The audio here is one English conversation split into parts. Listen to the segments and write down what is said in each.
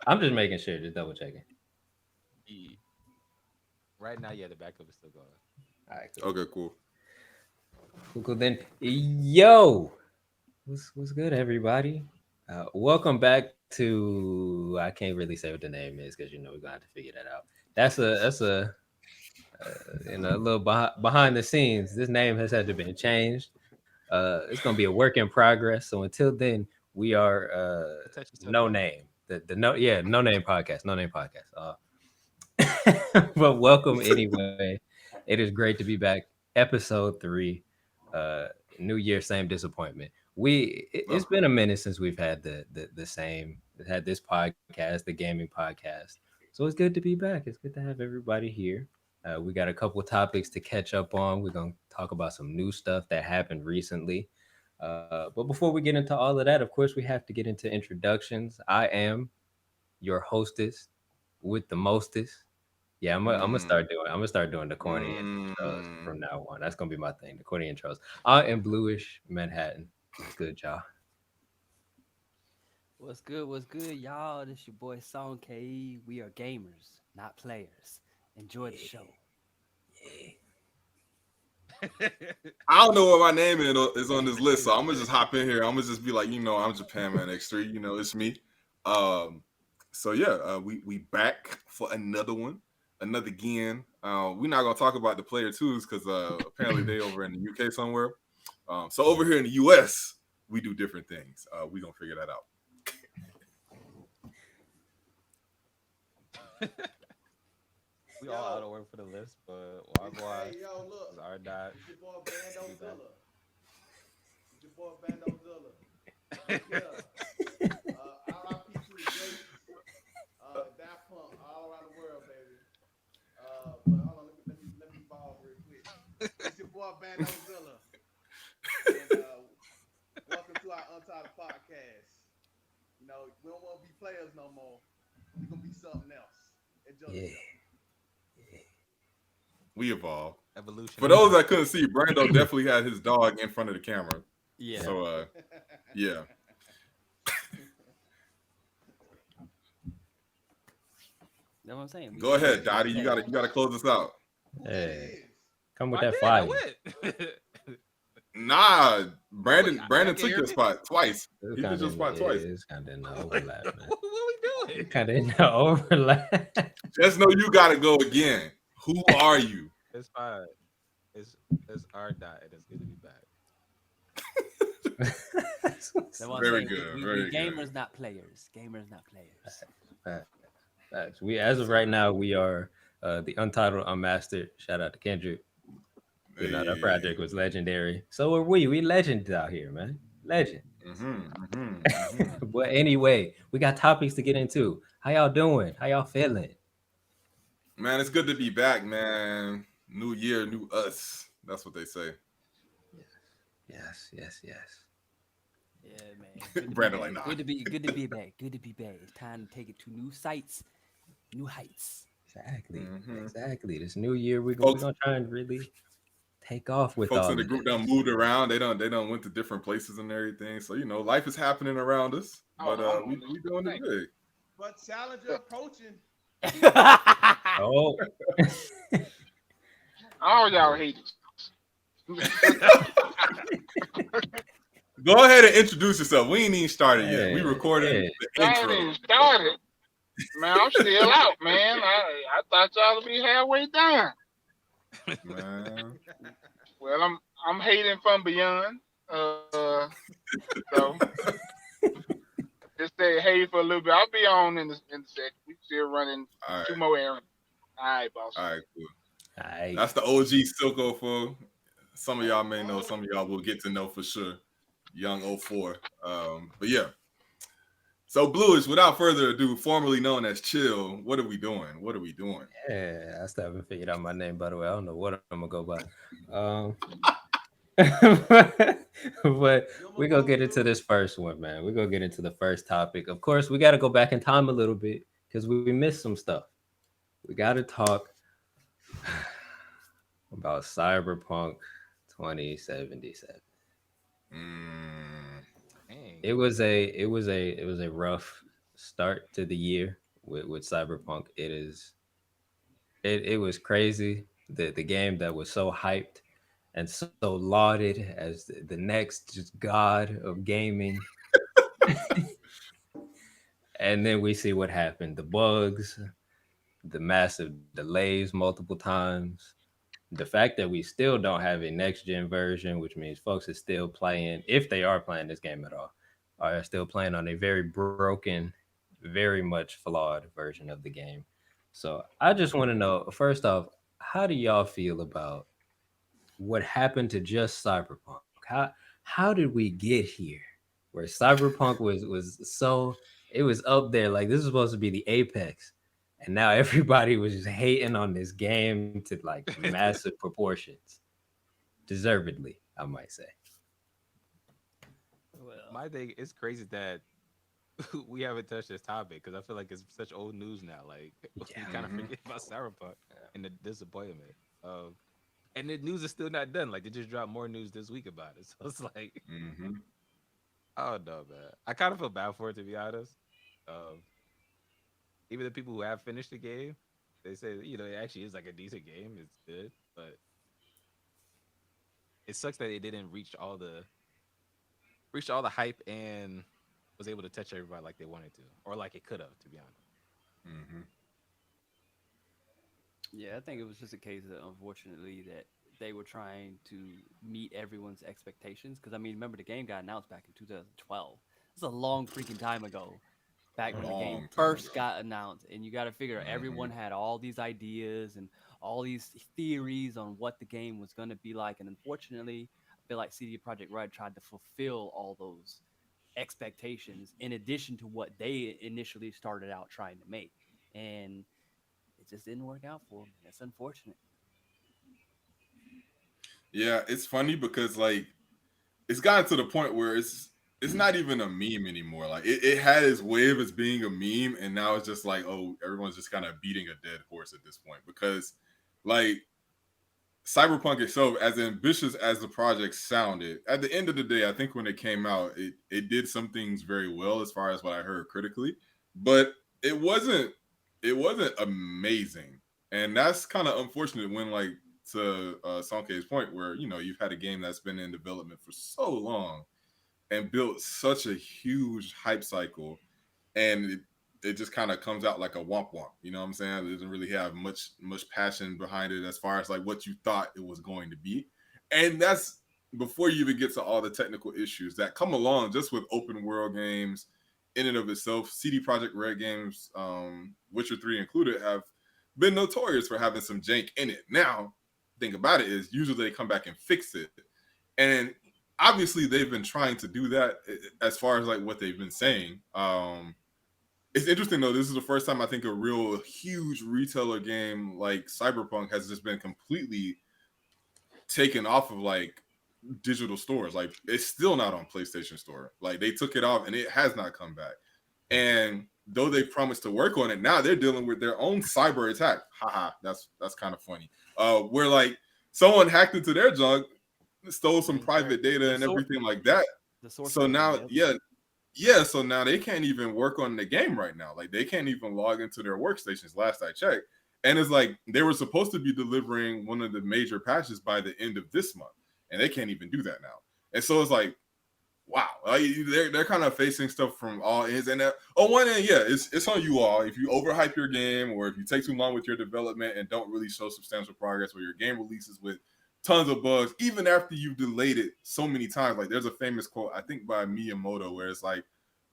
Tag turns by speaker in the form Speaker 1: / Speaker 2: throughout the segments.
Speaker 1: I'm just making sure, just double checking.
Speaker 2: Yeah. Right now, yeah, the backup is still going.
Speaker 1: All right, cool.
Speaker 3: Okay, cool.
Speaker 1: Cool, cool. Then, yo, what's good, everybody? Welcome back to. I can't really say what the name is because we're gonna have to figure that out. That's a a little behind the scenes. This name has had to be changed. It's gonna be a work in progress. So until then, we are
Speaker 2: Attention to the
Speaker 1: no
Speaker 2: point.
Speaker 1: name. The no yeah no name podcast. No name podcast. But welcome anyway. It is great to be back. Episode 3. Uh, New Year, same disappointment. It's
Speaker 3: Oh,
Speaker 1: been a minute since we've had the same had this podcast, the gaming podcast. So it's good to be back. It's good to have everybody here. We got a couple topics to catch up on. We're gonna talk about some new stuff that happened recently. But before we get into all of that, of course, we have to get into introductions. I am your hostess with the mostest. Yeah,
Speaker 3: mm,
Speaker 1: I'm gonna start doing the corny intros
Speaker 3: mm.
Speaker 1: from now on. That's gonna be my thing, the corny intros. I am Bluish Manhattan. What's good, y'all?
Speaker 4: What's good? What's good, y'all? This your boy Song K. We are gamers, not players. Enjoy the show.
Speaker 3: I don't know what my name is on this list, so I'm gonna just hop in here. I'm gonna just be like, I'm Japan Man X3. It's me. Um, so yeah, we back for another one, another again. We're not gonna talk about the player twos because apparently they over in the UK somewhere. So over here in the US, we do different things. We gonna figure that out.
Speaker 2: We all out of work for the list, but why?
Speaker 5: Hey, yo,
Speaker 2: Is
Speaker 5: look.
Speaker 2: our dad
Speaker 5: It's your boy
Speaker 2: be back?
Speaker 5: Bandozilla. It's your boy Bandozilla. Yeah. RIP to the greats. Daft Punk all around the world, baby. But hold on, let me ball real quick. It's your boy Bandozilla. And welcome to our Untitled podcast. We don't want to be players no more. We're gonna be something else. Enjoy the
Speaker 1: Yeah.
Speaker 5: show.
Speaker 3: We evolve.
Speaker 2: Evolution
Speaker 3: For
Speaker 2: of
Speaker 3: those
Speaker 2: power.
Speaker 3: that couldn't see, Brando definitely had his dog in front of the camera.
Speaker 4: Yeah.
Speaker 3: So yeah.
Speaker 4: That's what I'm saying.
Speaker 3: Go
Speaker 4: We
Speaker 3: ahead,
Speaker 4: gamers, not
Speaker 3: Dottie. You gotta
Speaker 4: players.
Speaker 3: you gotta close this out.
Speaker 5: Who that
Speaker 1: Hey,
Speaker 5: is?
Speaker 1: come with
Speaker 2: I
Speaker 1: that
Speaker 2: did. I
Speaker 1: fire.
Speaker 2: went.
Speaker 3: Nah,
Speaker 2: Look, I
Speaker 3: Brandon
Speaker 2: can
Speaker 3: took
Speaker 2: hear
Speaker 3: your
Speaker 2: me.
Speaker 3: spot twice.
Speaker 1: It's
Speaker 3: He took
Speaker 1: kind
Speaker 3: your
Speaker 1: of
Speaker 3: spot twice.
Speaker 1: it's kind of in the
Speaker 2: what,
Speaker 1: overlap, man.
Speaker 2: what we doing?
Speaker 1: Kind of in the overlap.
Speaker 3: Just know you gotta go again. Who are you?
Speaker 2: It's fine. It's it's our dad, and it's good to be back.
Speaker 4: That's what I'm
Speaker 3: Very
Speaker 4: saying.
Speaker 3: good,
Speaker 4: We
Speaker 3: very good.
Speaker 4: gamers, not players. Gamers, not players.
Speaker 1: Facts. We as of right now we are the Untitled Unmastered. Shout out to Kendrick. That
Speaker 3: Hey.
Speaker 1: project was legendary. So are we. We legends out here, man. Legend.
Speaker 3: Mm-hmm.
Speaker 1: But anyway, we got topics to get into. How y'all doing? How y'all feeling?
Speaker 3: Man, it's good to be back, man. New year, new us. That's what they say.
Speaker 1: Yes.
Speaker 4: Yeah, man. Good to be
Speaker 3: Brandon,
Speaker 4: back.
Speaker 3: like, nah.
Speaker 4: Good to be back. Good to be back. It's time to take it to new sights, new heights.
Speaker 1: Exactly.
Speaker 3: Mm-hmm.
Speaker 1: Exactly. This new year we
Speaker 3: Folks,
Speaker 1: gonna try and really take off with
Speaker 3: folks
Speaker 1: all
Speaker 3: in
Speaker 1: of
Speaker 3: the group done
Speaker 1: this.
Speaker 3: moved around. They done went to different places and everything. So life is happening around us.
Speaker 5: Hold
Speaker 3: But
Speaker 5: on, hold on.
Speaker 3: we doing it good.
Speaker 5: But Challenger approaching.
Speaker 1: Oh,
Speaker 6: All y'all haters.
Speaker 3: Go ahead and introduce yourself. We ain't even started yet. We
Speaker 1: hey,
Speaker 3: recording
Speaker 1: yeah.
Speaker 3: the
Speaker 6: Y'all
Speaker 3: intro.
Speaker 6: ain't started. Man, I'm still out, man. I thought y'all would be halfway done.
Speaker 3: Man.
Speaker 6: Well, I'm hating from beyond. So just say hey for a little bit. I'll be on in the second. We still running
Speaker 3: All right.
Speaker 6: 2 more errands. All right, boss.
Speaker 3: All right, cool.
Speaker 1: Aight.
Speaker 3: That's the OG Silco for. Some of y'all may know,
Speaker 5: Oh,
Speaker 3: some of y'all will get to know for sure. Young '04. But yeah. So Bluish, without further ado, formerly known as Chill, what are we doing? What are we doing?
Speaker 1: Yeah, I still haven't figured out my name, by the way. I don't know what I'm gonna go by. But we're gonna get into this first one, man. We're gonna get into the first topic. Of course, we gotta go back in time a little bit because we missed some stuff. We gotta talk about Cyberpunk 2077.
Speaker 3: Mm,
Speaker 2: Dang.
Speaker 1: It was a rough start to the year with Cyberpunk. It was crazy. The game that was so hyped and so lauded as the next just god of gaming, and then we see what happened. The bugs, the massive delays multiple times, the fact that we still don't have a next gen version, which means folks are still playing, if they are playing this game at all, are still playing on a very broken, very much flawed version of the game. So I just want to know, first off, how do y'all feel about what happened to just Cyberpunk? How did we get here? Where Cyberpunk was so, it was up there, like this was supposed to be the apex, and now everybody was just hating on this game to like massive proportions, deservedly, I might say.
Speaker 4: Well,
Speaker 2: My thing, it's crazy that we haven't touched this topic because I feel like it's such old news now. Like we
Speaker 1: Yeah.
Speaker 2: kind of
Speaker 3: Mhm.
Speaker 2: forget about Cyberpunk and the disappointment. And the news is still not done. Like they just dropped more news this week about it. So it's like,
Speaker 3: Mhm.
Speaker 2: I don't know, man. I kind of feel bad for it to be honest. Um, Even the people who have finished the game, they say it actually is like a decent game. It's good, but it sucks that it didn't reach all the hype and was able to touch everybody like they wanted to, or like it could have. To be honest.
Speaker 3: Mhm.
Speaker 4: yeah, I think it was just a case that unfortunately that they were trying to meet everyone's expectations. Because I mean, remember the game got announced back in 2012. It's a long freaking time ago. Back when the game
Speaker 3: Long time
Speaker 4: first
Speaker 3: ago.
Speaker 4: got announced, and you got to figure everyone
Speaker 3: Mhm.
Speaker 4: had all these ideas and all these theories on what the game was going to be like. And unfortunately, I feel like CD Projekt Red tried to fulfill all those expectations in addition to what they initially started out trying to make. And it just didn't work out for them. It's unfortunate.
Speaker 3: Yeah, it's funny because like it's gotten to the point where it's not even a meme anymore. Like it had its way of its being a meme, and now it's just like, oh, everyone's just kind of beating a dead horse at this point because like Cyberpunk itself, as ambitious as the project sounded, at the end of the day, I think when it came out, it did some things very well as far as what I heard critically, but it wasn't it wasn't amazing, and that's kind of unfortunate when like to Sonke's point where you've had a game that's been in development for so long and built such a huge hype cycle, and it just kind of comes out like a womp womp. You know what I'm saying? It doesn't really have much passion behind it as far as like what you thought it was going to be, and that's before you even get to all the technical issues that come along just with open world games in and of itself. CD Projekt Red games, Witcher 3 included, have been notorious for having some jank in it. Now, thing about it is usually they come back and fix it, and obviously they've been trying to do that as far as like what they've been saying. It's interesting though. This is the first time I think a real huge retailer game like Cyberpunk has just been completely taken off of like digital stores. Like it's still not on PlayStation Store. Like they took it off and it has not come back. And though they promised to work on it, now they're dealing with their own cyber attack. Haha, that's kind of funny. Where like someone hacked into their junk, stole some
Speaker 4: Their
Speaker 3: private data
Speaker 4: their
Speaker 3: and
Speaker 4: source
Speaker 3: everything like that.
Speaker 4: the source
Speaker 3: So
Speaker 4: code.
Speaker 3: now,
Speaker 4: Yep.
Speaker 3: yeah, so now they can't even work on the game right now. Like they can't even log into their workstations last I checked. And it's like they were supposed to be delivering one of the major patches by the end of this month, and they can't even do that now. And so it's like, wow, like, they're kind of facing stuff from all ends. And on one end, yeah, it's on you all. If you overhype your game or if you take too long with your development and don't really show substantial progress, or your game releases with tons of bugs, even after you've delayed it so many times. Like there's a famous quote, I think by Miyamoto, where it's like,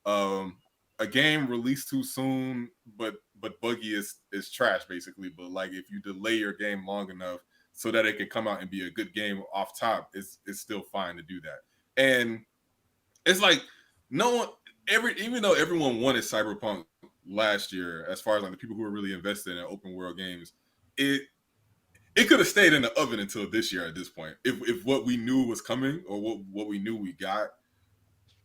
Speaker 3: um, a game released too soon, but buggy is trash basically. But like if you delay your game long enough so that it can come out and be a good game off top, it's still fine to do that. And it's like no one even though everyone wanted Cyberpunk last year, as far as like the people who were really invested in open world games, it it could have stayed in the oven until this year at this point. If what we knew was coming or what we knew we got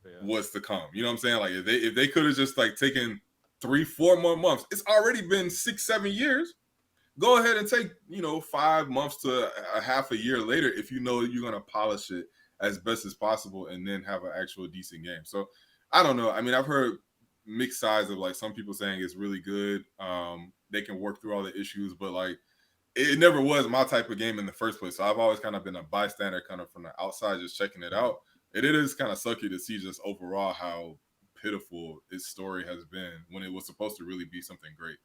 Speaker 2: Yeah.
Speaker 3: was to come. You know what I'm saying? Like if they could have just like taken 3-4 more months, it's already been 6-7 years. Go ahead and take 5 months to a half a year later if you know you're gonna polish it as best as possible and then have an actual decent game. So I don't know. I mean, I've heard mixed sides of like some people saying it's really good. They can work through all the issues, but like it never was my type of game in the first place. So I've always kind of been a bystander, kind of from the outside, just checking it out. And it is kind of sucky to see just overall how pitiful its story has been when it was supposed to really be something great.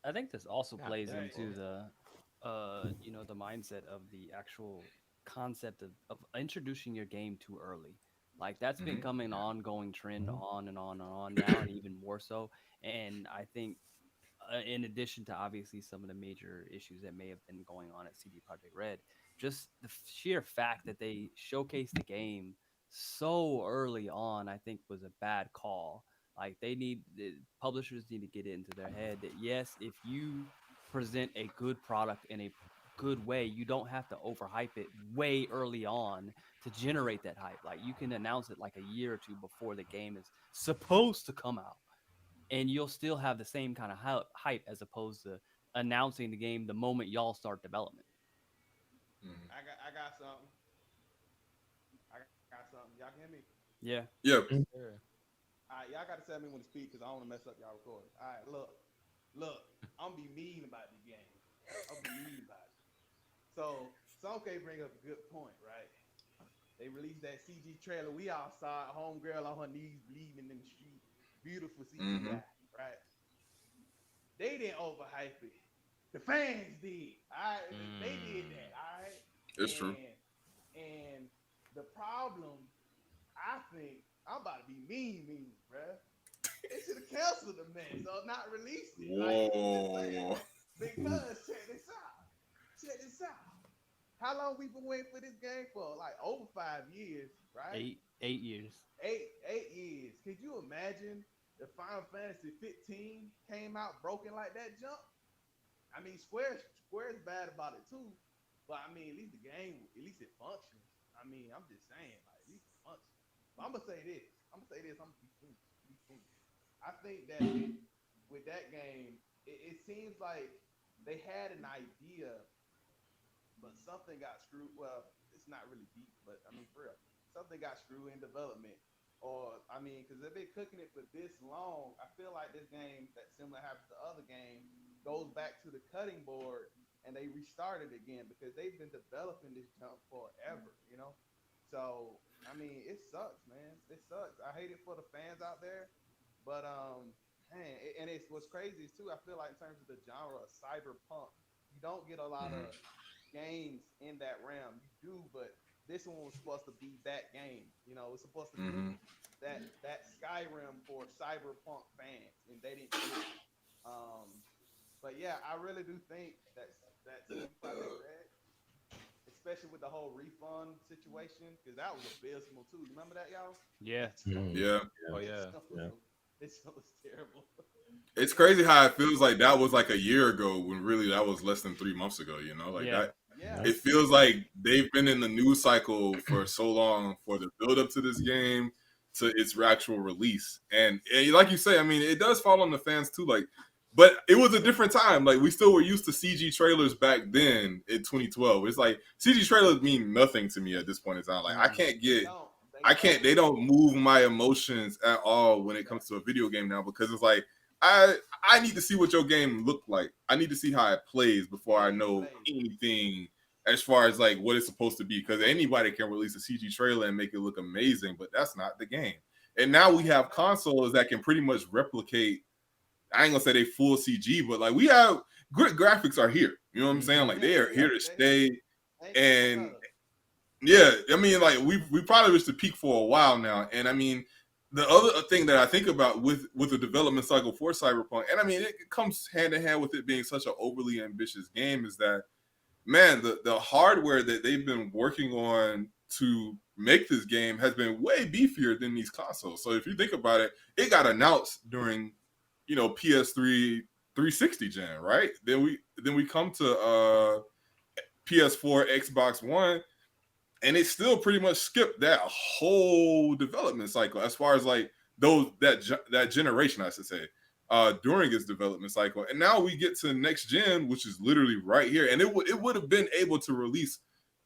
Speaker 4: I think this also
Speaker 2: God
Speaker 4: plays
Speaker 2: dang.
Speaker 4: into the mindset of the actual concept of introducing your game too early. Like that's
Speaker 3: Mm-hmm.
Speaker 4: becoming an ongoing trend
Speaker 1: Mhm.
Speaker 4: on and on and on now, and even more so. And I think, in addition to obviously some of the major issues that may have been going on at CD Projekt Red, just the sheer fact that they showcased the game so early on, I think was a bad call. Like the publishers need to get it into their head that yes, if you present a good product in a good way, you don't have to overhype it way early on to generate that hype. Like you can announce it like a year or two before the game is supposed to come out, and you'll still have the same kind of hype as opposed to announcing the game the moment y'all start development.
Speaker 3: Mm-hmm.
Speaker 5: I got something. I got something. Y'all can hear me?
Speaker 4: Yeah.
Speaker 3: Yeah.
Speaker 2: Yeah.
Speaker 5: All right, y'all got to tell me when to speak because I don't want to mess up y'all recording. All right, look. I'm gonna be mean about the game. I'm gonna be mean about it. So, Sonke bring up a good point, right? They released that CG trailer. We all saw it. Homegirl on her knees bleeding in the street. Beautiful CGI,
Speaker 3: Mm-hmm.
Speaker 5: right? They didn't overhype it. The fans did. All right, they did that. All right,
Speaker 3: It's true.
Speaker 5: and the problem, I think, I'm about to be mean, bruh. They should have canceled the mess or not released it. Like, I'm just saying.
Speaker 3: Whoa.
Speaker 5: Because check this out. Check this out. How long we been waiting for this game for? Like over 5 years, right?
Speaker 4: 8 years.
Speaker 5: 8 years. Could you imagine if Final Fantasy 15 came out broken like that jump? I mean, Square's bad about it too, but I mean, at least the game, at least it functions. I mean, I'm just saying, like, at least it functions. But I'm gonna say this. I'm gonna say this. I'm gonna be foolish. Be foolish. I think that with that game, it seems like they had an idea, but something got screwed. Well, it's not really deep, but I mean, for real, something got screwed in development. Or I mean, because they've been cooking it for this long, I feel like this game, that similar happened to other games, goes back to the cutting board and they restarted again because they've been developing this jump forever. So I mean, it sucks, man. It sucks. I hate it for the fans out there, but man, and it's what's crazy is too. I feel like in terms of the genre of cyberpunk, you don't get a lot
Speaker 3: Mm-hmm.
Speaker 5: of games in that realm. You do, but this one was supposed to be that game. It's supposed to
Speaker 3: Mm-hmm.
Speaker 5: be that Skyrim for cyberpunk fans, and they didn't do it. But yeah, I really do think that CD Projekt Red, especially with the whole refund situation, because that was abysmal too. You remember that, y'all?
Speaker 4: Yeah.
Speaker 3: Yeah.
Speaker 2: Oh yeah.
Speaker 1: Yeah.
Speaker 5: This was terrible.
Speaker 3: It's crazy how it feels like that was like a year ago when really that was less than 3 months ago, Like
Speaker 4: Yeah.
Speaker 3: that
Speaker 5: Yeah.
Speaker 3: it feels like they've been in the news cycle for so long for the build up to this game to its actual release. And like you say, I mean, it does fall on the fans too. Like, but it was a different time. Like we still were used to CG trailers back then in 2012. It's like CG trailers mean nothing to me at this point in time. Like I can't
Speaker 5: They
Speaker 3: get
Speaker 5: don't.
Speaker 3: they don't move my emotions at all when it comes to a video game now because it's like I need to see what your game looked like. I need to see how it plays before I know anything as far as like what it's supposed to be. Because anybody can release a CG trailer and make it look amazing, but that's not the game. And now we have consoles that can pretty much replicate. I ain't gonna say they full CG, but like we have good graphics are here. You know what I'm saying? Like they are here to stay. And yeah, I mean, like we probably reached the peak for a while now. And I mean, the other thing that I think about with the development cycle for Cyberpunk, and I mean, it comes hand in hand with it being such an overly ambitious game, is that man, the hardware that they've been working on to make this game has been way beefier than these consoles. So if you think about it, it got announced during PS3 360 gen, right? Then we come to PS4, Xbox One, and it still pretty much skipped that whole development cycle as far as like that generation, I should say, during its development cycle. And now we get to next gen, which is literally right here, and it would have been able to release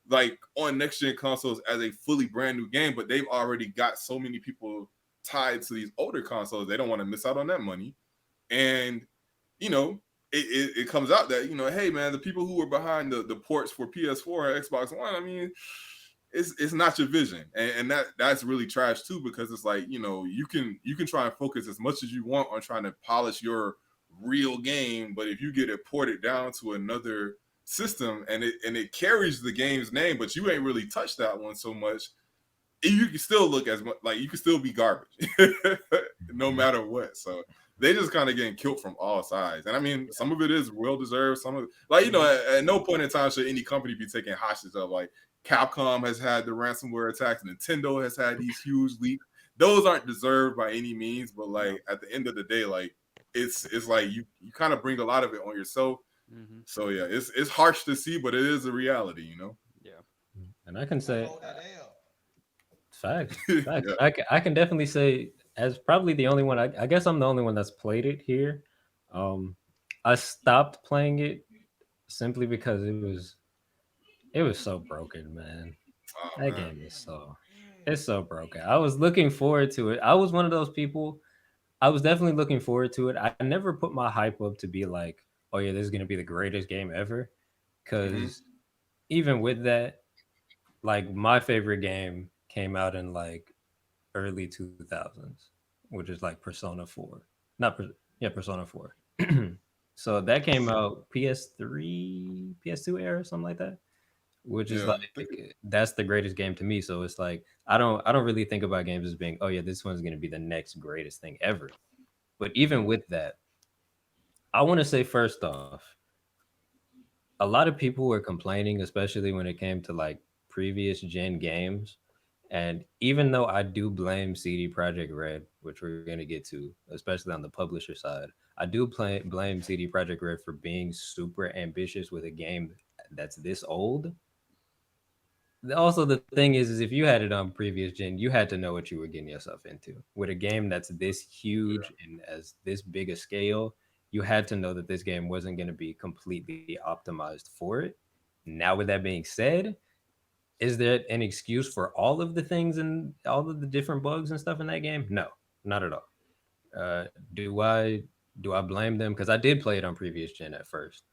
Speaker 3: like on next gen consoles as a fully brand new game, but they've already got so many people tied to these older consoles. They don't want to miss out on that money. And, you know, it comes out that, you know, hey man, the people who were behind the ports for PS4 and Xbox One, I mean, it's not your vision. And that's really trash too, because it's like, you know, you can try and focus as much as you want on trying to polish your real game, but if you get it ported down to another system and it carries the game's name, but you ain't really touched that one so much, you can still look as much like you can still be garbage no matter what. So they just kind of getting killed from all sides. And I mean, some of it is well deserved. Some of it, like, you know, at no point in time should any company be taking hostage of, like, Capcom has had the ransomware attacks, Nintendo has had these huge leaks. Those aren't deserved by any means, but like at the end of the day, like it's like you kind of bring a lot of it on yourself.
Speaker 4: Mm-hmm.
Speaker 3: So yeah, it's harsh to see, but it is a reality, you know.
Speaker 4: Yeah.
Speaker 1: And I can say
Speaker 5: Hold that L.
Speaker 1: facts.
Speaker 3: Yeah.
Speaker 1: I can definitely say, as probably the only one. I guess I'm the only one that's played it here. I stopped playing it simply because it was so broken, man.
Speaker 3: Oh,
Speaker 1: That
Speaker 3: man.
Speaker 1: game is so it's so broken. I was looking forward to it. I was one of those people. I was definitely looking forward to it. I never put my hype up to be like, oh yeah, this is gonna be the greatest game ever.
Speaker 3: Mm-hmm.
Speaker 1: Because even with that, like my favorite game came out in like early 2000s, which is like Persona 4. Not yeah, Persona 4. So that came out PS3, PS2 era, something like that, which is
Speaker 3: Yeah.
Speaker 1: like that's the greatest game to me. So it's like I don't really think about games as being, oh yeah, this one's going to be the next greatest thing ever. But even with that, I want to say first off, a lot of people were complaining, especially when it came to like previous gen games. And even though I do blame CD Projekt Red, which we're going to get to, especially on the publisher side, I do blame CD Projekt Red for being super ambitious with a game that's this old. Also, the thing is if you had it on previous gen, you had to know what you were getting yourself into. With a game that's this huge and as this big a scale, you had to know that this game wasn't going to be completely optimized for it. Now, with that being said, is there an excuse for all of the things and all of the different bugs and stuff in that game? No, not at all. Uh, do I blame them? Because I did play it on previous gen at first.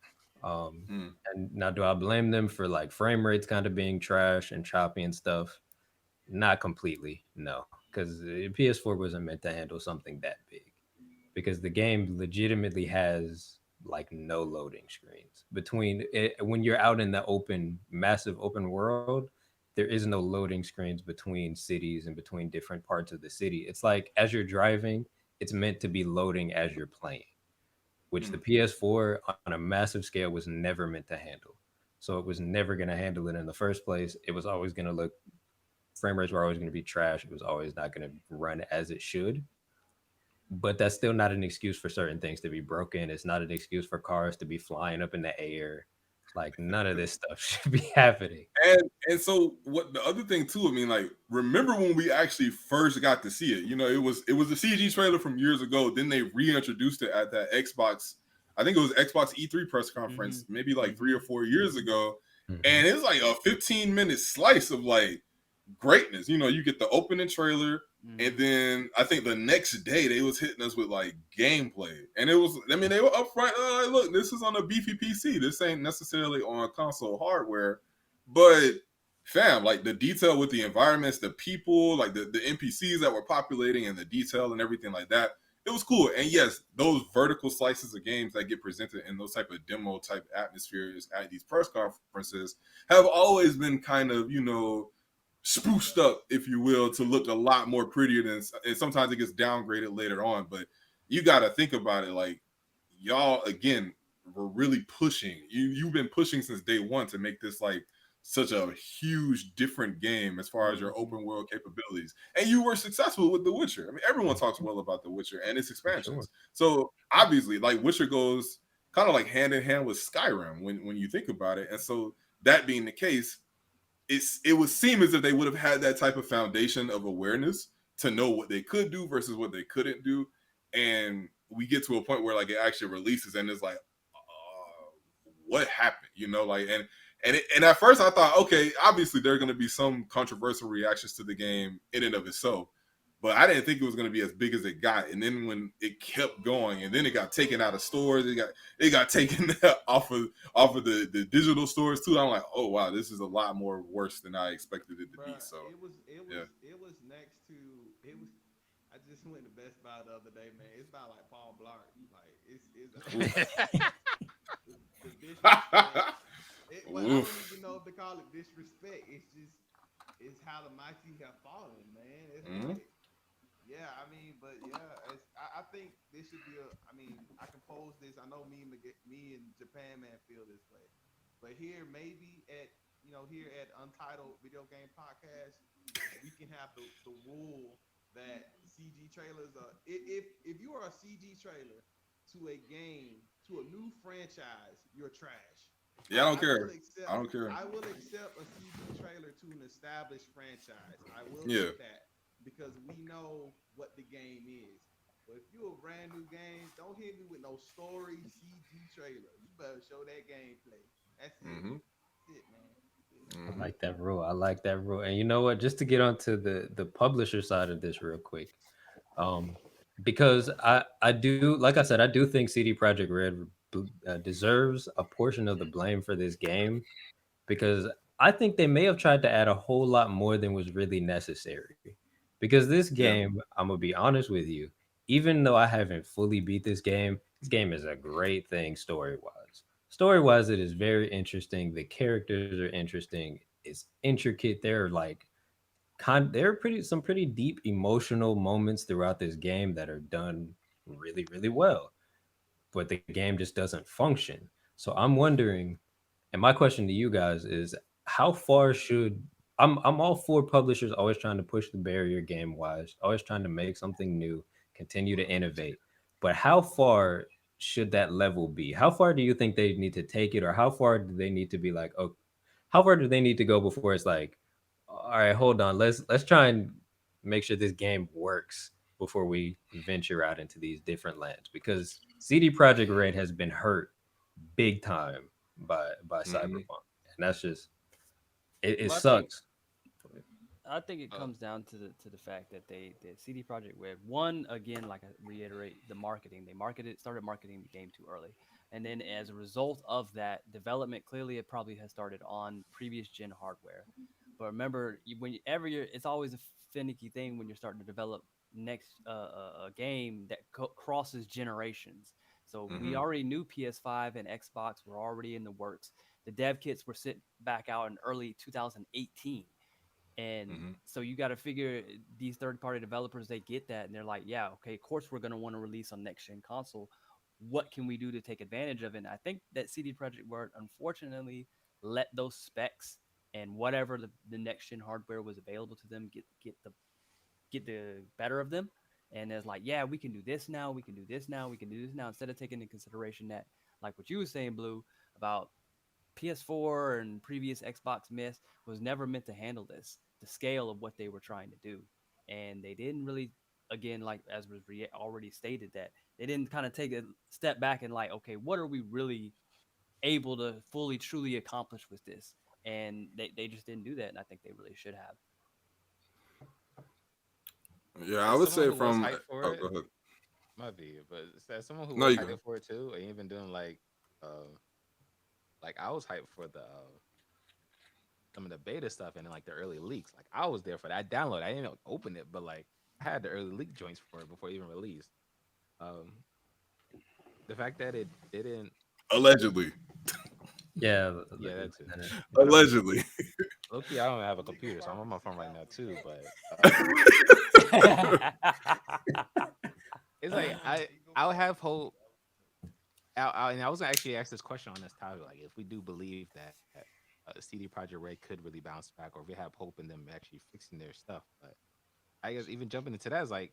Speaker 3: Mm.
Speaker 1: And now, do I blame them for like frame rates kind of being trash and choppy and stuff? Not completely, no, because PS4 wasn't meant to handle something that big. Because the game legitimately has like no loading screens between it, when you're out in the open, massive open world. There is no loading screens between cities and between different parts of the city. It's like as you're driving, it's meant to be loading as you're playing, which the
Speaker 3: Mm.
Speaker 1: PS4 on a massive scale was never meant to handle. So it was never going to handle it in the first place. It was always going to look, frame rates were always going to be trash. It was always not going to run as it should. But that's still not an excuse for certain things to be broken. It's not an excuse for cars to be flying up in the air. Like none of this stuff should be happening.
Speaker 3: And so what the other thing too, I mean, like, remember when we actually first got to see it? You know, it was a CG trailer from years ago. Then they reintroduced it at that Xbox, I think it was Xbox E3 press conference, maybe like 3 or 4 years ago.
Speaker 1: Mhm.
Speaker 3: And it's like a 15-minute slice of like greatness. You know, you get the opening trailer, and then I think the next day they was hitting us with like gameplay, and it was, I mean, they were upfront. Look, this is on a beefy PC. This ain't necessarily on console hardware, but fam, like the detail with the environments, the people, like the NPCs that were populating, and the detail and everything like that. It was cool. And yes, those vertical slices of games that get presented in those type of demo type atmospheres at these press conferences have always been kind of, you know, spruced up, if you will, to look a lot more prettier than, and sometimes it gets downgraded later on. But you got to think about it, like, y'all again were really pushing. You've been pushing since day one to make this like such a huge different game as far as your open world capabilities, and you were successful with The Witcher. I mean, everyone talks well about The Witcher and its
Speaker 1: For sure.
Speaker 3: expansions. So obviously, like, Witcher goes kind of like hand in hand with Skyrim when you think about it. And so that being the case, it would seem as if they would have had that type of foundation of awareness to know what they could do versus what they couldn't do. And we get to a point where like it actually releases and it's like, what happened? You know, like, and at first I thought, okay, obviously there are going to be some controversial reactions to the game in and of itself. but I didn't think it was going to be as big as it got. And then when it kept going, and then it got taken out of stores, it got taken off of the digital stores too. I'm like, oh wow, this is a lot more worse than I expected it to be.
Speaker 5: Bruh,
Speaker 3: So yeah,
Speaker 5: it was next to it was. I just went to Best Buy the other day, man. It's about like Paul Blart. Like it's
Speaker 3: oof,
Speaker 5: the disrespect. Well, I don't
Speaker 3: oof.
Speaker 5: even know if they call it disrespect. It's how the mighty have fallen, man. It's
Speaker 3: Mm-hmm.
Speaker 5: like, yeah, I mean, but yeah, I think this should be a. I mean, I can pose this. I know me and Japan man feel this way, but here maybe at here at Untitled Video Game Podcast, we can have the rule that CG trailers are. If you are a CG trailer to a game to a new franchise, you're trash.
Speaker 3: Yeah, I don't
Speaker 5: I will
Speaker 3: care.
Speaker 5: accept.
Speaker 3: I don't care.
Speaker 5: I will accept a CG trailer to an established franchise. I will
Speaker 3: Yeah.
Speaker 5: take that because we know what the game is. But if you're a brand new game, don't hit me with no story CG trailer. You better show that gameplay. That's it.
Speaker 3: Mm-hmm.
Speaker 5: That's it, man. That's it.
Speaker 1: I
Speaker 3: Mm-hmm.
Speaker 1: like that rule. I like that rule. And you know what? Just to get onto the publisher side of this real quick, um, because I do, like I said, I do think CD Projekt Red deserves a portion of the blame for this game because I think they may have tried to add a whole lot more than was really necessary. Because this
Speaker 3: Yeah.
Speaker 1: game, I'm gonna be honest with you, even though I haven't fully beat this game is a great thing story wise. Story wise, it is very interesting. The characters are interesting. It's intricate. There are pretty deep emotional moments throughout this game that are done really really well, but the game just doesn't function. So I'm wondering, and my question to you guys is, how far should I'm all for publishers always trying to push the barrier game wise, always trying to make something new, continue to innovate. But how far should that level be? How far do you think they need to take it, or how far do they need to be like, oh, how far do they need to go before it's like, all right, hold on, let's try and make sure this game works before we venture out into these different lands because CD Projekt Red has been hurt big time by
Speaker 3: Mm-hmm.
Speaker 1: Cyberpunk, and that's just it
Speaker 2: Well, I think
Speaker 1: sucks.
Speaker 4: I think it
Speaker 2: uh,
Speaker 4: comes down to the fact that the CD Project Red, one, again, like I reiterate, the marketing. They started marketing the game too early, and then as a result of that, development clearly it probably has started on previous gen hardware. But remember, whenever it's always a finicky thing when you're starting to develop next a game that crosses generations. So we
Speaker 3: Mm-hmm.
Speaker 4: already knew PS5 and Xbox were already in the works. The dev kits were sent back out in early 2018, and
Speaker 3: Mm-hmm.
Speaker 4: so you got to figure these third party developers, they get that and they're like, yeah, okay, of course we're going to want to release on next gen console. What can we do to take advantage of it? And I think that CD Projekt Red unfortunately let those specs and whatever the next gen hardware was available to them get the better of them. And it's like, yeah, we can do this now, we can do this now, we can do this now, instead of taking into consideration that, like what you were saying, Blue, about PS4 and previous Xbox Miss was never meant to handle this, the scale of what they were trying to do. And they didn't really, again, like as was already stated, that they didn't kind of take a step back and like, okay, what are we really able to fully, truly accomplish with this? And they just didn't do that. And I think they really should have.
Speaker 3: Yeah, I
Speaker 2: as
Speaker 3: would
Speaker 2: someone
Speaker 3: say
Speaker 2: who was
Speaker 3: from.
Speaker 2: hyped for
Speaker 3: Oh,
Speaker 2: it,
Speaker 3: go ahead.
Speaker 2: might be, but as someone who
Speaker 3: No,
Speaker 2: was
Speaker 3: you
Speaker 2: hyped
Speaker 3: go.
Speaker 2: for it too, and even doing like I was hyped for the some of the beta stuff and then like the early leaks. Like I was there for that download. I didn't open it, but like I had the early leak joints for it before it even released. Um, the fact that it didn't,
Speaker 3: Allegedly,
Speaker 1: Yeah,
Speaker 2: yeah, that too.
Speaker 3: allegedly.
Speaker 2: Loki, I don't have a computer, so I'm on my phone right now too. But it's like I would have hope. And I was gonna actually ask this question on this topic, like if we do believe that CD Projekt Red could really bounce back, or if we have hope in them actually fixing their stuff. But I guess even jumping into that is like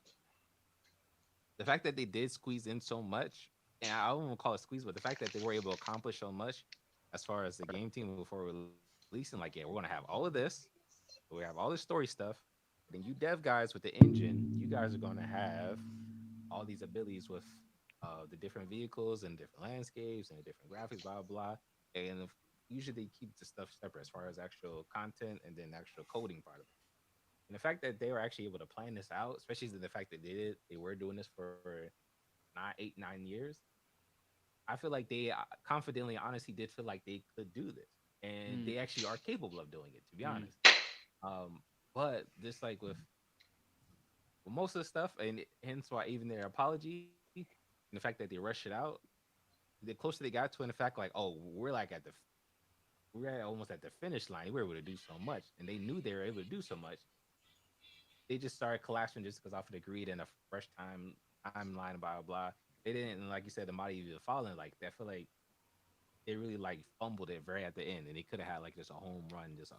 Speaker 2: the fact that they did squeeze in so much, and I don't want to call it squeeze, but the fact that they were able to accomplish so much as far as the game team before releasing, like, yeah, we're gonna have all of this, we have all this story stuff. Then you dev guys with the engine, you guys are gonna have all these abilities with the different vehicles and different landscapes and the different graphics, blah blah blah. And usually they keep the stuff separate as far as actual content and then actual coding part of it. And the fact that they were actually able to plan this out, especially the fact that they were doing this for 9 8 9 years. I feel like they confidently, honestly, did feel like they could do this, and
Speaker 4: Mm,
Speaker 2: they actually are capable of doing it. To be
Speaker 4: mm,
Speaker 2: honest, but just like with most of the stuff, and hence why even their apology and the fact that they rushed it out, the closer they got to, and the fact like, oh, we're almost at the finish line. We were able to do so much, and they knew they were able to do so much. They just started collapsing just because off of the greed and a fresh timeline, blah blah blah. They didn't, and like you said, the mighty even falling like that. I feel like they really like fumbled it very at the end, and they could have had like just a home run, just a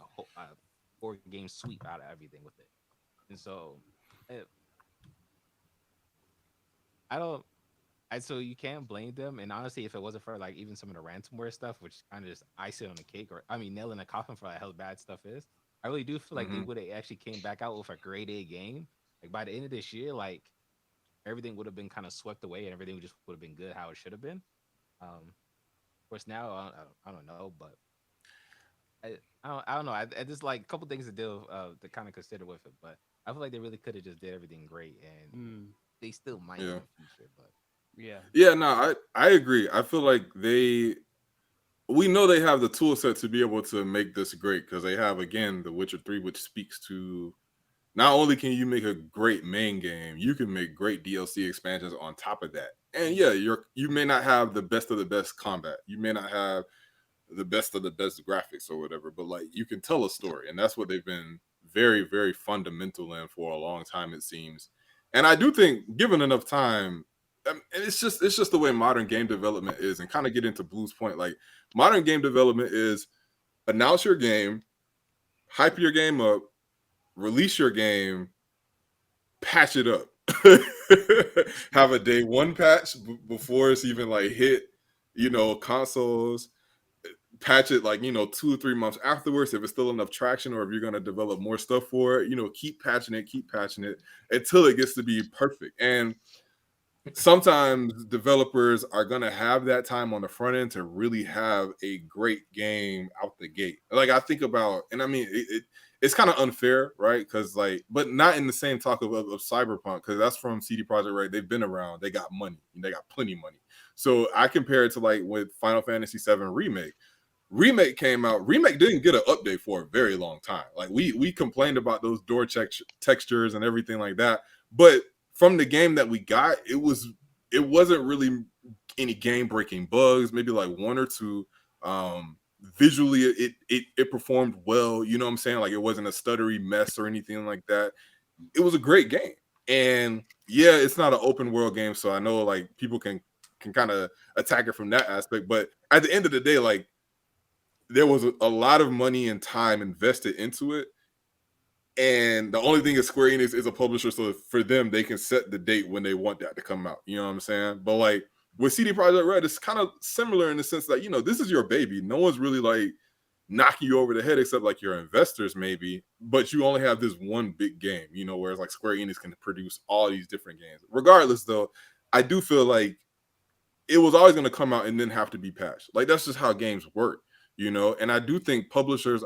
Speaker 2: 4 game sweep out of everything with it. And so, eh, I don't. So you can't blame them. And honestly, if it wasn't for like even some of the ransomware stuff, which kind of just icing on the cake, or I mean, nail in the coffin for like how bad stuff is, I really do feel like they
Speaker 3: Mm-hmm.
Speaker 2: would have actually came back out with a grade A game. Like by the end of this year, like everything would have been kind of swept away, and everything just would have been good how it should have been. Of course, now I don't know, but I don't know. I just like a couple things to do to kind of consider with it, but I feel like they really could have just did everything great, and
Speaker 4: mm,
Speaker 2: they still might in
Speaker 3: Yeah.
Speaker 2: the future. But
Speaker 4: yeah.
Speaker 3: Yeah, no, I agree. I feel like we know they have the tool set to be able to make this great because they have again The Witcher 3, which speaks to not only can you make a great main game, you can make great DLC expansions on top of that. And yeah, you may not have the best of the best combat. You may not have the best of the best graphics or whatever, but like you can tell a story, and that's what they've been very, very fundamental in for a long time, it seems. And I do think, given enough time, and it's just the way modern game development is, and kind of get into Blue's point. Like modern game development is announce your game, hype your game up, release your game, patch it up, have a day one patch before it's even like hit, consoles, patch it like 2 or 3 months afterwards if it's still enough traction, or if you're going to develop more stuff for it, keep patching it until it gets to be perfect. And sometimes developers are going to have that time on the front end to really have a great game out the gate. Like I think about, and I mean it's kind of unfair, right? Because like, but not in the same talk of Cyberpunk, because that's from CD Projekt, right? They've been around, they got money, they got plenty of money. So I compare it to like with Final Fantasy VII Remake came out. Remake didn't get an update for a very long time. Like we complained about those door textures and everything like that, but from the game that we got, it wasn't really any game breaking bugs. Maybe like one or two. Visually, it performed well. You know what I'm saying? Like it wasn't a stuttery mess or anything like that. It was a great game, and yeah, it's not an open world game, so I know like people can kind of attack it from that aspect. But at the end of the day, like there was a lot of money and time invested into it. And the only thing is Square Enix is a publisher, so for them, they can set the date when they want that to come out. You know what I'm saying? But like with CD Projekt Red, it's kind of similar in the sense that, this is your baby. No one's really like knocking you over the head except like your investors maybe, but you only have this one big game, whereas like Square Enix can produce all these different games. Regardless though, I do feel like it was always going to come out and then have to be patched. Like that's just how games work. And I do think publishers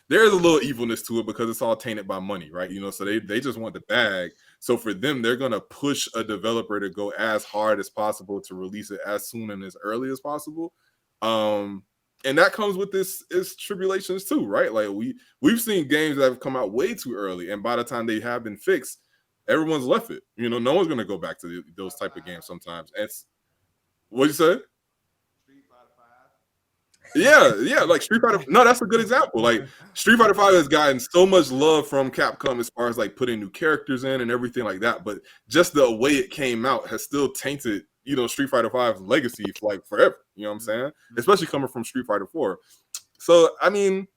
Speaker 3: there's a little evilness to it because it's all tainted by money, right? So they just want the bag. So for them, they're gonna push a developer to go as hard as possible to release it as soon and as early as possible. And that comes with this is tribulations too, right? Like we've seen games that have come out way too early, and by the time they have been fixed, everyone's left it. No one's gonna go back to those type of games sometimes. It's what'd you say?
Speaker 5: Street Fighter 5.
Speaker 3: Yeah, like Street Fighter. No, that's a good example. Like Street Fighter 5 has gotten so much love from Capcom as far as like putting new characters in and everything like that. But just the way it came out has still tainted, Street Fighter 5's legacy for like forever. You know what I'm saying? Especially coming from Street Fighter 4. So I mean,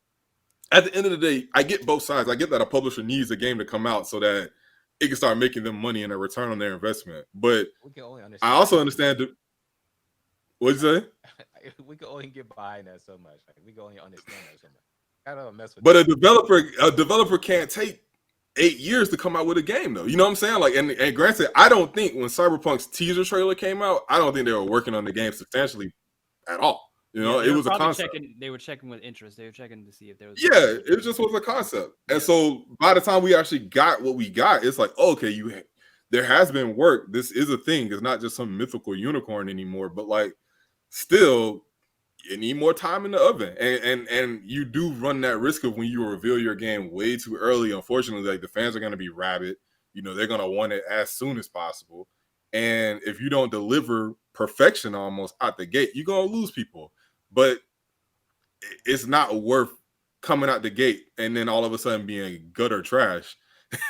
Speaker 3: at the end of the day, I get both sides. I get that a publisher needs a game to come out so that it can start making them money and a return on their investment. But
Speaker 2: we can only
Speaker 3: I
Speaker 2: understand.
Speaker 3: also understand. What'd you say?
Speaker 2: We can only get behind that so much. Like we can only understand that so much. I don't mess with
Speaker 3: But
Speaker 2: that.
Speaker 3: a developer can't take 8 years to come out with a game though. You know what I'm saying? Like, and granted, I don't think when Cyberpunk's teaser trailer came out, I don't think they were working on the game substantially at all. You
Speaker 4: Yeah,
Speaker 3: know,
Speaker 4: they
Speaker 3: it
Speaker 4: were
Speaker 3: was a
Speaker 4: probably
Speaker 3: concept.
Speaker 4: checking. They were checking with interest. They were checking to see if there was
Speaker 3: Yeah,
Speaker 4: interest.
Speaker 3: it just was a concept. And
Speaker 4: Yeah.
Speaker 3: so by the time we actually got what we got, it's like, okay, there has been work. This is a thing. It's not just some mythical unicorn anymore. But like, still, you need more time in the oven, and you do run that risk of when you reveal your game way too early. Unfortunately, like the fans are going to be rabid. You know, they're going to want it as soon as possible. And if you don't deliver perfection almost out the gate, you're going to lose people. But it's not worth coming out the gate and then all of a sudden being gutter trash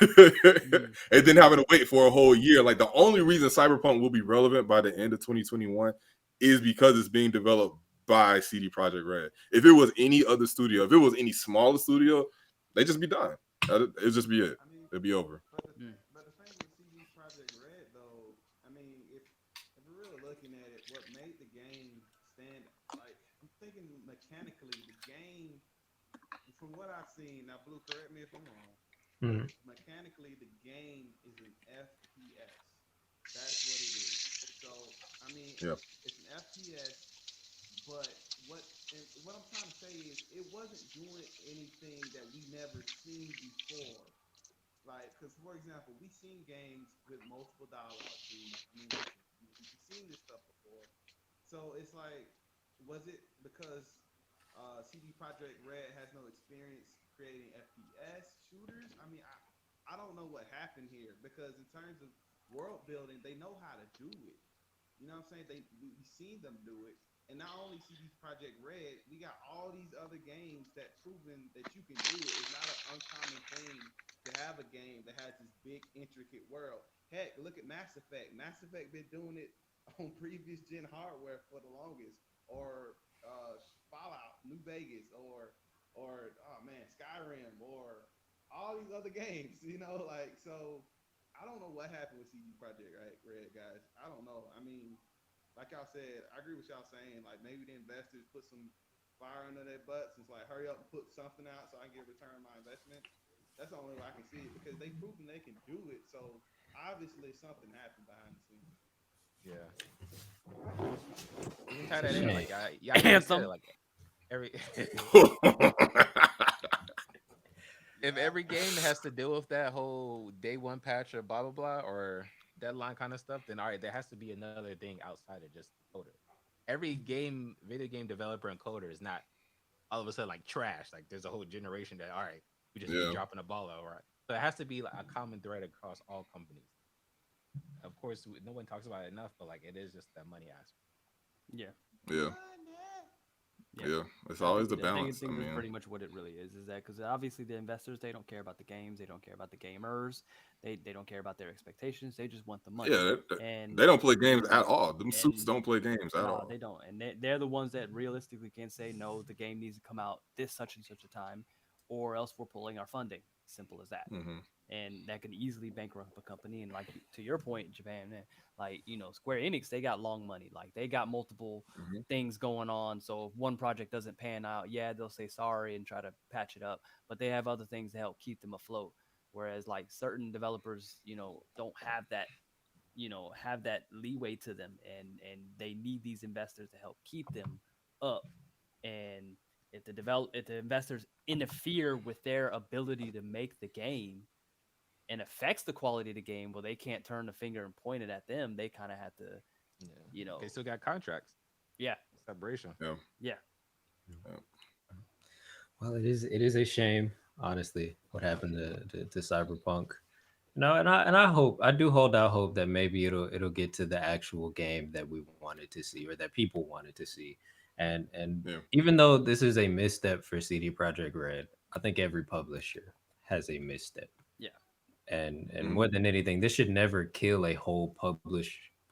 Speaker 4: Mm.
Speaker 3: and then having to wait for a whole year. Like the only reason Cyberpunk will be relevant by the end of 2021 is because it's being developed by CD Projekt Red. If it was any other studio, if it was any smaller studio, they just be done. It'd just be it.
Speaker 5: I mean,
Speaker 3: It'd be over.
Speaker 4: Mm.
Speaker 5: but the thing with CD Projekt Red though, I mean, if we're really looking at it, what made the game stand like I'm thinking mechanically, the game from what I've seen, now Blue, correct me if I'm wrong, but
Speaker 1: Mhm.
Speaker 5: mechanically the game is an FPS. That's what it is. So I mean,
Speaker 3: Yeah.
Speaker 5: it's an FPS, but what I'm trying to say is it wasn't doing anything that we never seen before. Like, because for example, we've seen games with multiple dialogue trees. I mean, we've seen this stuff before. So it's like, was it because CD Projekt Red has no experience creating FPS shooters? I mean, I don't know what happened here because in terms of world building, they know how to do it. You know what I'm saying? We've seen them do it, and not only CD Projekt Red, we got all these other games that proven that you can do it. It's not an uncommon thing to have a game that has this big intricate world. Heck, look at Mass Effect. Mass Effect been doing it on previous gen hardware for the longest, or Fallout, New Vegas, or oh man, Skyrim, or all these other games. You know, like so. I don't know what happened with CD Projekt Red, guys. I don't know. I mean, like y'all said, I agree with y'all saying like maybe the investors put some fire under their butts and it's like hurry up and put something out so I can get a return on my investment. That's the only way I can see it because they've proven they can do it. So obviously something happened behind the scenes.
Speaker 2: Yeah. You can tie
Speaker 1: It's a
Speaker 2: that in.
Speaker 1: shame.
Speaker 2: Like, y'all even said it.
Speaker 4: Anthem.
Speaker 2: Like, every if every game has to deal with that whole day one patch or blah blah blah or deadline kind of stuff, then all right, there has to be another thing outside of just the coder. Every game, video game developer and coder is not all of a sudden like trash. Like there's a whole generation that all right, we just keep
Speaker 3: Yeah.
Speaker 2: dropping the ball all right. So it has to be like a common thread across all companies. Of course, no one talks about it enough, but like it is just that money aspect.
Speaker 4: Yeah.
Speaker 3: Yeah.
Speaker 4: Yeah.
Speaker 3: Yeah. It's
Speaker 4: I
Speaker 3: always the
Speaker 4: think
Speaker 3: balance. I
Speaker 4: that's
Speaker 3: mean,
Speaker 4: pretty much what it really is that because obviously the investors they don't care about the games, they don't care about the gamers, they don't care about their expectations, they just want the money.
Speaker 3: yeah,
Speaker 4: And
Speaker 3: they don't play
Speaker 4: you
Speaker 3: games
Speaker 4: know,
Speaker 3: at all. Them suits
Speaker 4: and
Speaker 3: don't play games at
Speaker 4: no,
Speaker 3: all.
Speaker 4: they don't. And they're the ones that realistically can say no, the game needs to come out this such and such a time, or else we're pulling our funding. Simple as that.
Speaker 3: Mm-hmm.
Speaker 4: And that can easily bankrupt a company. And like to your point, Japan, like Square Enix, they got long money. Like they got multiple
Speaker 3: Mm-hmm.
Speaker 4: things going on. So if one project doesn't pan out, yeah, they'll say sorry and try to patch it up. But they have other things to help keep them afloat. Whereas like certain developers, don't have that leeway to them, and they need these investors to help keep them up. And if the investors interfere with their ability to make the game and affects the quality of the game, well, they can't turn the finger and point it at them. They kind of have to,
Speaker 2: Yeah,
Speaker 4: you know,
Speaker 2: they still got contracts.
Speaker 4: yeah,
Speaker 2: Separation.
Speaker 3: Yeah.
Speaker 4: yeah,
Speaker 3: Yeah.
Speaker 1: Well, it is a shame, honestly, what happened to Cyberpunk. No, and I hope I do hold out hope that maybe it'll get to the actual game that we wanted to see or that people wanted to see. And
Speaker 3: Yeah.
Speaker 1: even though this is a misstep for CD Projekt Red, I think every publisher has a misstep.
Speaker 4: yeah.
Speaker 1: And
Speaker 3: Mm-hmm.
Speaker 1: more than anything, this should never kill a whole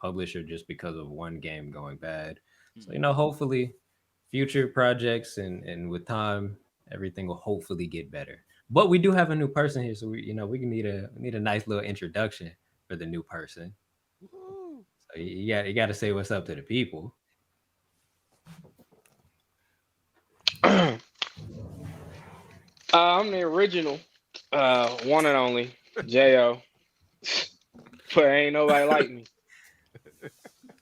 Speaker 1: publisher just because of one game going bad. So
Speaker 4: Mm-mm.
Speaker 1: hopefully future projects and with time everything will hopefully get better. But we do have a new person here, so we need a nice little introduction for the new person.
Speaker 2: Woo.
Speaker 1: So you got to say what's up to the people.
Speaker 7: I'm the original, one and only Jo, but ain't nobody like me.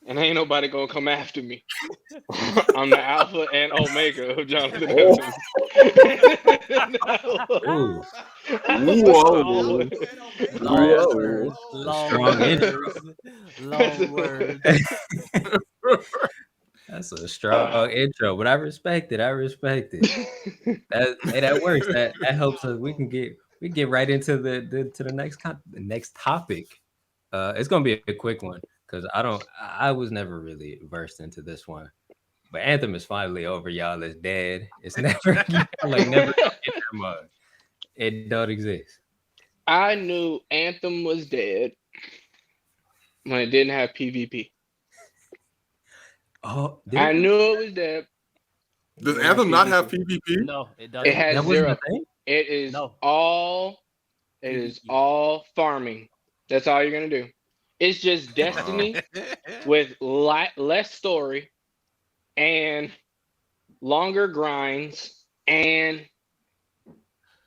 Speaker 7: and ain't nobody gonna come after me. I'm the alpha and omega of Jonathan
Speaker 3: Oh,
Speaker 7: Evans.
Speaker 1: Ooh,
Speaker 3: whoa,
Speaker 7: Always.
Speaker 4: Long
Speaker 3: whoa.
Speaker 4: words,
Speaker 1: a
Speaker 4: long
Speaker 1: strong intro.
Speaker 4: words, long words.
Speaker 1: That's a strong intro, but I respect it. I respect it. That works. That helps us. We can get right into the next topic. It's gonna be a quick one because I was never really versed into this one. But Anthem is finally over, y'all. It's dead. It's never like never gonna get your mug. It don't exist.
Speaker 7: I knew Anthem was dead when it didn't have PvP.
Speaker 1: Oh, did it
Speaker 7: I
Speaker 1: have
Speaker 7: knew it was dead.
Speaker 3: Does
Speaker 7: Didn't have
Speaker 3: Anthem not have
Speaker 7: PvP.
Speaker 3: PvP?
Speaker 4: No, it
Speaker 7: It
Speaker 4: doesn't.
Speaker 7: has
Speaker 1: that wasn't a
Speaker 7: zero.
Speaker 1: thing?
Speaker 7: It is
Speaker 4: No.
Speaker 7: all. It is
Speaker 4: PvP.
Speaker 7: all farming. That's all you're gonna do. It's just Destiny with less story and longer grinds and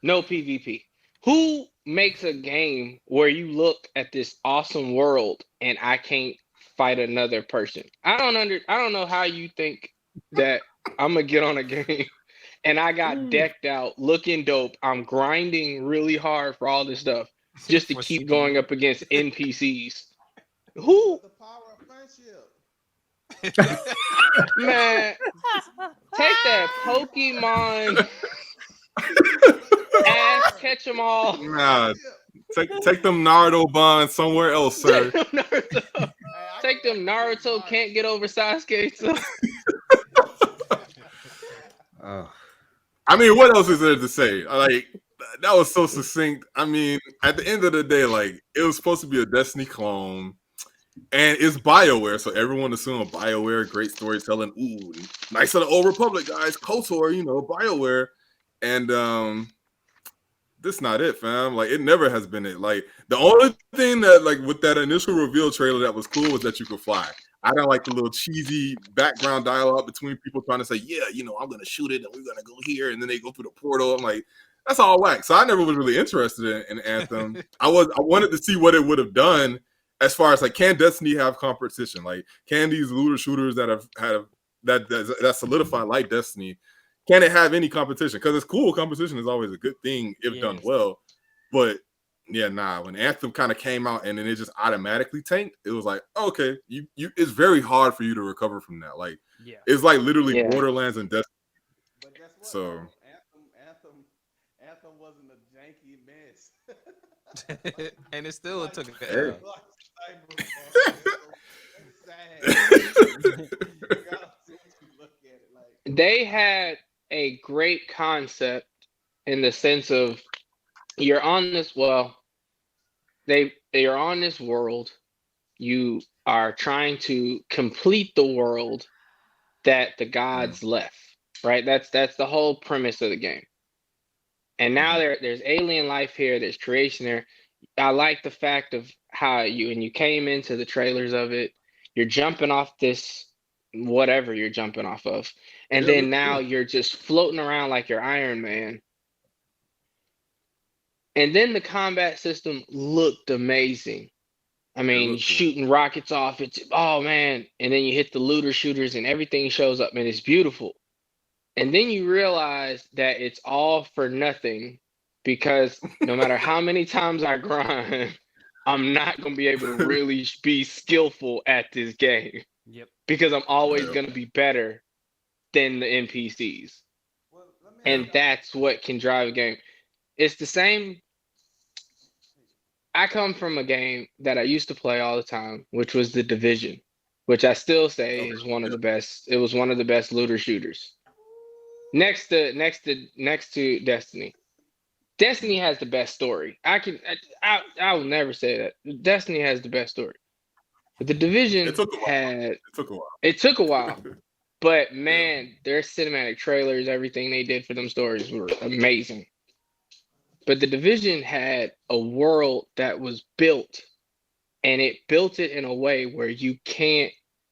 Speaker 7: no PvP. Who makes a game where you look at this awesome world and I can't fight another person? I don't know how you think that I'm gonna get on a game and I got decked out looking dope. I'm grinding really hard for all this stuff just to
Speaker 2: For
Speaker 7: keep
Speaker 2: CPU.
Speaker 7: going up against NPCs. Who,
Speaker 5: The power of friendship.
Speaker 7: man, take that Pokemon ass, catch them all.
Speaker 3: Nah, take them Naruto bonds somewhere else, sir.
Speaker 7: Take them Naruto.
Speaker 5: Hey,
Speaker 7: Take them Naruto can't get over Sasuke. So
Speaker 1: Oh,
Speaker 3: I mean, what else is there to say? Like, that was so succinct. I mean, at the end of the day, like, it was supposed to be a Destiny clone, and it's BioWare, so everyone assumed BioWare, great storytelling. Ooh, nice of the Old Republic, guys. KOTOR, BioWare. And this not it, fam. Like, it never has been it. Like, the only thing that, like, with that initial reveal trailer that was cool was that you could fly. I don't like the little cheesy background dialogue between people trying to say, yeah, I'm going to shoot it and we're going to go here. And then they go through the portal. I'm like, that's all whack. So I never was really interested in Anthem. I wanted to see what it would have done as far as, like, can Destiny have competition? Like, can these looter shooters that have had that solidified like Destiny, can it have any competition? Because it's cool. Competition is always a good thing if done
Speaker 4: Yes.
Speaker 3: well. But yeah, nah. When Anthem kind of came out and then it just automatically tanked, it was like, okay, you. It's very hard for you to recover from that. Like,
Speaker 4: Yeah.
Speaker 3: it's like literally
Speaker 7: Yeah.
Speaker 3: Borderlands and Destiny.
Speaker 5: But guess what?
Speaker 3: So
Speaker 5: though? Anthem wasn't a janky mess.
Speaker 2: And it still
Speaker 5: Like-
Speaker 2: took a
Speaker 3: Hey.
Speaker 2: L.
Speaker 5: like Cyberpunk. It's sad. You gotta look at it like.
Speaker 7: they had a great concept in the sense of you're on this. Well, they are on this world. You are trying to complete the world that the gods left. Right. That's the whole premise of the game. And now there's alien life here. There's creation there. I like the fact of how you came into the trailers of it. You're jumping off this whatever you're jumping off of, and
Speaker 3: Yeah,
Speaker 7: then
Speaker 3: that's
Speaker 7: now
Speaker 3: cool.
Speaker 7: you're just floating around like you're Iron Man. And then the combat system looked amazing. I mean,
Speaker 3: looked cool.
Speaker 7: shooting rockets off. It's oh man, and then you hit the looter shooters, and everything shows up, and it's beautiful. And then you realize that it's all for nothing because no matter how many times I grind, I'm not going to be able to really be skillful at this game
Speaker 4: Yep.
Speaker 7: because I'm always
Speaker 3: Yeah.
Speaker 7: going to be better than the NPCs.
Speaker 5: Well, let me
Speaker 7: And
Speaker 5: ask y'all-
Speaker 7: that's what can drive a game. It's the same. I come from a game that I used to play all the time, which was The Division, which I still say is one of the best. It was one of the best looter shooters. Next to Destiny. Destiny has the best story. I will never say that. Destiny has the best story. But the Division
Speaker 3: It took a while.
Speaker 7: had
Speaker 3: It took a while.
Speaker 7: it took a while. But man, their cinematic trailers, everything they did for them stories were amazing. But the Division had a world that was built, and it built it in a way where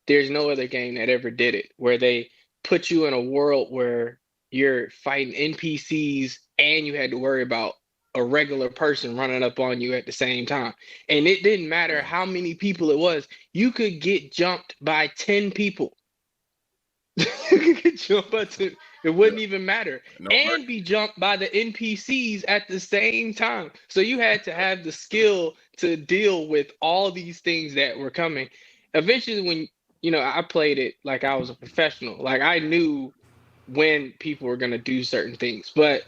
Speaker 7: there's no other game that ever did it, where they put you in a world where you're fighting NPCs and you had to worry about a regular person running up on you at the same time. And it didn't matter
Speaker 3: Yeah.
Speaker 7: how many people it was. You could get jumped by 10 people. You could get jumped by 10. It
Speaker 3: Yeah.
Speaker 7: wouldn't even matter.
Speaker 3: No,
Speaker 7: And be jumped by the NPCs at the same time. So you had to have the skill to deal with all these things that were coming. Eventually, when I played it like I was a professional, like I knew when people were gonna do certain things. But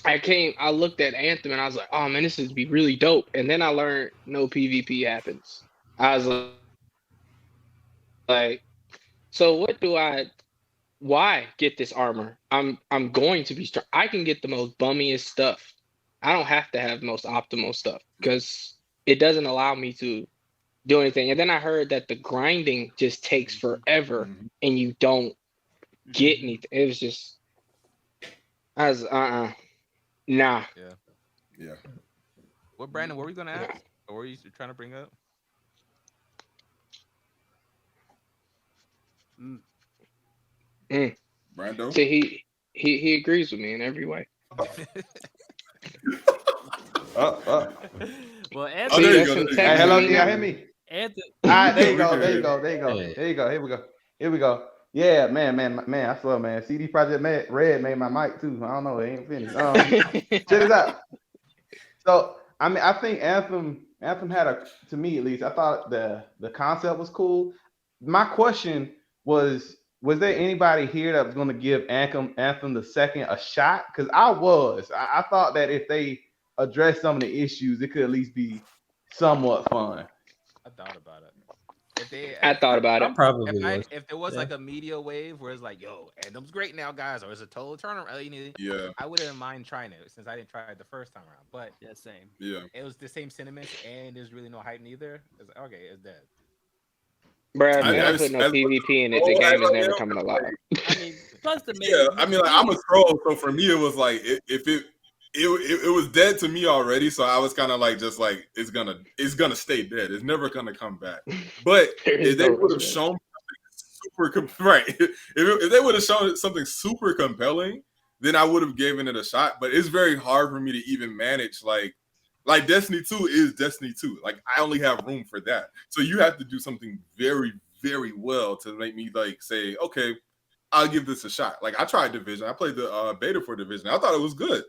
Speaker 7: I looked at Anthem and I was like, oh man, this would be really dope. And then I learned no PvP happens. I was like, so what do I why get this armor? I'm going to be strong. I can get the most bummiest stuff. I don't have to have the most optimal stuff because it doesn't allow me to do anything. And then I heard that the grinding just takes forever
Speaker 3: Mhm.
Speaker 7: and you don't get anything. It was just I was nah.
Speaker 2: Yeah.
Speaker 3: Yeah.
Speaker 2: What Brandon? What were you gonna
Speaker 7: nah.
Speaker 2: ask? Or were you trying to bring up?
Speaker 4: Mm.
Speaker 3: Brando.
Speaker 7: See, he agrees with me in every way.
Speaker 5: Well,
Speaker 4: Well,
Speaker 3: Oh, there
Speaker 7: See,
Speaker 3: you
Speaker 7: that's
Speaker 3: go.
Speaker 7: some
Speaker 3: There you
Speaker 5: hey,
Speaker 3: go.
Speaker 5: hello,
Speaker 7: texting
Speaker 5: can y'all
Speaker 7: now.
Speaker 5: hear me?
Speaker 4: Anthony,
Speaker 5: All right, there you
Speaker 3: We
Speaker 5: go,
Speaker 3: can
Speaker 5: there
Speaker 3: hear
Speaker 5: you
Speaker 3: you.
Speaker 5: go, there you go,
Speaker 1: Hey.
Speaker 5: there you go. Here we go. Here we go. Yeah, man, I swear, man. CD Project Red made my mic too. I don't know, it ain't finished. Check this out. So I mean, I think Anthem had to me at least. I thought the concept was cool. My question was there anybody here that was going to give Anthem the second a shot? Because I thought that if they address some of the issues, it could at least be somewhat fun.
Speaker 2: I thought about it. If they,
Speaker 7: I thought about
Speaker 1: I
Speaker 7: it.
Speaker 1: probably was.
Speaker 2: if there was
Speaker 1: Yeah.
Speaker 2: like a media wave where it's like, yo, Anthem's great now, guys, or it's a total turnaround,
Speaker 3: Yeah.
Speaker 2: I wouldn't mind trying it since I didn't try it the first time around. But
Speaker 4: yeah, same.
Speaker 3: Yeah.
Speaker 2: it was the same sentiments, and there's really no hype neither. It's like, okay, it's dead.
Speaker 7: Bruh, if
Speaker 3: I,
Speaker 7: they
Speaker 4: Yeah,
Speaker 7: don't
Speaker 3: as
Speaker 7: put no
Speaker 3: as much
Speaker 7: PvP in
Speaker 3: as
Speaker 7: it, the
Speaker 3: I
Speaker 7: game is
Speaker 3: like
Speaker 7: never
Speaker 3: him,
Speaker 7: coming alive.
Speaker 4: I mean, plus the
Speaker 3: yeah,
Speaker 4: main.
Speaker 3: I mean, like I'm a troll, so for me, it was like if it was dead to me already. So I was kind of like, just like it's gonna stay dead. It's never gonna come back. But
Speaker 7: There is
Speaker 3: if they
Speaker 7: no
Speaker 3: would have
Speaker 7: resurrection.
Speaker 3: shown super right, if they would have shown something super compelling, then I would have given it a shot. But it's very hard for me to even manage like Destiny 2 is Destiny 2. Like I only have room for that. So you have to do something very, very well to make me like say, okay, I'll give this a shot. Like I tried Division. I played the beta for Division. I thought it was good.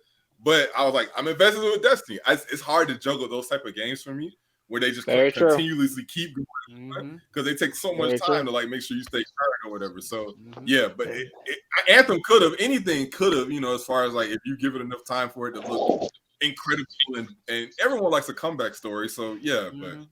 Speaker 3: But I was like, I'm invested with Destiny. It's hard to juggle those type of games for me where they just
Speaker 7: Very true.
Speaker 3: continuously keep going
Speaker 4: Mm-hmm.
Speaker 3: because they take so much
Speaker 7: Very
Speaker 3: time
Speaker 7: true.
Speaker 3: to like make sure you stay current or whatever. So
Speaker 4: Mm-hmm.
Speaker 3: yeah, but Anthem anything could have, as far as like if you give it enough time for it to look incredible and everyone likes a comeback story. So yeah,
Speaker 4: Mm-hmm.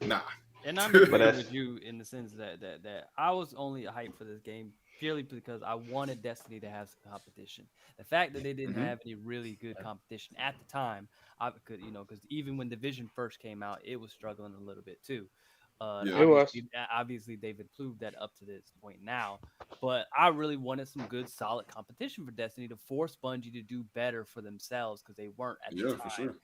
Speaker 3: but nah.
Speaker 4: And I'm
Speaker 5: But
Speaker 4: agreeing
Speaker 5: that's
Speaker 4: with you in the sense that I was only hyped for this game purely because I wanted Destiny to have some competition. The fact that they didn't
Speaker 3: Mhm.
Speaker 4: have any really good competition at the time, I could, because even when Division first came out, it was struggling a little bit too. And
Speaker 3: Yeah.
Speaker 7: It was.
Speaker 4: obviously they've improved that up to this point now. But I really wanted some good, solid competition for Destiny to force Bungie to do better for themselves because they weren't at the
Speaker 3: Yeah,
Speaker 4: time.
Speaker 3: for sure.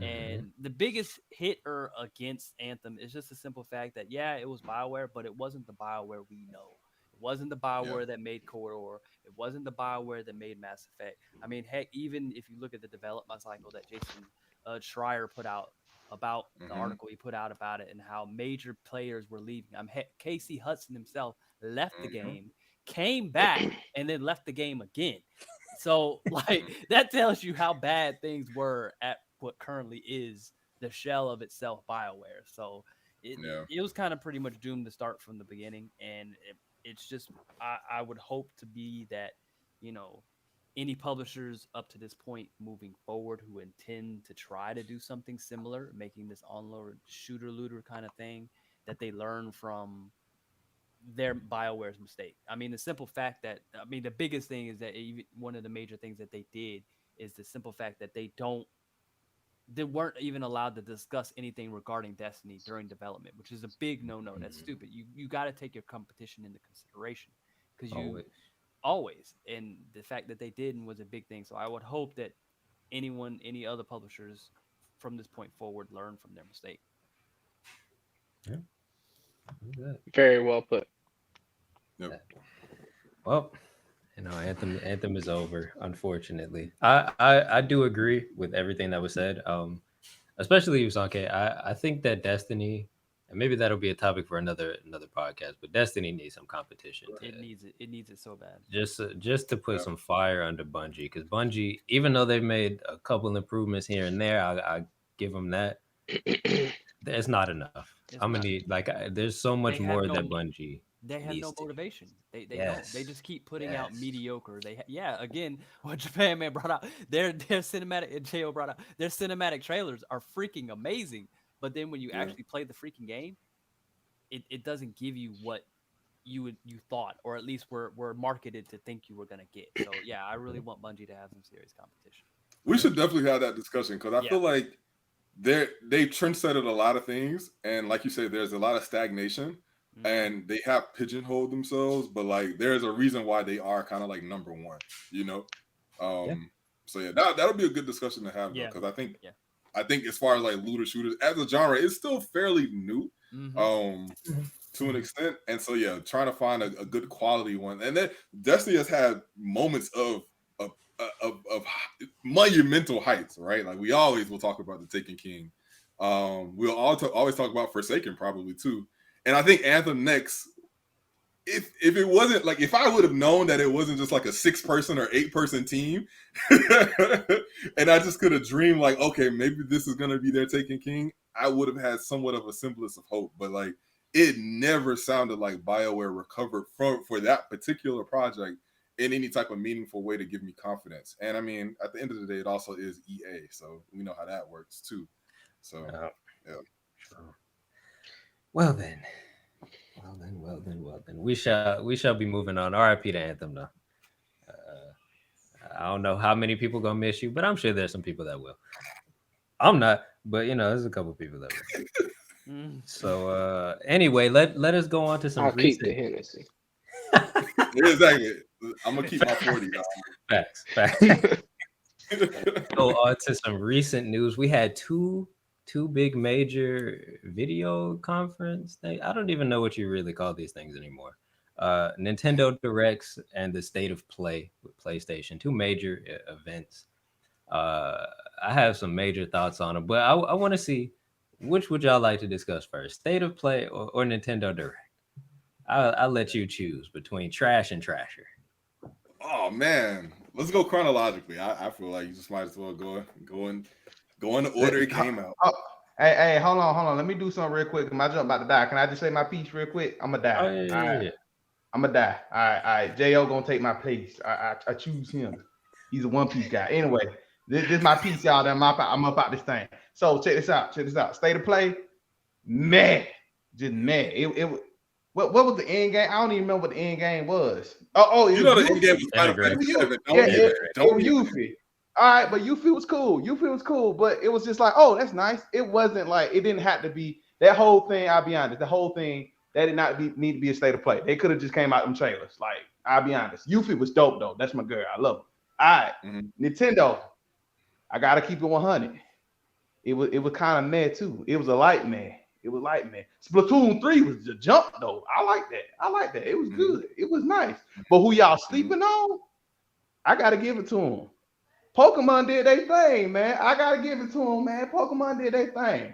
Speaker 4: And the biggest hitter against Anthem is just the simple fact that, yeah, it was BioWare, but it wasn't the BioWare we know. It wasn't the BioWare that made Corridor. It wasn't the BioWare that made Mass Effect. I mean, heck, even if you look at the development cycle that Jason Schreier put out about the
Speaker 3: Mhm.
Speaker 4: article he put out about it and how major players were leaving. Casey Hudson himself left the
Speaker 3: Mhm.
Speaker 4: game, came back, and then left the game again. So, like, that tells you how bad things were at what currently is the shell of itself, BioWare. So,
Speaker 3: Yeah.
Speaker 4: it was kind of pretty much doomed to start from the beginning. And it's just, I would hope to be that, you know, any publishers up to this point moving forward who intend to try to do something similar, making this onlord shooter looter kind of thing, that they learn from their BioWare's mistake. I mean, the simple fact that, the biggest thing is that one of the major things that they did is the simple fact that they weren't even allowed to discuss anything regarding Destiny during development, which is a big no-no. That's stupid. You got to take your competition into consideration because you always, and the fact that they didn't was a big thing. So I would hope that any other publishers from this point forward learn from their mistake.
Speaker 7: Very well put.
Speaker 3: Yep.
Speaker 1: Well, Anthem is over, unfortunately. I do agree with everything that was said. Especially Usanke. I think that Destiny, and maybe that'll be a topic for another podcast, but Destiny needs some competition to
Speaker 4: It needs it. It needs it so bad.
Speaker 1: just to put
Speaker 3: Yeah.
Speaker 1: some fire under Bungie, because Bungie, even though they've made a couple improvements here and there, I give them that. It's not enough.
Speaker 4: It's
Speaker 1: I'm gonna
Speaker 4: not.
Speaker 1: need there's so much
Speaker 4: They have
Speaker 1: more that
Speaker 4: no.
Speaker 1: Bungie
Speaker 4: They have
Speaker 1: needs
Speaker 4: no
Speaker 1: to do.
Speaker 4: motivation. They don't. They
Speaker 1: Yes,
Speaker 4: just keep putting out
Speaker 1: yes.
Speaker 4: mediocre. Yeah, again, what Japan Man brought out, their cinematic and Jo brought out, their cinematic trailers are freaking amazing. But then when you
Speaker 3: Yeah.
Speaker 4: actually play the freaking game, it doesn't give you what you thought, or at least were marketed to think you were gonna get. So yeah, I really want Bungie to have some serious competition.
Speaker 3: We should definitely have that discussion because I
Speaker 4: Yeah.
Speaker 3: feel like they trendsetted a lot of things, and like you said, there's a lot of stagnation,
Speaker 4: Mhm.
Speaker 3: and they have pigeonholed themselves. But like, there's a reason why they are kind of like number one, you know.
Speaker 1: Yeah.
Speaker 3: So yeah, that'll be a good discussion to have though,
Speaker 4: Yeah.
Speaker 3: because
Speaker 4: Yeah.
Speaker 3: I think as far as like looter shooters as a genre, it's still fairly new.
Speaker 4: Mhm.
Speaker 3: To an extent. And so yeah, trying to find a good quality one. And then Destiny has had moments of monumental heights, right? Like we always will talk about the Taken King. We'll always talk about Forsaken probably too. And I think Anthem next, if it wasn't like, if I would have known that it wasn't just like a 6-person or 8-person team, and I just could have dreamed like, okay, maybe this is gonna be their Taken King, I would have had somewhat of a semblance of hope. But like, it never sounded like BioWare recovered for that particular project in any type of meaningful way to give me confidence. And I mean, at the end of the day, it also is EA, so we know how that works too. So yeah.
Speaker 1: True. Well then. We shall be moving on. R.I.P. to Anthem though. I don't know how many people gonna miss you, but I'm sure there's some people that will. I'm not, but there's a couple people that will.
Speaker 4: Mm.
Speaker 1: So anyway, let us go on to some
Speaker 7: I'll keep the
Speaker 1: recent
Speaker 7: Hennessy.
Speaker 3: Exactly. I'm gonna keep my 40 down.
Speaker 1: facts. Go on to some recent news. We had two big major video conference things. I don't even know what you really call these things anymore. Nintendo Directs and the State of Play with PlayStation, two major events. Uh, I have some major thoughts on them, but I want to see which would y'all like to discuss first, State of Play or Nintendo Direct. I'll let you choose between trash and trasher.
Speaker 3: Oh man, let's go chronologically. I feel like you just might as well go in the order it came out.
Speaker 5: Oh, hey, hold on. Let me do something real quick. My jump about to die. Can I just say my piece real quick? I'm gonna die.
Speaker 1: Oh yeah,
Speaker 5: All right. I'm gonna die. All right. Jo gonna take my place. I choose him. He's a One Piece guy. Anyway, this is my piece, y'all. I'm up out this thing. So check this out. State of Play, meh, just meh. What was the end game? I don't even remember what the end game was. Oh,
Speaker 3: You
Speaker 5: it
Speaker 3: know
Speaker 5: was
Speaker 3: the end game was Final
Speaker 1: Integrate.
Speaker 3: Fantasy VII.
Speaker 5: yeah, it
Speaker 3: Don't
Speaker 5: was
Speaker 3: even-
Speaker 5: Yuffie. All right, but Yuffie was cool. Yuffie was cool, but it was just like, oh, that's nice. It wasn't like, it didn't have to be that whole thing. I'll be honest, the whole thing that did not need to be a State of Play. They could have just came out them trailers. Like, I'll be honest, Yuffie was dope though. That's my girl. I love her. All right, Nintendo. I gotta keep it 100. It was kind of meh too. It was a light meh. It was light meh. Splatoon 3 was the jump though. I like that. It was good. It was nice. But who y'all sleeping on? I gotta give it to them. Pokemon did their thing, man. I gotta give it to them, man. Pokemon did their thing.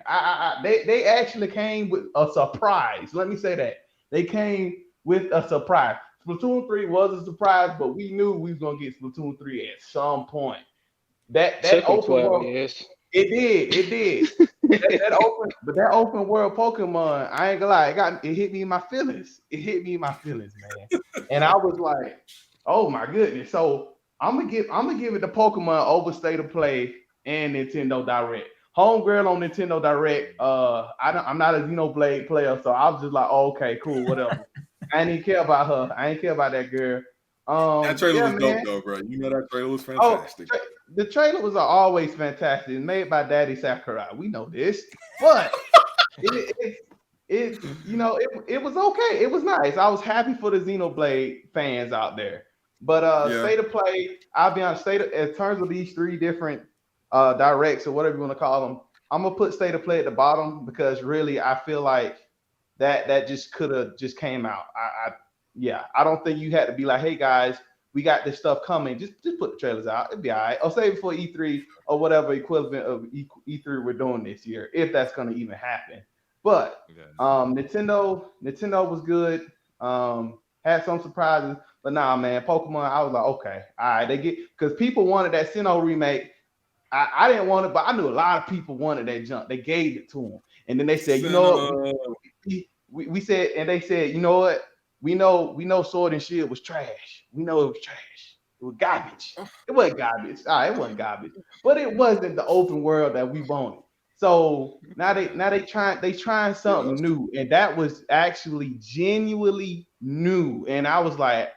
Speaker 5: They actually came with a surprise. Let me say that. They came with a surprise. Splatoon 3 was a surprise, but we knew we was gonna get Splatoon 3 at some point. That
Speaker 7: Took 'em
Speaker 5: open
Speaker 7: 12
Speaker 5: world,
Speaker 7: years.
Speaker 5: it did. that open world Pokemon, I ain't gonna lie, it hit me in my feelings. It hit me in my feelings, man. And I was like, oh my goodness. So I'm gonna give it to Pokemon over State of Play and Nintendo Direct. Homegirl on Nintendo Direct. I'm not a Xenoblade player, so I was just like, oh, okay, cool, whatever. I didn't care about her. I ain't care about that girl.
Speaker 3: That trailer was
Speaker 5: man.
Speaker 3: dope though, bro. You know that trailer was
Speaker 5: Oh,
Speaker 3: fantastic.
Speaker 5: the trailers are always fantastic. It's made by Daddy Sakurai. We know this, but it was okay. It was nice. I was happy for the Xenoblade fans out there. But State of Play, I'll be honest, in terms of these three different directs or whatever you want to call them, I'm gonna put State of Play at the bottom because really I feel like that just could have just came out. I don't think you had to be like, hey guys, we got this stuff coming. Just put the trailers out. It'll be all right. Or save it for E3 or whatever equivalent of E3 we're doing this year, if that's gonna even happen. But Nintendo was good. Had some surprises, but nah, man, Pokemon. I was like, okay, all right, they get because people wanted that Sinnoh remake. I didn't want it, but I knew a lot of people wanted that junk. They gave it to them, and then they said, you know what? We said, and they said, you know what? We know Sword and Shield was trash. We know it was trash. It was garbage. It wasn't garbage. It wasn't garbage, but it wasn't the open world that we wanted. So now they trying something new, and that was actually genuinely new. And I was like,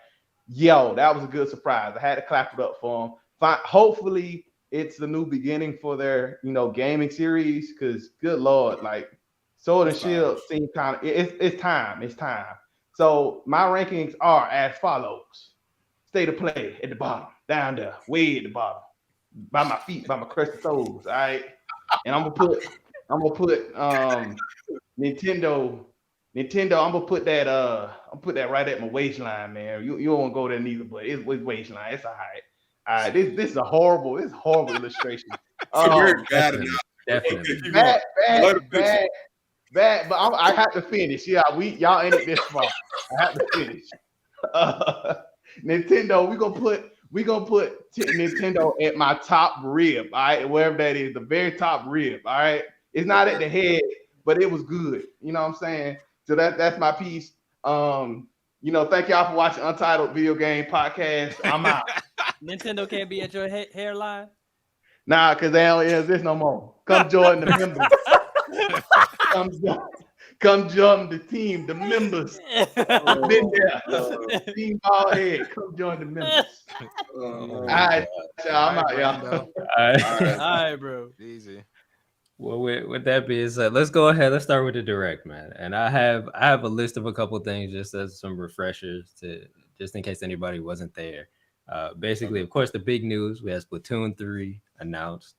Speaker 5: yo, that was a good surprise. I had to clap it up for them. Hopefully, it's the new beginning for their gaming series. Because good lord, like Sword and Shield seem kind of it's time. It's time. So my rankings are as follows: State of Play at the bottom, down there, way at the bottom, by my feet, by my crusty toes. All right, and I'm gonna put Nintendo. Nintendo, I'm gonna put that right at my waistline, man. You don't want to go there neither, but it's waistline. It's all right. All right, this is a horrible illustration.
Speaker 3: So very bad
Speaker 1: Definitely,
Speaker 3: enough.
Speaker 1: definitely.
Speaker 3: Okay, keep
Speaker 5: Bad,
Speaker 3: going. Let
Speaker 5: bad,
Speaker 3: it finish.
Speaker 5: bad, bad. But I have to finish. Yeah, y'all in it this far. I have to finish. Uh, Nintendo, we gonna put Nintendo at my top rib. All right, wherever that is, the very top rib. All right, it's not at the head, but it was good. You know what I'm saying? So that's my piece. Thank y'all for watching Untitled Video Game Podcast. I'm out.
Speaker 4: Nintendo can't be at your hairline.
Speaker 5: Nah, because they don't exist no more. Come join the members. Come join the team, the members. I've been there. Team all head. Come join the members. All right, y'all. I'm out, y'all.
Speaker 1: All right.
Speaker 4: All right, bro.
Speaker 2: Easy.
Speaker 1: Well, with that being said, let's go ahead. Let's start with the direct, man. And I have a list of a couple things just as some refreshers to just in case anybody wasn't there. Basically, of course, the big news we had Splatoon 3 announced.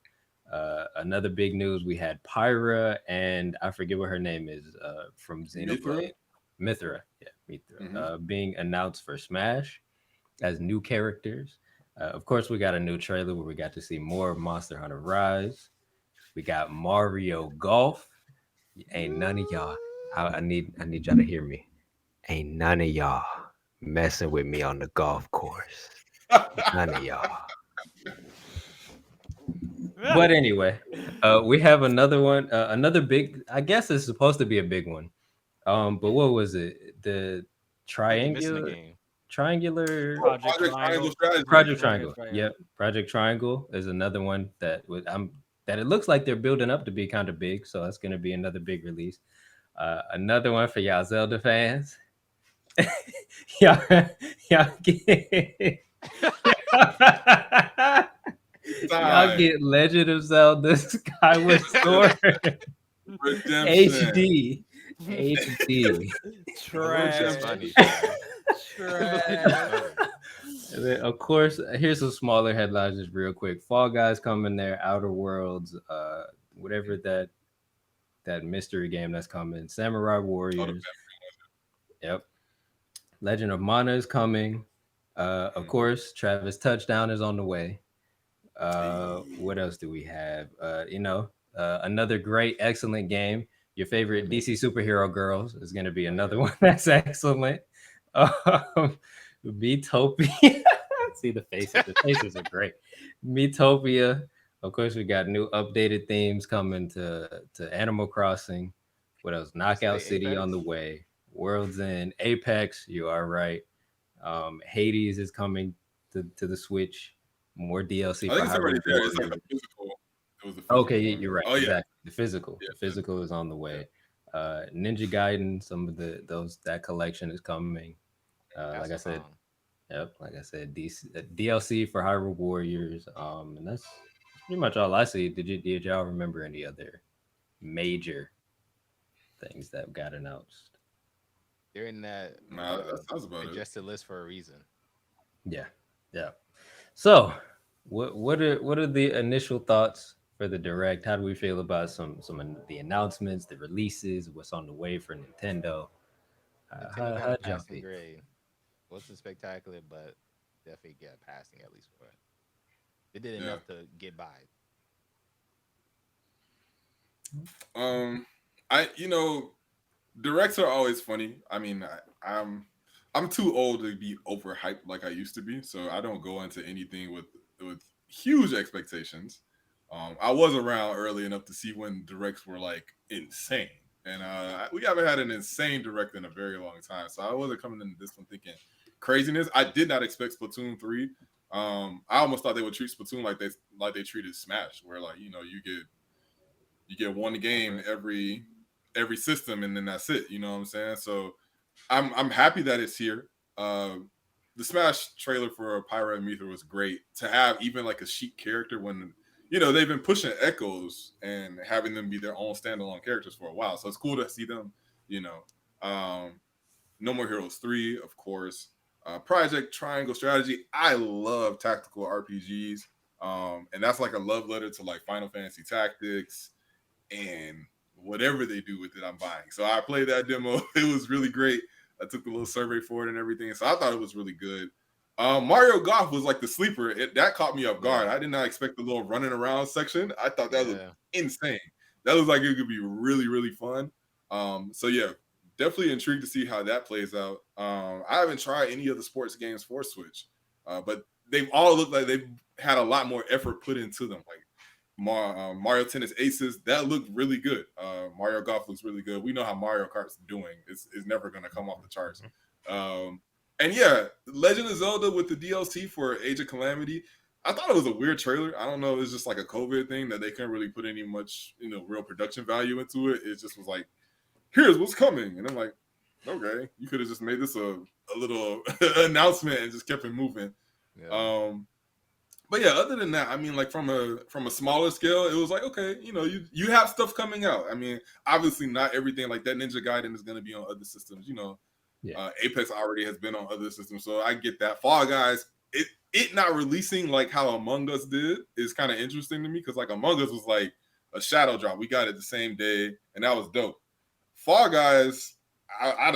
Speaker 1: Another big news we had Pyra and I forget what her name is from Xenoblade. Mithra, yeah, Mithra, being announced for Smash as new characters. Of course, we got a new trailer where we got to see more of Monster Hunter Rise. We got Mario Golf. Ain't none of y'all. I need y'all to hear me. Ain't none of y'all messing with me on the golf course. None of y'all. But anyway, we have another one. Another big. I guess it's supposed to be a big one. But what was it? The triangular.
Speaker 2: Game.
Speaker 1: Triangular
Speaker 4: Project Triangle.
Speaker 1: Project Triangle. Yep, Project Triangle is another one that that it looks like they're building up to be kind of big, so that's going to be another big release. Another one for y'all Zelda fans. y'all, y'all get y'all get Legend of Zelda Skyward Sword HD. HD.
Speaker 2: That's
Speaker 4: Trash.
Speaker 2: funny.
Speaker 4: Trash.
Speaker 1: And then, of course, here's some smaller headlines just real quick. Fall Guys coming there, Outer Worlds, whatever that mystery game that's coming, Samurai Warriors. Yep. Legend of Mana is coming. Of course, Travis Touchdown is on the way. What else do we have? Another great, excellent game. Your favorite DC superhero girls is going to be another one that's excellent. Metopia. See the faces. The faces are great. Metopia. Of course, we got new updated themes coming to Animal Crossing. What else? Knockout City
Speaker 2: Apex?
Speaker 1: on the way. World's End. Apex. You are right. Hades is coming to the Switch. More DLC.
Speaker 3: I think it's
Speaker 1: Hyrule
Speaker 3: already there. It's like
Speaker 1: Warriors.
Speaker 3: the physical. It was the physical.
Speaker 1: Okay, you're right.
Speaker 3: Oh yeah.
Speaker 1: Exactly. The physical. The physical is on the way. Ninja Gaiden, some of that collection is coming. Like I said, like I said, DLC for Hyrule Warriors. And that's pretty much all I see. Did y'all remember any other major things that got announced?
Speaker 2: They're in that
Speaker 3: Nah, that's about it.
Speaker 2: suggested list for a reason.
Speaker 1: Yeah. So, what are the initial thoughts for the direct? How do we feel about some of the announcements, the releases, what's on the way for Nintendo?
Speaker 2: Nintendo
Speaker 1: How
Speaker 2: got a
Speaker 1: y'all
Speaker 2: passing
Speaker 1: feel?
Speaker 2: grade. Wasn't spectacular, but definitely get a passing at least for it. It did
Speaker 3: Yeah.
Speaker 2: enough to get by.
Speaker 3: Um, I directs are always funny. I mean, I'm too old to be overhyped like I used to be, so I don't go into anything with huge expectations. I was around early enough to see when directs were like insane, and we haven't had an insane direct in a very long time. So I wasn't coming into this one thinking craziness. I did not expect Splatoon 3. I almost thought they would treat Splatoon like they treated Smash, where like you get one game every system and then that's it. You know what I'm saying? So I'm happy that it's here. Uh, the Smash trailer for Pyra and Mythra was great. To have even like a Sheik character when they've been pushing Echoes and having them be their own standalone characters for a while. So it's cool to see them. You know, No More Heroes 3, of course. Project Triangle Strategy. I love tactical RPGs, and that's like a love letter to like Final Fantasy Tactics and whatever they do with it, I'm buying. So I played that demo. It was really great. I took a little survey for it and everything. So I thought it was really good. Mario Golf was like the sleeper. That caught me off guard. I did not expect the little running around section. I thought that was insane. That was like it could be really, really fun. So yeah, definitely intrigued to see how that plays out. I haven't tried any of the sports games for Switch, but they've all looked like they've had a lot more effort put into them. Like Mario Tennis Aces, that looked really good. Mario Golf looks really good. We know how Mario Kart's doing. It's never going to come off the charts. And yeah, Legend of Zelda with the DLC for Age of Calamity. I thought it was a weird trailer. I don't know. It's just like a COVID thing that they couldn't really put any much, real production value into it. It just was like, here's what's coming. And I'm like, okay, you could have just made this a little announcement and just kept it moving.
Speaker 2: Yeah.
Speaker 3: But yeah, other than that, I mean, like from a smaller scale, it was like, okay, you have stuff coming out. I mean, obviously not everything like that Ninja Gaiden is going to be on other systems.
Speaker 1: Yeah.
Speaker 3: Apex already has been on other systems, so I get that. Fall Guys, it not releasing like how Among Us did is kind of interesting to me because like Among Us was like a shadow drop. We got it the same day, and that was dope. Fall Guys, I'd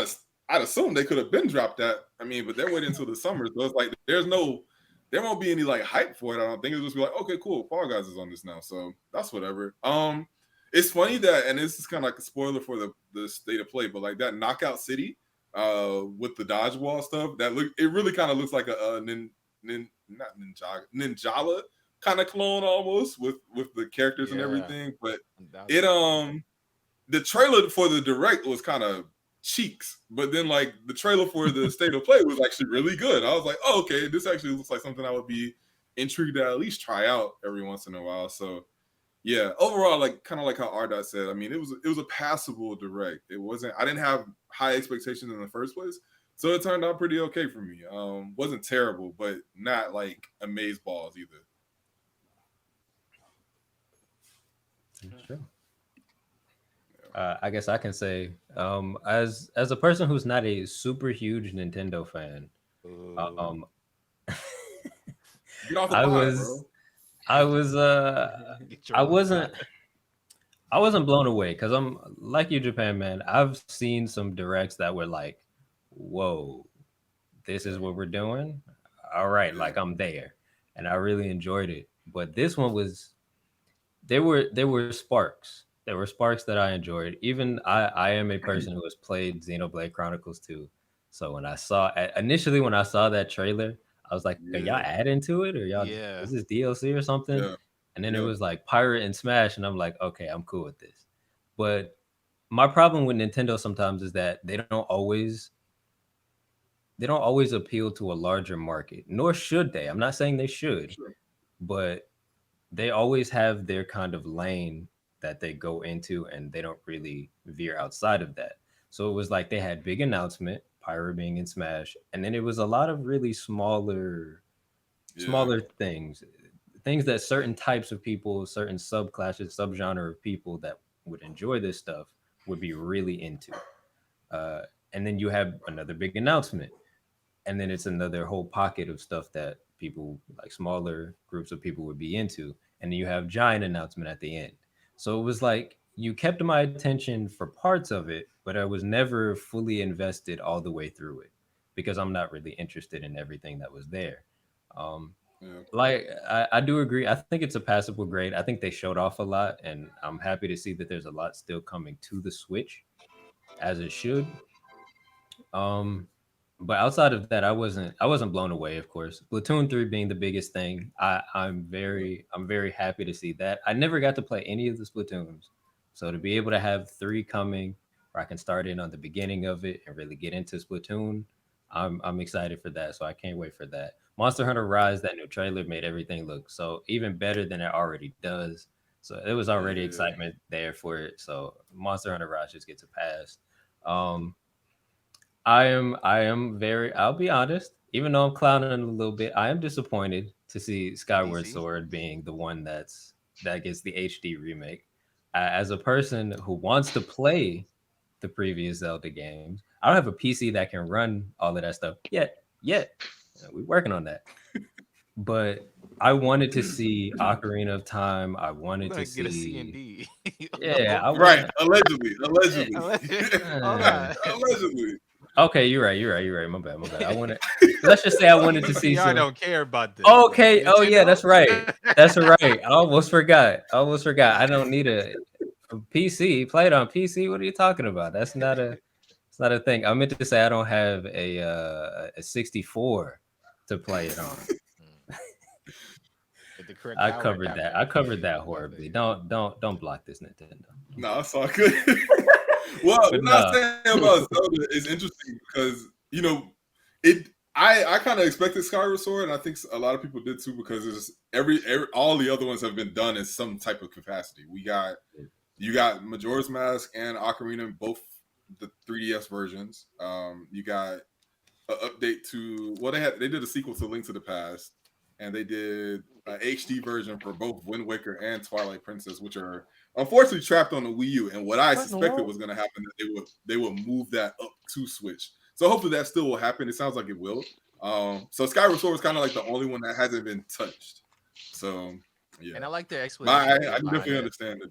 Speaker 3: assume they could have been dropped that. I mean, but they're waiting until the summer, so it's like there won't be any like hype for it. I don't think it'll just be like, okay, cool, Fall Guys is on this now, so that's whatever. It's funny that, and this is kind of like a spoiler for the state of play, but like that Knockout City, with the dodgeball stuff, it really kind of looks like a not Ninjala kind of clone almost with the characters and everything, but it the trailer for the direct was kind of cheeks, but then like the trailer for the state of play was actually really good. I was like, oh, okay, this actually looks like something I would be intrigued to at least try out every once in a while. So yeah, overall, like kind of like how Ardot said, I mean, it was a passable direct. It wasn't. I didn't have high expectations in the first place, so it turned out pretty okay for me. Wasn't terrible, but not like amaze balls either.
Speaker 1: That's true. I guess I can say, as a person who's not a super huge Nintendo fan, um,
Speaker 3: Get off the
Speaker 1: I
Speaker 3: pod,
Speaker 1: was,
Speaker 3: bro.
Speaker 1: I was,
Speaker 2: Get your
Speaker 1: I
Speaker 2: own
Speaker 1: wasn't,
Speaker 2: product.
Speaker 1: I wasn't blown away because I'm like you, Japan man. I've seen some directs that were like, "Whoa, this is what we're doing." All right,
Speaker 3: Yeah.
Speaker 1: like I'm there, and I really enjoyed it. But this one was there were sparks. There were sparks that I enjoyed. Even I am a person who has played Xenoblade Chronicles 2. So initially when I saw that trailer, I was like, are y'all
Speaker 3: Yeah.
Speaker 1: adding to it or y'all
Speaker 2: Yeah.
Speaker 1: is this DLC or something?
Speaker 3: Yeah.
Speaker 1: And then it
Speaker 3: Yeah.
Speaker 1: was like Pirate and Smash, and I'm like, okay, I'm cool with this. But my problem with Nintendo sometimes is that they don't always appeal to a larger market, nor should they. I'm not saying they should,
Speaker 3: Sure.
Speaker 1: but they always have their kind of lane that they go into and they don't really veer outside of that. So it was like they had big announcement, Pyro being in Smash, and then it was a lot of really
Speaker 3: Yeah.
Speaker 1: smaller things that certain types of people, certain subclasses, subgenre of people that would enjoy this stuff would be really into. Uh, and then you have another big announcement, and then it's another whole pocket of stuff that people like smaller groups of people would be into, and then you have giant announcement at the end. So it was like you kept my attention for parts of it, but I was never fully invested all the way through it because I'm not really interested in everything that was there. Um,
Speaker 3: Yeah.
Speaker 1: like I do agree. I think it's a passable grade. I think they showed off a lot, and I'm happy to see that there's a lot still coming to the Switch, as it should. Um, but outside of that, I wasn't blown away. Of course, Splatoon 3 being the biggest thing. I'm very happy to see that. I never got to play any of the Splatoons, so to be able to have three coming, where I can start in on the beginning of it and really get into Splatoon, I'm excited for that. So I can't wait for that. Monster Hunter Rise, that new trailer made everything look so even better than it already does. So it was already
Speaker 3: Yeah.
Speaker 1: excitement there for it. So Monster Hunter Rise just gets a pass. Um, I am very, I'll be honest, even though I'm clowning a little bit, I am disappointed to see Skyward
Speaker 2: DC.
Speaker 1: Sword being the one that gets the HD remake. As a person who wants to play the previous Zelda games, I don't have a PC that can run all of that stuff yet. We're working on that. But I wanted to see Ocarina of Time. I
Speaker 2: We're
Speaker 1: wanted to
Speaker 2: gonna get a C and
Speaker 1: see,
Speaker 2: D.
Speaker 1: yeah, I
Speaker 3: Right.
Speaker 1: want.
Speaker 3: Allegedly. Allegedly.
Speaker 2: Hold on.
Speaker 3: Allegedly.
Speaker 1: Okay, you're right. My bad. I want to. Let's just say I wanted to see
Speaker 2: VR
Speaker 1: some.
Speaker 2: don't care about this.
Speaker 1: Okay. Oh yeah,
Speaker 2: Nintendo.
Speaker 1: that's right. That's right. I almost forgot. I don't need a PC. Play it on PC. What are you talking about? That's not a. It's not a thing. I meant to say I don't have a 64 to play it on.
Speaker 2: Mm. With the correct
Speaker 1: I
Speaker 2: power
Speaker 1: covered that.
Speaker 2: adapter.
Speaker 1: I
Speaker 2: Yeah,
Speaker 1: covered that horribly. Don't block this Nintendo.
Speaker 3: No, it's all good. Well,
Speaker 1: But
Speaker 3: what I was
Speaker 1: no.
Speaker 3: saying about Zelda is interesting because it. I kind of expected Skyward Sword, and I think a lot of people did too because it's every all the other ones have been done in some type of capacity. You got Majora's Mask and Ocarina, both the 3DS versions. You got an update to they did a sequel to Link to the Past, and they did an HD version for both Wind Waker and Twilight Princess, which are unfortunately trapped on the Wii U. And what I
Speaker 1: What in the
Speaker 3: suspected
Speaker 1: world?
Speaker 3: was going to happen that they would move that up to Switch. So hopefully that still will happen. It sounds like it will. So Skyward Sword is kind of like the only one that hasn't been touched. So yeah,
Speaker 2: And I like their
Speaker 3: but
Speaker 2: explanation
Speaker 3: I
Speaker 2: they gave behind
Speaker 3: definitely
Speaker 2: it.
Speaker 3: understand it.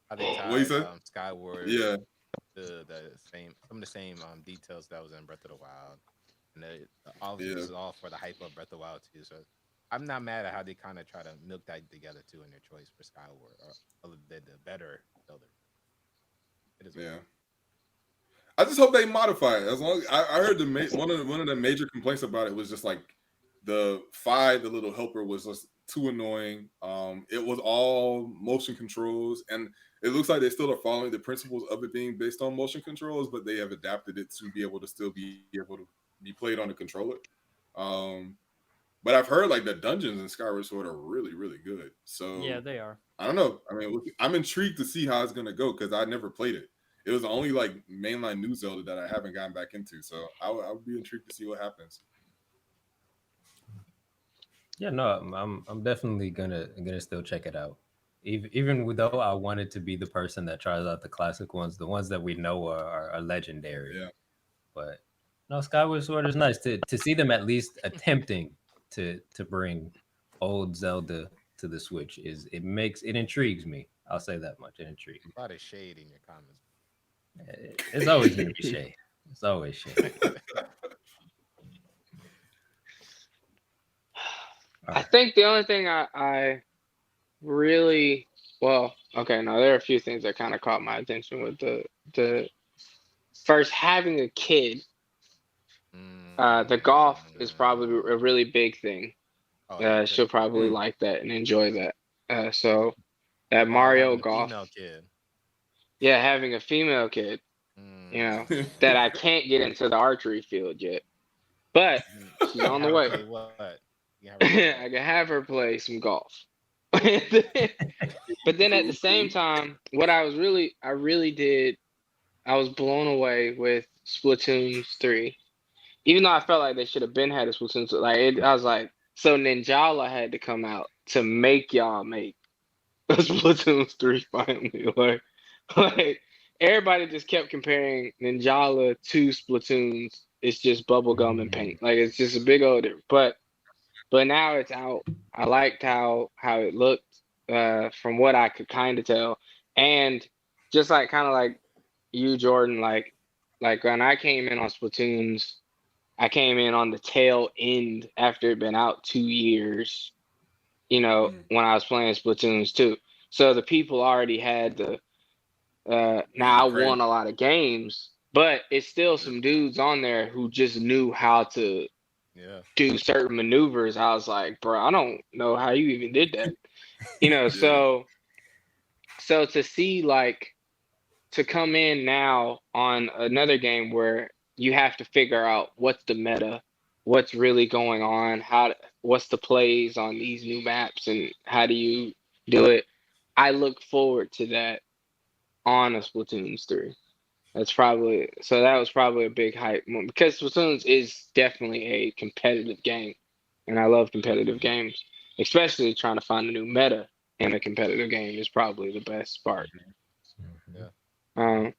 Speaker 2: How they
Speaker 3: What you
Speaker 2: tied
Speaker 3: said?
Speaker 2: Skyward
Speaker 3: Yeah,
Speaker 2: to the same some of the same details that was in Breath of the Wild. And all this
Speaker 3: yeah.
Speaker 2: is all for the hype of Breath of the Wild too. So I'm not mad at how they kind of try to milk that together too in their choice for Skyward or other than the better Zelda. It is what it
Speaker 3: Yeah.
Speaker 2: is.
Speaker 3: I just hope they modify it. As long as I heard one of the major complaints about it was just like the little helper was just too annoying. It was all motion controls, and it looks like they still are following the principles of it being based on motion controls, but they have adapted it to be able to still be able to be played on the controller. Um, but I've heard like the dungeons in Skyward Sword are really really good.
Speaker 4: Yeah,
Speaker 3: So
Speaker 4: they are.
Speaker 3: I don't know. I mean, I'm intrigued to see how it's gonna go because I never played it. It was the only like mainline new Zelda that I haven't gotten back into. So I would be intrigued to see what happens.
Speaker 1: Yeah, no, I'm definitely gonna still check it out. Even though I wanted to be the person that tries out the classic ones, the ones that we know are legendary.
Speaker 3: Yeah,
Speaker 1: But no, Skyward Sword is nice to see them at least attempting to bring old Zelda to the Switch. It intrigues me. I'll say that much. It intrigues me.
Speaker 2: A lot of shade in your comments.
Speaker 1: It's always gonna be shade. It's always shade. All
Speaker 7: I
Speaker 1: right.
Speaker 7: think the only thing I really well, okay, now there are a few things that kind of caught my attention with the first having a kid. The golf is probably a really big thing.
Speaker 2: Oh yeah,
Speaker 7: She'll
Speaker 2: because
Speaker 7: probably
Speaker 3: Mm.
Speaker 7: like that and enjoy that. So that
Speaker 2: about
Speaker 7: Mario
Speaker 2: having a
Speaker 7: golf,
Speaker 2: female kid.
Speaker 7: yeah, having a female kid, you
Speaker 2: Mm.
Speaker 7: know, that I can't get into the archery field yet, but
Speaker 2: You
Speaker 7: she's
Speaker 2: can
Speaker 7: on
Speaker 2: have
Speaker 7: the
Speaker 2: her
Speaker 7: way.
Speaker 2: play what? You can have her play what?
Speaker 7: I can have her play some golf. But then at the
Speaker 3: Cool,
Speaker 7: same
Speaker 3: cool.
Speaker 7: time, what I really did, I was blown away with Splatoon 3. Even though I felt like they should have been had a Splatoon 2, I was like, so Ninjala had to come out to make y'all make a Splatoon 3 finally. Like everybody just kept comparing Ninjala to Splatoons. It's just bubblegum and paint. Like it's just a big old difference. But now it's out. I liked how it looked from what I could kind of tell, and just like kind of like you, Jordan. Like when I came in on Splatoons, I came in on the tail end after it been out 2 years. You know, when I was playing Splatoons 2. So the people already had the. Now I
Speaker 3: Crazy.
Speaker 7: won a lot of games, but it's still some dudes on there who just knew how to
Speaker 2: Yeah.
Speaker 7: do certain maneuvers. I was like, bro, I don't know how you even did that. You know,
Speaker 3: Yeah.
Speaker 7: so to see like to come in now on another game where you have to figure out what's the meta, what's really going on, what's the plays on these new maps, and how do you do it. I look forward to that on a Splatoon 3. That was probably a big hype moment because Splatoon is definitely a competitive game, and I love competitive games, especially trying to find a new meta in a competitive game is probably the best part.
Speaker 1: Mhm.
Speaker 2: Yeah.
Speaker 7: Um,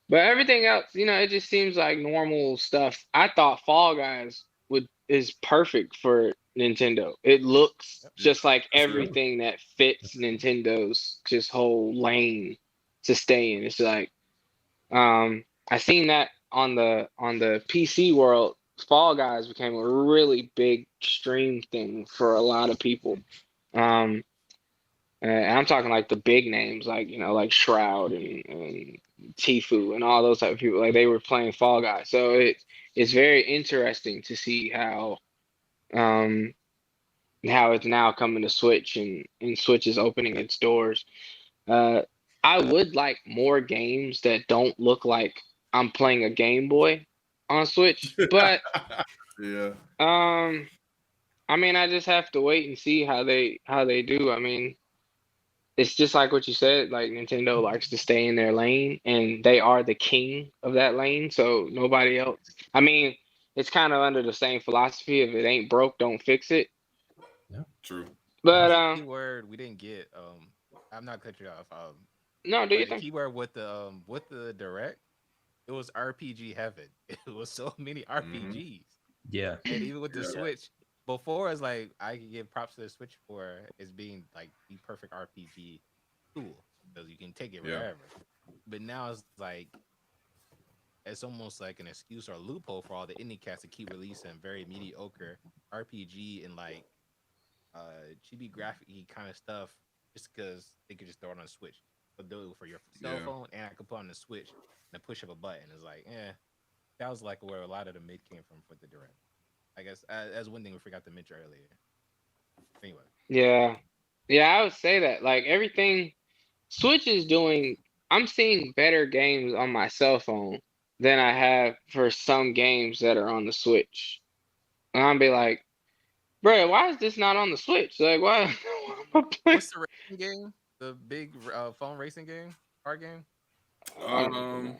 Speaker 7: but everything else, you know, it just seems like normal stuff. I thought Fall Guys would is perfect for Nintendo. It looks
Speaker 2: Yep.
Speaker 7: just like
Speaker 3: True.
Speaker 7: everything that fits Nintendo's just whole lane to stay in. It's like I seen that on the PC world. Fall Guys became a really big stream thing for a lot of people. Um, and I'm talking like the big names, like you know, like Shroud and Tifu and all those type of people. Like they were playing Fall Guys, so it's very interesting to see um how it's now coming to Switch and Switch is opening its doors. Uh, I would like more games that don't look like I'm playing a Game Boy on Switch, but
Speaker 3: Yeah.
Speaker 7: um, I mean, I just have to wait and see how they do. I mean, it's just like what you said, like Nintendo likes to stay in their lane, and they are the king of that lane, so nobody else. I mean, it's kind of under the same philosophy: if it ain't broke, don't fix it.
Speaker 3: True.
Speaker 2: I
Speaker 7: But
Speaker 2: think keyword we didn't get. I'm not cutting you off.
Speaker 7: no, do
Speaker 2: But
Speaker 7: you
Speaker 2: the
Speaker 7: think?
Speaker 2: keyword with the direct, it was RPG heaven. It was so many
Speaker 3: Mm-hmm.
Speaker 2: RPGs,
Speaker 1: Yeah.
Speaker 2: and even with the
Speaker 3: Yeah.
Speaker 2: Switch, before it's like I could give props to the Switch for it's being like the perfect RPG tool because you can take it
Speaker 3: Yeah.
Speaker 2: wherever. But now it's like it's almost like an excuse or a loophole for all the indie cats to keep releasing very mediocre RPG and like chibi graphic kind of stuff just because they could just throw it on Switch. But do it for your cell
Speaker 3: Yeah.
Speaker 2: phone and I could put on the Switch and a push of a button. It's like, that was like where a lot of the mid came from for the direct. I guess as one thing we forgot to mention earlier. Anyway,
Speaker 7: Yeah, yeah, I would say that. Like everything, Switch is doing. I'm seeing better games on my cell phone than I have for some games that are on the Switch. And I'll be like, bro, why is this not on the Switch? Like, why? Why am I playing?
Speaker 2: what's the racing game? The big phone racing game, card game.
Speaker 7: I don't even
Speaker 3: Um,
Speaker 7: know.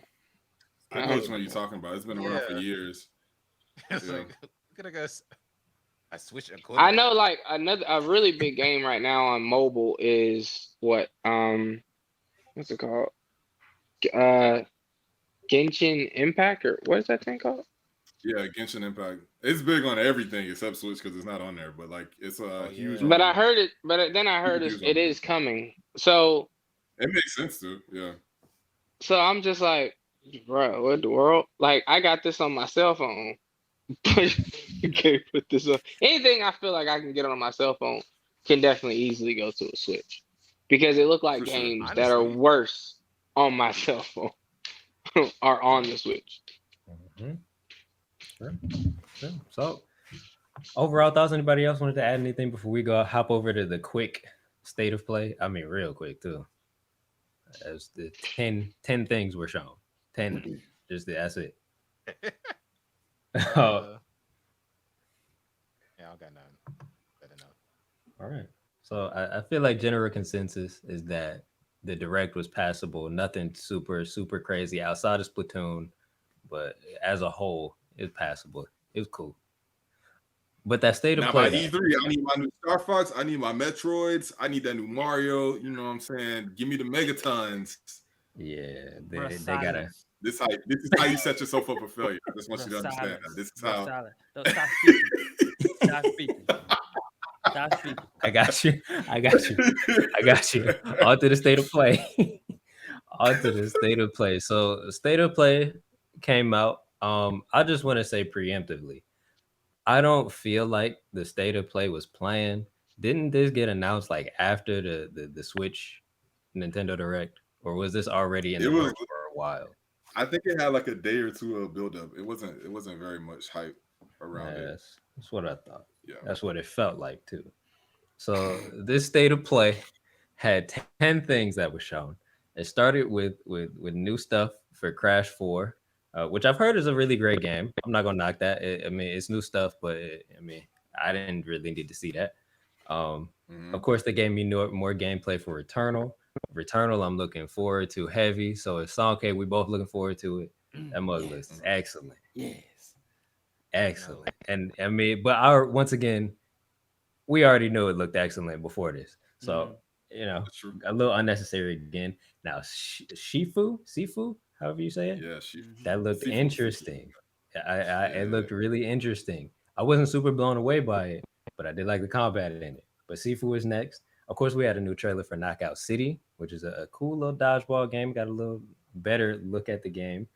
Speaker 3: I
Speaker 7: I
Speaker 3: know
Speaker 7: don't
Speaker 3: which one
Speaker 7: even
Speaker 3: you're
Speaker 7: know.
Speaker 3: talking about. It's been around for
Speaker 2: Yeah,
Speaker 3: years.
Speaker 2: it's
Speaker 3: Yeah.
Speaker 2: like look at us. I switch
Speaker 7: I
Speaker 2: equivalent.
Speaker 7: know, like another a really big game right now on mobile is what what's it called? Uh, Genshin Impact or what is that thing called?
Speaker 3: Yeah, Genshin Impact. It's big on everything except Switch because it's not on there. But like, it's
Speaker 2: Oh
Speaker 3: huge
Speaker 2: yeah.
Speaker 7: But I
Speaker 3: on
Speaker 7: heard it. But then I heard
Speaker 3: super huge on
Speaker 7: it
Speaker 3: mobile.
Speaker 7: is coming. So
Speaker 3: It makes sense too. Yeah.
Speaker 7: I'm just like, bro, what the world? Like I got this on my cell phone. But you can't put this on anything. I feel like I can get on my cell phone can definitely easily go to a Switch because it look like
Speaker 3: For sure.
Speaker 7: games that are
Speaker 2: Honestly,
Speaker 7: worse on my cell phone are on the Switch.
Speaker 1: Mhm. Sure. Sure. So, overall thoughts. Anybody else wanted to add anything before we go hop over to the quick state of play? I mean, real quick too. As the 10 things were shown. 10. That's it. Oh,
Speaker 2: uh, yeah, I got none. Better enough.
Speaker 1: all right. So I feel like general consensus is that the direct was passable. Nothing super crazy outside of Splatoon, but as a whole, it's passable. It was cool. But that state of
Speaker 3: Now
Speaker 1: play
Speaker 3: by
Speaker 1: though,
Speaker 3: E3, I need my new Star Fox. I need my Metroids. I need that new Mario. You know what I'm saying? Give me the Megatons.
Speaker 1: yeah,
Speaker 4: Bruh,
Speaker 1: they gotta.
Speaker 4: silence.
Speaker 3: This is how you set yourself up for failure. I just want
Speaker 4: Bruh,
Speaker 3: you to understand that.
Speaker 4: silence.
Speaker 3: This is
Speaker 4: Bruh,
Speaker 3: how.
Speaker 4: silence. No, stop speaking. Stop speaking. Stop speaking.
Speaker 1: I got you. I got you. I got you. On to the state of play. On to the state of play. So, state of play came out. I just want to say preemptively, I don't feel like the state of play was planned. Didn't this get announced like after the Switch Nintendo Direct, or was this already in
Speaker 3: It
Speaker 1: the
Speaker 3: was.
Speaker 1: works for a while?
Speaker 3: I think it had like a day or two of build up. It wasn't. It wasn't very much hype around it.
Speaker 1: That's what I thought.
Speaker 3: Yeah.
Speaker 1: That's what it felt like too. So this state of play had 10 things that were shown. It started with new stuff for Crash 4, which I've heard is a really great game. I'm not gonna knock that. I mean, it's new stuff, but I mean, I didn't really need to see that. Of course, they gave me more gameplay for Returnal. Returnal, I'm looking forward to heavy. So it's okay. We both looking forward to it. That mug looks excellent,
Speaker 4: Yes.
Speaker 1: excellent. And I mean, but our once again, we already knew it looked excellent before this. So, you know,
Speaker 3: That's true.
Speaker 1: a little unnecessary again. Now, Sifu, however you say it,
Speaker 3: Yeah, she.
Speaker 1: that looked
Speaker 3: Sifu.
Speaker 1: interesting. It
Speaker 3: Yeah.
Speaker 1: looked really interesting. I wasn't super blown away by it, but I did like the combat in it. But Sifu is next. Of course, we had a new trailer for Knockout City, which is a cool little dodgeball game. Got a little better look at the game.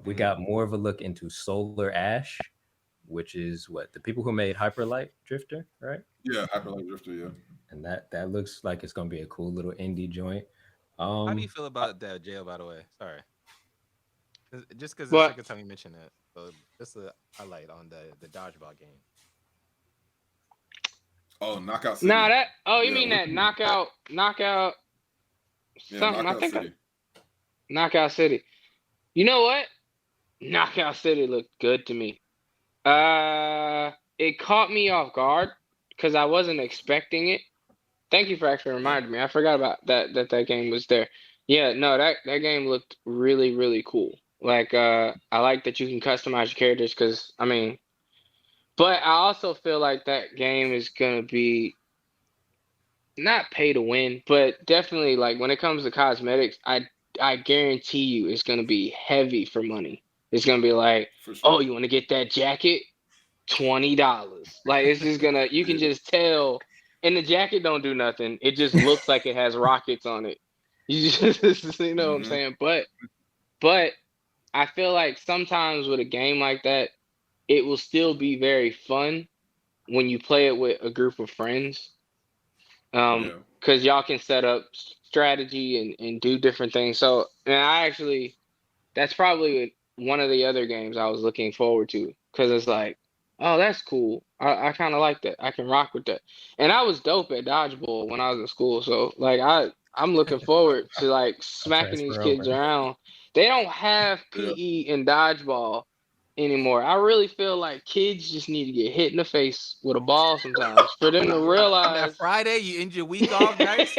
Speaker 1: We got more of a look into Solar Ash, which is what the people who made Hyper Light Drifter, right?
Speaker 3: Yeah, Hyper Light Drifter. Yeah.
Speaker 1: And that looks like it's gonna be a cool little indie joint.
Speaker 2: How do you feel about that jail? By the way, sorry, just because the
Speaker 7: What?
Speaker 2: second time you mentioned that, so just a highlight on the dodgeball game.
Speaker 3: Oh, Knockout City.
Speaker 7: Nah, that. Oh, you
Speaker 3: Yeah,
Speaker 7: mean that
Speaker 3: what-
Speaker 7: knockout
Speaker 3: Yeah,
Speaker 7: something?
Speaker 3: Knockout
Speaker 7: I think
Speaker 3: City.
Speaker 7: knockout city. You know what? Knockout City looked good to me. It caught me off guard because I wasn't expecting it. Thank you for actually reminding me. I forgot about that game was there. Yeah, no, that game looked really, really cool. Like, I like that you can customize your characters because, I mean, but I also feel like that game is gonna be not pay to win, but definitely like when it comes to cosmetics, I guarantee you it's gonna be heavy for money. It's gonna be like,
Speaker 3: For sure.
Speaker 7: oh, you want to get that jacket? $20. Like it's just gonna you can just tell and the jacket don't do nothing. It just looks like it has rockets on it. You just you know what I'm
Speaker 3: Mhm.
Speaker 7: saying? But I feel like sometimes with a game like that, it will still be very fun when you play it with a group of friends.
Speaker 3: Yeah.
Speaker 7: Because y'all can set up strategy and do different things. So and I actually that's probably one of the other games I was looking forward to because it's like, oh, that's cool. I kind of like that. I can rock with that. And I was dope at dodgeball when I was in school, so like I'm looking forward to like smacking these
Speaker 1: transfer
Speaker 7: kids
Speaker 1: over.
Speaker 7: around. They don't have
Speaker 3: Yeah.
Speaker 7: PE and dodgeball anymore. I really feel like kids just need to get hit in the face with a ball sometimes for them to
Speaker 2: On
Speaker 7: realize.
Speaker 2: that Friday, you end your week off nice.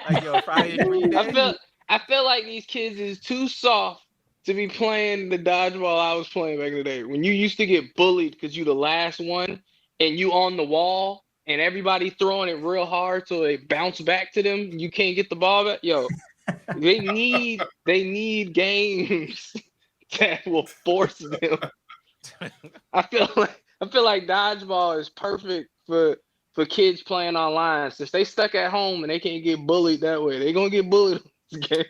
Speaker 2: Like yo, Friday free day.
Speaker 7: I feel like these kids is too soft to be playing the dodgeball I was playing back in the day. When you used to get bullied because you the last one and you on the wall and everybody throwing it real hard so it bounce back to them. You can't get the ball back. Yo, they need games that will force them. I feel like dodgeball is perfect for kids playing online since they stuck at home and they can't get bullied that way. They gonna get bullied on this game.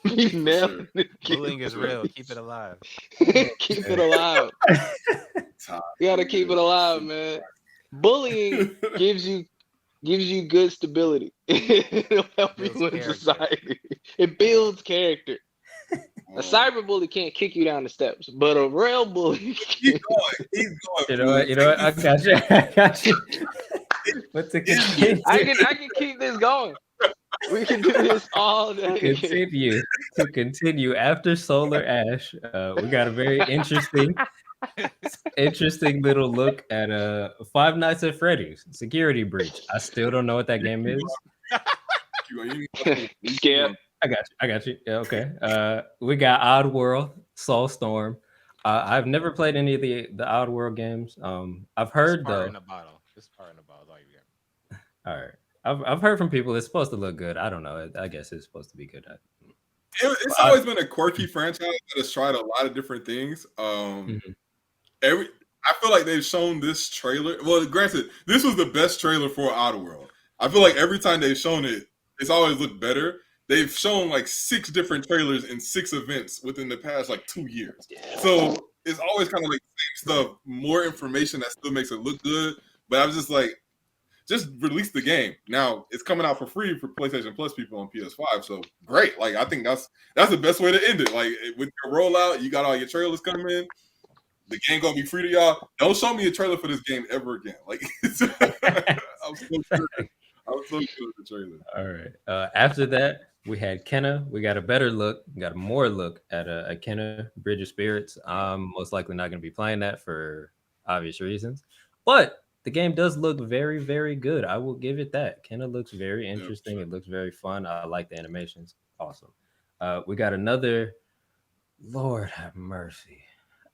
Speaker 7: Be nailing this game.
Speaker 2: Bullying is real. Keep it alive.
Speaker 7: Keep it alive. You gotta keep it alive, man. Bullying gives you good stability. It'll help you
Speaker 2: Builds
Speaker 7: in
Speaker 2: character.
Speaker 7: society. It builds character. A
Speaker 3: Oh,
Speaker 7: cyber bully can't kick you down the steps, but a real bully
Speaker 3: He's
Speaker 7: can.
Speaker 3: going. He's going.
Speaker 1: You know what? You know what? I got you. I got you. But to continue,
Speaker 7: I can keep this going. We can do this all day.
Speaker 1: continue after Solar Ash, we got a very interesting little look at Five Nights at Freddy's Security Breach. I still don't know what that game is.
Speaker 7: Skip.
Speaker 1: I got you. Yeah, okay. We got Oddworld, Soulstorm. I've never played any of the Oddworld games. I've heard
Speaker 2: Fire
Speaker 1: though.
Speaker 2: in the bottle. Just fire in the bottle. All you got.
Speaker 1: All right. I've heard from people it's supposed to look good. I don't know. I guess it's supposed to be good.
Speaker 3: It's always been a quirky franchise that has tried a lot of different things. I feel like they've shown this trailer. Well, granted, this was the best trailer for Oddworld. I feel like every time they've shown it, it's always looked better. They've shown like 6 different trailers in 6 events within the past like 2 years. So it's always kind of like the same stuff, more information that still makes it look good. But I was just like, just release the game. Now it's coming out for free for PlayStation Plus people on PS5. So great. Like I think that's the best way to end it. Like with your rollout, you got all your trailers coming in. The game gonna be free to y'all. Don't show me a trailer for this game ever again. Like I'm so good. I'm so good with the trailer.
Speaker 1: All right. After that, we had Kenna. We got a better look. We got a more look at a Kenna Bridge of Spirits. I'm most likely not going to be playing that for obvious reasons, but the game does look very, very good. I will give it that. Kenna looks very interesting.
Speaker 3: Sure.
Speaker 1: It looks very fun. I like the animations. Awesome. We got another. Lord have mercy.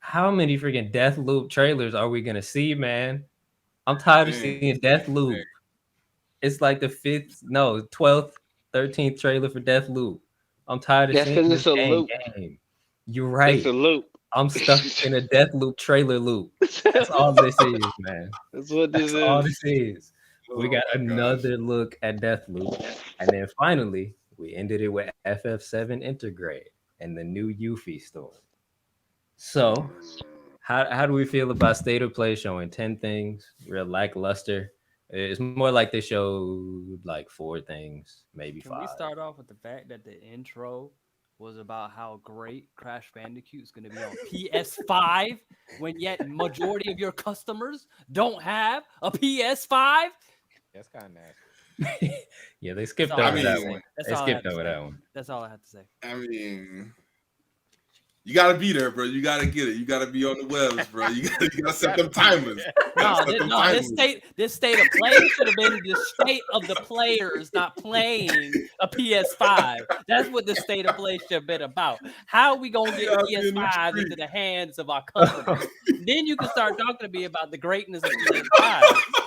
Speaker 1: How many freaking Death Loop trailers are we going to see, man? I'm tired of seeing Death Loop. It's like the 12th, 13th trailer for Death Loop. I'm tired of
Speaker 7: That's
Speaker 1: seeing
Speaker 7: because
Speaker 1: this
Speaker 7: it's a loop.
Speaker 1: game. You're
Speaker 7: It's
Speaker 1: right.
Speaker 7: a loop.
Speaker 1: I'm stuck in a Death Loop trailer loop. That's all this is, man.
Speaker 7: That's what this
Speaker 1: That's all
Speaker 7: is.
Speaker 1: this is. We got
Speaker 3: Oh my gosh.
Speaker 1: another look at Death Loop. And then finally, we ended it with FF7 Intergrade and the new Yuffie story. So, how do we feel about State of Play showing 10 things, real lackluster? It's more like they showed like 4 things, maybe
Speaker 4: Can
Speaker 1: 5.
Speaker 4: we start off with the fact that the intro was about how great Crash Bandicoot is going to be on PS5 when yet majority of your customers don't have a PS5?
Speaker 2: That's kind of nasty.
Speaker 1: Yeah, they skipped
Speaker 4: That's all
Speaker 1: over
Speaker 3: I
Speaker 1: that
Speaker 3: mean-
Speaker 1: one.
Speaker 4: That's
Speaker 1: They
Speaker 4: all I have
Speaker 1: skipped
Speaker 4: to
Speaker 1: over
Speaker 4: say.
Speaker 1: that one.
Speaker 4: That's all I have to say.
Speaker 3: I mean, you gotta be there, bro. You gotta get it. You gotta be on the webs, bro. You gotta set them timers.
Speaker 4: This state of play should have been the state of the players not playing a PS5. That's what the state of play should have been about. How are we gonna get
Speaker 3: Yeah, in the
Speaker 4: PS5
Speaker 3: street.
Speaker 4: into the hands of our customers? Then you can start talking to me about the greatness of PS5.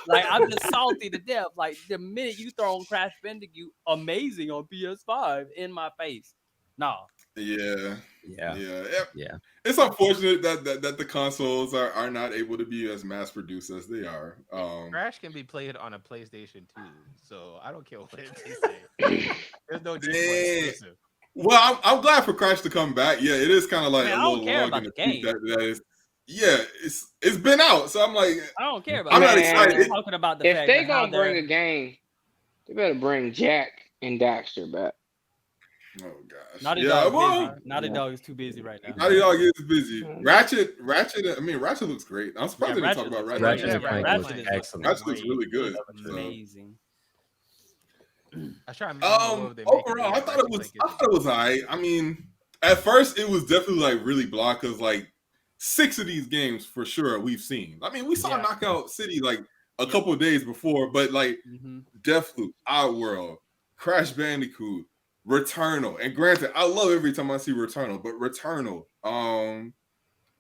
Speaker 4: Like I'm just salty to death. Like the minute you throw on Crash Bandicoot, amazing on PS5 in my face. No.
Speaker 3: Yeah.
Speaker 1: Yeah. Yeah.
Speaker 3: It's unfortunate that the consoles are not able to be as mass produced as they are.
Speaker 2: Crash can be played on a PlayStation 2, so I don't care what they say. There's no need for exclusive.
Speaker 3: Well, I'm glad for Crash to come back. Yeah, it is kind of like
Speaker 4: Man,
Speaker 3: a
Speaker 4: I don't
Speaker 3: little
Speaker 4: care
Speaker 3: long
Speaker 4: about
Speaker 3: in the
Speaker 4: the
Speaker 3: tooth
Speaker 4: game.
Speaker 3: that is. Yeah, it's been out, so I'm like,
Speaker 4: I don't care about
Speaker 3: I'm
Speaker 4: that.
Speaker 3: not
Speaker 7: Man,
Speaker 3: excited.
Speaker 4: I'm talking about the
Speaker 7: If
Speaker 4: fact
Speaker 7: they
Speaker 4: that how
Speaker 7: gonna bring
Speaker 4: they're-
Speaker 7: a game, they better bring Jack and Daxter back.
Speaker 3: Oh gosh.
Speaker 4: Naughty
Speaker 3: Yeah,
Speaker 4: Dog
Speaker 3: well,
Speaker 4: busy. Naughty Dog is too busy right now.
Speaker 3: Naughty Dog is busy. Ratchet. I mean, Ratchet looks great. I'm surprised they didn't talk
Speaker 4: Ratchet
Speaker 3: about
Speaker 4: looks
Speaker 3: Ratchet.
Speaker 1: Ratchet
Speaker 2: Yeah,
Speaker 1: and Clank
Speaker 2: Ratchet
Speaker 1: looks
Speaker 2: is
Speaker 1: excellent.
Speaker 3: Ratchet looks really good.
Speaker 4: Looks
Speaker 3: So.
Speaker 4: amazing.
Speaker 2: I try to remember what they make
Speaker 3: Overall, I
Speaker 2: it.
Speaker 3: thought it was alright. I mean, at first it was definitely like really blocked because like 6 of these games for sure we've seen. I mean, we saw
Speaker 4: Yeah.
Speaker 3: Knockout City like a couple of days before, but like
Speaker 4: Mm-hmm.
Speaker 3: Deathloop, Outworld, Crash Bandicoot, Returnal, and granted, I love every time I see Returnal, but Returnal,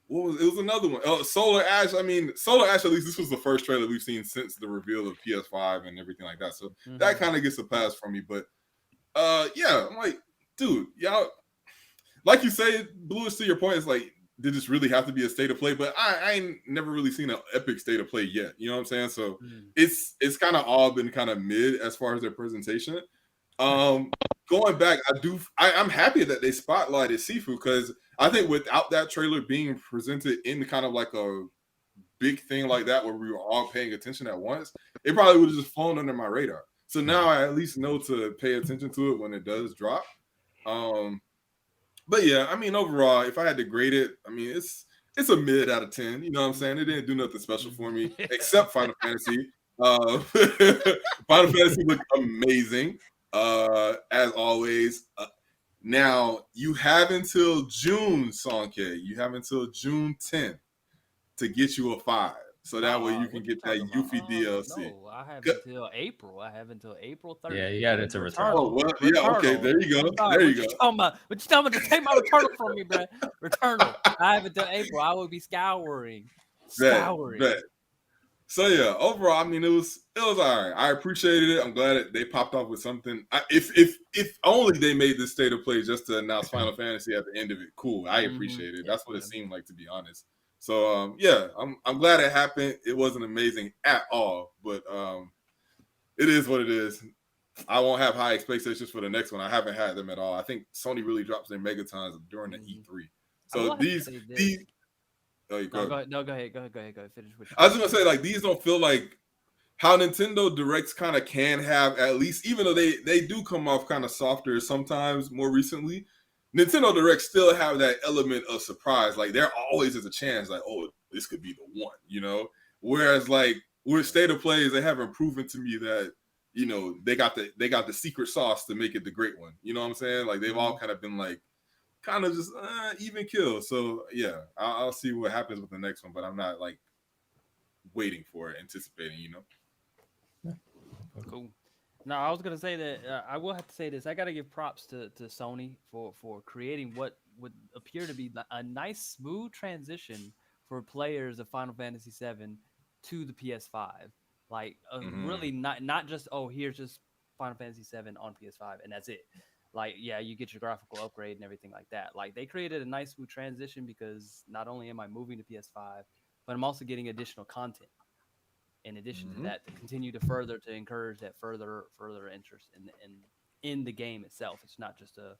Speaker 3: it was another one. Solar Ash. I mean, Solar Ash. At least this was the first trailer we've seen since the reveal of PS5 and everything like that. So that kind of gets a pass from me. But yeah, I'm like, dude, y'all, like you say, Bluish, to your point, it's like, did this really have to be a state of play? But I ain't never really seen an epic state of play yet. You know what I'm saying? So it's kind of all been kind of mid as far as their presentation. Going back, I'm happy that they spotlighted Sifu because I think without that trailer being presented in kind of like a big thing like that where we were all paying attention at once, it probably would have just flown under my radar. So now I at least know to pay attention to it when it does drop. But yeah, I mean, overall, if I had to grade it, I mean, it's a mid out of 10. You know what I'm saying? It didn't do nothing special for me except Final Fantasy. Final Fantasy looked amazing, as always. Now, you have until June, Sonke. You have until June 10th to get you a 5. So that way you can get that Yuffie DLC.
Speaker 4: No, I have until April. I have until April 30th.
Speaker 1: Yeah, you got it to return.
Speaker 3: Oh, well, yeah, okay, there you go.
Speaker 4: Sorry,
Speaker 3: There you
Speaker 4: what
Speaker 3: go.
Speaker 4: talking about? What you talking about? Just take my Returnal from me, bro. Returnal. I have until April. I will be scouring.
Speaker 3: Bet. So yeah, overall, I mean, it was all right. I appreciated it. I'm glad that they popped off with something. If only they made this state of play just to announce Final Fantasy at the end of it. Cool. I appreciate it. That's what it seemed like, to be honest. So yeah, I'm glad it happened. It wasn't amazing at all, but it is what it is. I won't have high expectations for the next one. I haven't had them at all. I think Sony really drops their megatons during the E3. So Oh, you
Speaker 4: No,
Speaker 3: go.
Speaker 4: go ahead. No, go ahead. Go ahead. Go ahead. Go ahead. Finish what
Speaker 3: I was
Speaker 4: you.
Speaker 3: just gonna say, like, these don't feel like how Nintendo Directs kind of can have, at least, even though they do come off kind of softer sometimes more recently. Nintendo Directs still have that element of surprise. Like, there always is a chance, like, oh, this could be the one, you know. Whereas, like, with State of Plays, they haven't proven to me that, you know, they got the secret sauce to make it the great one. You know what I'm saying? Like, they've all kind of been like kind of just even kill. So yeah, I'll see what happens with the next one, but I'm not like waiting for it, anticipating. You know.
Speaker 4: Cool. Now, I was gonna say that I will have to say this. I gotta give props to Sony for creating what would appear to be a nice, smooth transition for players of Final Fantasy VII to the PS5. Like, really not just, oh, here's just Final Fantasy VII on PS5 and that's it. Like, yeah, you get your graphical upgrade and everything like that. Like, they created a nice, smooth transition because not only am I moving to PS5, but I'm also getting additional content in addition to that to continue to encourage that further interest in the game itself. It's not just a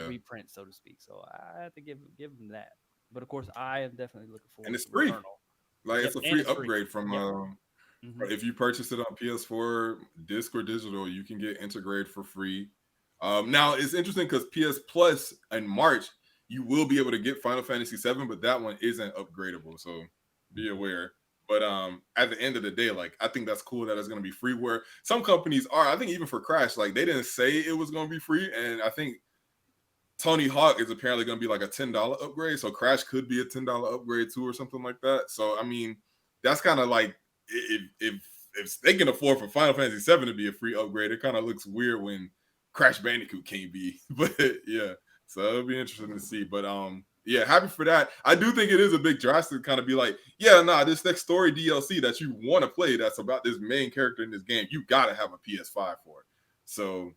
Speaker 4: reprint, so to speak. So I have to give them that. But of course, I am definitely looking
Speaker 3: And
Speaker 4: forward
Speaker 3: it's
Speaker 4: to
Speaker 3: free.
Speaker 4: Returnal.
Speaker 3: Like,
Speaker 4: Yep,
Speaker 3: it's a
Speaker 4: and
Speaker 3: free
Speaker 4: it's free.
Speaker 3: upgrade from
Speaker 4: Yep.
Speaker 3: if you purchase it on PS4, disc or digital, you can get Integrate for free. Now it's interesting because PS Plus in March you will be able to get Final Fantasy VII, but that one isn't upgradable, so be aware. But at the end of the day, like, I think that's cool that it's going to be free. Where some companies are, I think even for Crash, like, they didn't say it was going to be free, and I think Tony Hawk is apparently going to be like a $10 upgrade, so Crash could be a $10 upgrade too, or something like that. So I mean, that's kind of like if they can afford for Final Fantasy VII to be a free upgrade, it kind of looks weird when Crash Bandicoot can't be. But yeah, so it'll be interesting to see. But yeah, happy for that. I do think it is a big drastic to kind of be like, yeah, nah, this next story DLC that you want to play that's about this main character in this game, you got to have a PS5 for it. So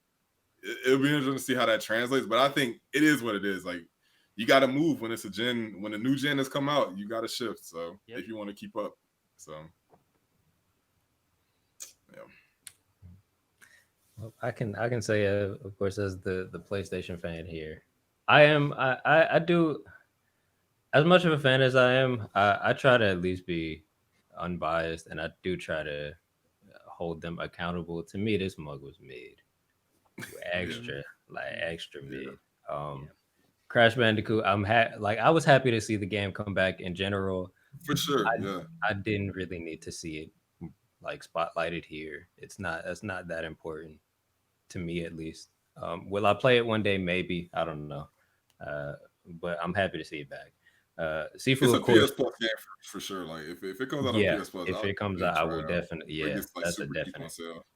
Speaker 3: it'll be interesting to see how that translates. But I think it is what it is. Like, you got to move when it's when a new gen has come out, you got to shift. So if you want to keep up, so yeah.
Speaker 1: Well, I can say, of course, as the PlayStation fan here, I do, as much of a fan as I am. I try to at least be unbiased, and I do try to hold them accountable. To me, this mug was mid, extra extra mid. Um, Crash Bandicoot, like, I was happy to see the game come back in general.
Speaker 3: For sure,
Speaker 1: I
Speaker 3: yeah.
Speaker 1: I didn't really need to see it like spotlighted here. That's not that important to me, at least. Will I play it one day? Maybe. I don't know. Uh, but I'm happy to see it back.
Speaker 3: It's
Speaker 1: Seafood,
Speaker 3: a
Speaker 1: of course.
Speaker 3: PS Plus game for sure. Like, if it comes out on
Speaker 1: Yeah,
Speaker 3: PS Plus,
Speaker 1: if
Speaker 3: I'll
Speaker 1: it comes
Speaker 3: give it
Speaker 1: out,
Speaker 3: a
Speaker 1: I
Speaker 3: try
Speaker 1: will
Speaker 3: out.
Speaker 1: definitely.
Speaker 3: Or it
Speaker 1: Yeah,
Speaker 3: gets like
Speaker 1: that's a
Speaker 3: super cheap on
Speaker 1: definite.
Speaker 3: sale.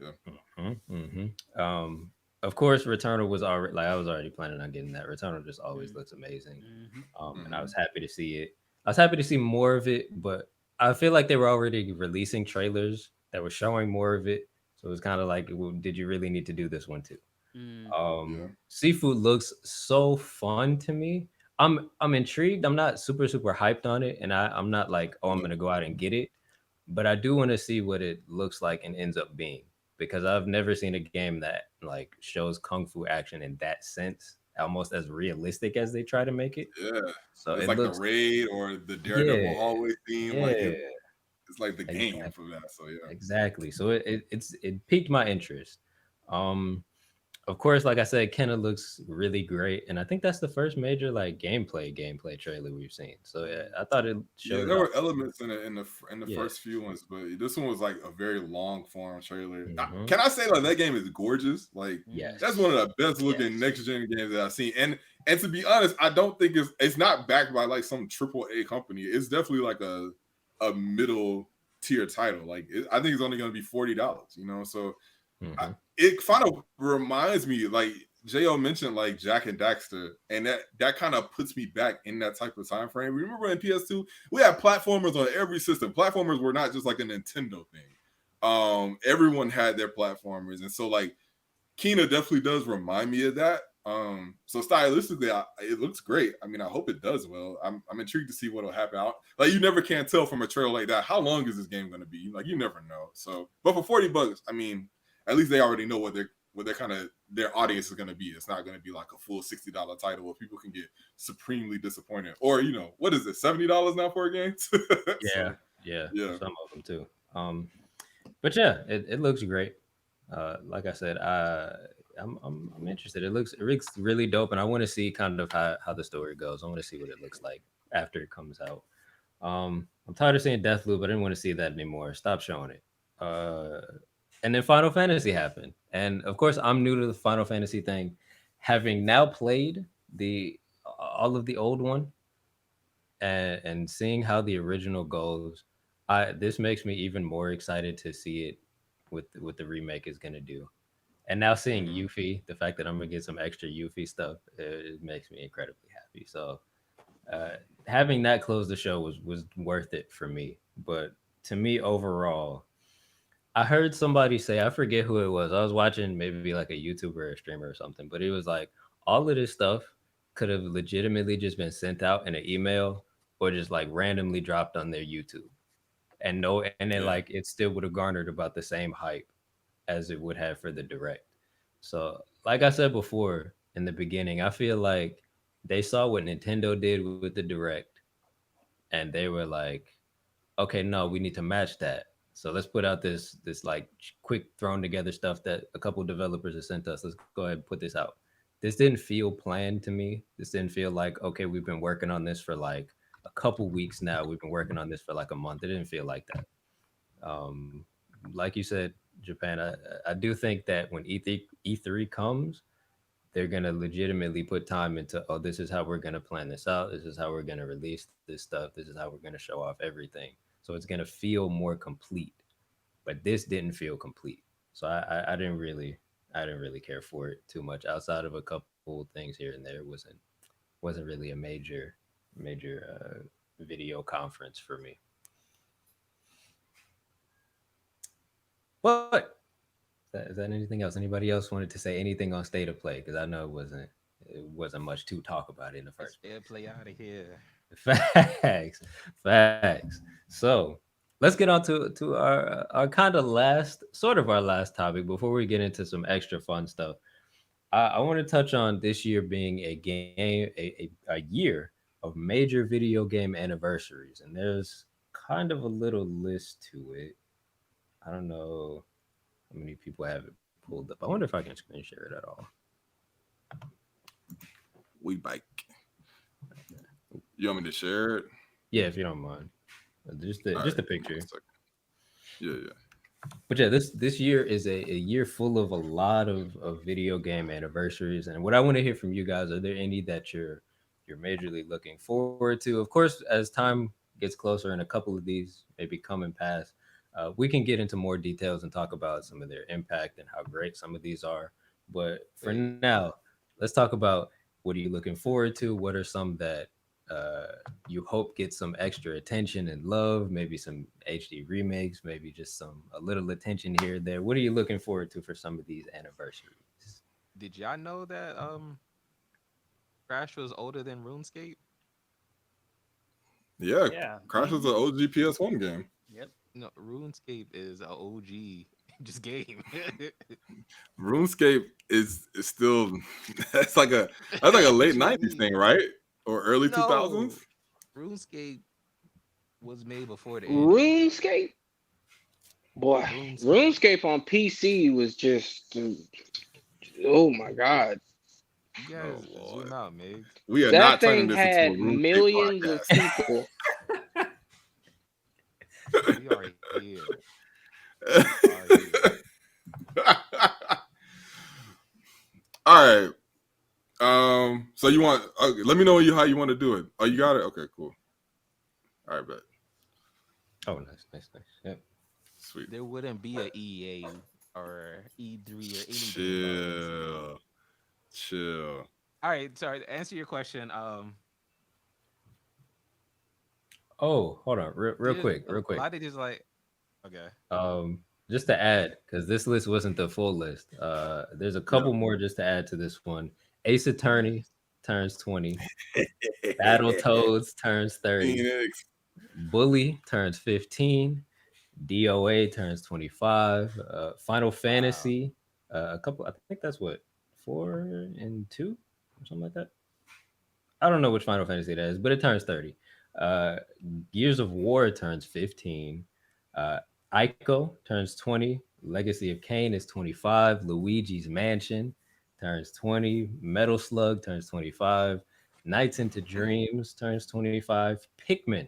Speaker 3: Yeah.
Speaker 1: Of course, Returnal was already, like, I was already planning on getting that. Returnal just always looks amazing. And I was happy to see it. I was happy to see more of it, but I feel like they were already releasing trailers that were showing more of it. So it was kind of like, well, did you really need to do this one too?
Speaker 3: Yeah.
Speaker 1: Seafood looks so fun to me. I'm intrigued. I'm not super hyped on it, and I'm not like, oh, I'm
Speaker 3: Yeah.
Speaker 1: gonna go out and get it, but I do want to see what it looks like and ends up being, because I've never seen a game that like shows kung fu action in that sense, almost as realistic as they try to make it.
Speaker 3: Yeah.
Speaker 1: So
Speaker 3: It's
Speaker 1: it
Speaker 3: like the
Speaker 1: looks,
Speaker 3: raid or the Daredevil
Speaker 1: yeah,
Speaker 3: hallway theme. Like,
Speaker 1: yeah,
Speaker 3: it's like the game
Speaker 1: exactly,
Speaker 3: for that. So yeah.
Speaker 1: exactly. So it piqued my interest. Um, of course, like I said, Kenna looks really great, and I think that's the first major like gameplay trailer we've seen. So yeah, I thought it
Speaker 3: Yeah,
Speaker 1: showed
Speaker 3: there
Speaker 1: off.
Speaker 3: were elements in the
Speaker 1: Yeah.
Speaker 3: first few ones, but this one was like a very long form trailer.
Speaker 1: Hmm.
Speaker 3: Can I say, like, that game is gorgeous? Like, that's
Speaker 1: Yes.
Speaker 3: one of the best looking next gen games that I've seen. And to be honest, I don't think it's not backed by like some triple A company. It's definitely like a middle tier title. Like, I think it's only going to be $40. You know, so
Speaker 1: Hmm.
Speaker 3: it kind of reminds me, like Jo mentioned, like Jack and Daxter, and that kind of puts me back in that type of time frame. Remember in PS2, we had platformers on every system. Platformers were not just like a Nintendo thing. Everyone had their platformers, and so like Kena definitely does remind me of that. So stylistically, it looks great. I mean, I hope it does well. I'm intrigued to see what'll happen out. Like, you never can tell from a trailer like that how long is this game going to be. Like, you never know. So, but for $40, I mean, at least they already know what what they're kind of their audience is going to be. It's not going to be like a full $60 title where people can get supremely disappointed. Or what is it, $70 now for a game?
Speaker 1: Yeah,
Speaker 3: So
Speaker 1: yeah,
Speaker 3: yeah,
Speaker 1: some of them too. But yeah, it looks great. Like I said, I'm interested. It looks really dope, and I want to see kind of how the story goes. I want to see what it looks like after it comes out. I'm tired of seeing Deathloop. I didn't want to see that anymore. Stop showing it. Uh, and then Final Fantasy happened, and of course, I'm new to the Final Fantasy thing, having now played the all of the old one and seeing how the original goes. This makes me even more excited to see it with what the remake is gonna do. And now seeing
Speaker 3: hmm
Speaker 1: Yuffie, the fact that I'm gonna get some extra Yuffie stuff, it makes me incredibly happy. So uh, having that close the show was worth it for me. But to me overall, I heard somebody say, I forget who it was. I was watching maybe like a YouTuber or a streamer or something, but it was like all of this stuff could have legitimately just been sent out in an email or just like randomly dropped on their YouTube. And no, and then
Speaker 3: yeah,
Speaker 1: like it still would have garnered about the same hype as it would have for the direct. So, like I said before in the beginning, I feel like they saw what Nintendo did with the direct and they were like, okay, no, we need to match that. So let's put out this like quick thrown together stuff that a couple developers have sent us. Let's go ahead and put this out. This didn't feel planned to me. This didn't feel like, okay, we've been working on this for like a couple weeks now. We've been working on this for like a month. It didn't feel like that. Um, like you said, Japan, I do think that when E3 comes, they're gonna legitimately put time into, oh, this is how we're gonna plan this out. This is how we're gonna release this stuff. This is how we're gonna show off everything. So it's gonna feel more complete. But this didn't feel complete. So I didn't really care for it too much. Outside of a couple things here and there, wasn't really a major video conference for me. What? Is that anything else? Anybody else wanted to say anything on State of Play? Because I know it wasn't much to talk about in the first
Speaker 2: Let's
Speaker 1: place.
Speaker 2: play out of here.
Speaker 1: Facts, facts. So let's get on to our kind of last, sort of our last topic before we get into some extra fun stuff. I want to touch on this year being a game, a year of major video game anniversaries, and there's kind of a little list to it. I don't know how many people have it pulled up. I wonder if I can screen share it at all.
Speaker 3: we bike. You want me to share it?
Speaker 1: Yeah, if you don't mind,
Speaker 3: All
Speaker 1: just
Speaker 3: right,
Speaker 1: a
Speaker 3: give me
Speaker 1: picture.
Speaker 3: 1 second. Yeah.
Speaker 1: But yeah, this year is a year full of a lot of video game anniversaries. And what I want to hear from you guys, are there any that you're majorly looking forward to? Of course, as time gets closer and a couple of these maybe come and pass, we can get into more details and talk about some of their impact and how great some of these are. But for
Speaker 2: Wait,
Speaker 1: now, let's talk about, what are you looking forward to? What are some that uh, you hope get some extra attention and love? Maybe some HD remakes, maybe just some a little attention here and there. What are you looking forward to for some of these anniversaries?
Speaker 2: did y'all know that Crash was older than RuneScape?
Speaker 3: Yeah,
Speaker 4: Yeah.
Speaker 3: Crash was an OG PS1 game.
Speaker 4: Yep.
Speaker 2: No, RuneScape is a OG just game.
Speaker 3: RuneScape is still that's like a
Speaker 2: What
Speaker 3: late
Speaker 2: you
Speaker 3: 90s
Speaker 2: mean?
Speaker 3: thing, right? Or early 2000s?
Speaker 2: No, RuneScape was made before the internet.
Speaker 7: RuneScape, boy,
Speaker 2: RuneScape.
Speaker 7: RuneScape on PC was just, oh my god,
Speaker 2: You
Speaker 3: Oh
Speaker 2: guys
Speaker 3: Lord.
Speaker 2: zoom out, Mig.
Speaker 3: We are
Speaker 7: that
Speaker 3: not turning
Speaker 7: thing
Speaker 3: this into a
Speaker 7: had
Speaker 3: RuneScape
Speaker 7: millions of people.
Speaker 2: We are here. We are here.
Speaker 3: podcast. All right. So you want? Okay, let me know how you want to do it. Oh, you got it. Okay, cool. All right, bet.
Speaker 1: Oh, nice. Yep.
Speaker 3: Sweet.
Speaker 2: There wouldn't be a EA or E3 or anything without RuneScape.
Speaker 3: Chill. Chill.
Speaker 2: All right, sorry. To answer your question,
Speaker 1: Oh, hold on, real
Speaker 2: there's
Speaker 1: quick, real
Speaker 2: a
Speaker 1: quick.
Speaker 2: lot of just like okay.
Speaker 1: Just to add, because this list wasn't the full list. There's a
Speaker 3: Yeah.
Speaker 1: couple more just to add to this one. Ace Attorney
Speaker 2: Yes.
Speaker 1: turns 20. Battletoads turns 30.
Speaker 3: Phoenix.
Speaker 1: Bully turns 15. DOA turns 25. Final
Speaker 2: Wow.
Speaker 1: Fantasy A couple. I think that's what 4 and 2 or something like that. I don't know which Final Fantasy that is, but it turns 30. Uh, Gears of War turns 15. Uh, Ico turns 20. Legacy of Kain is 25. Luigi's Mansion turns 20. Metal Slug turns 25. Nights into Dreams turns 25. Pikmin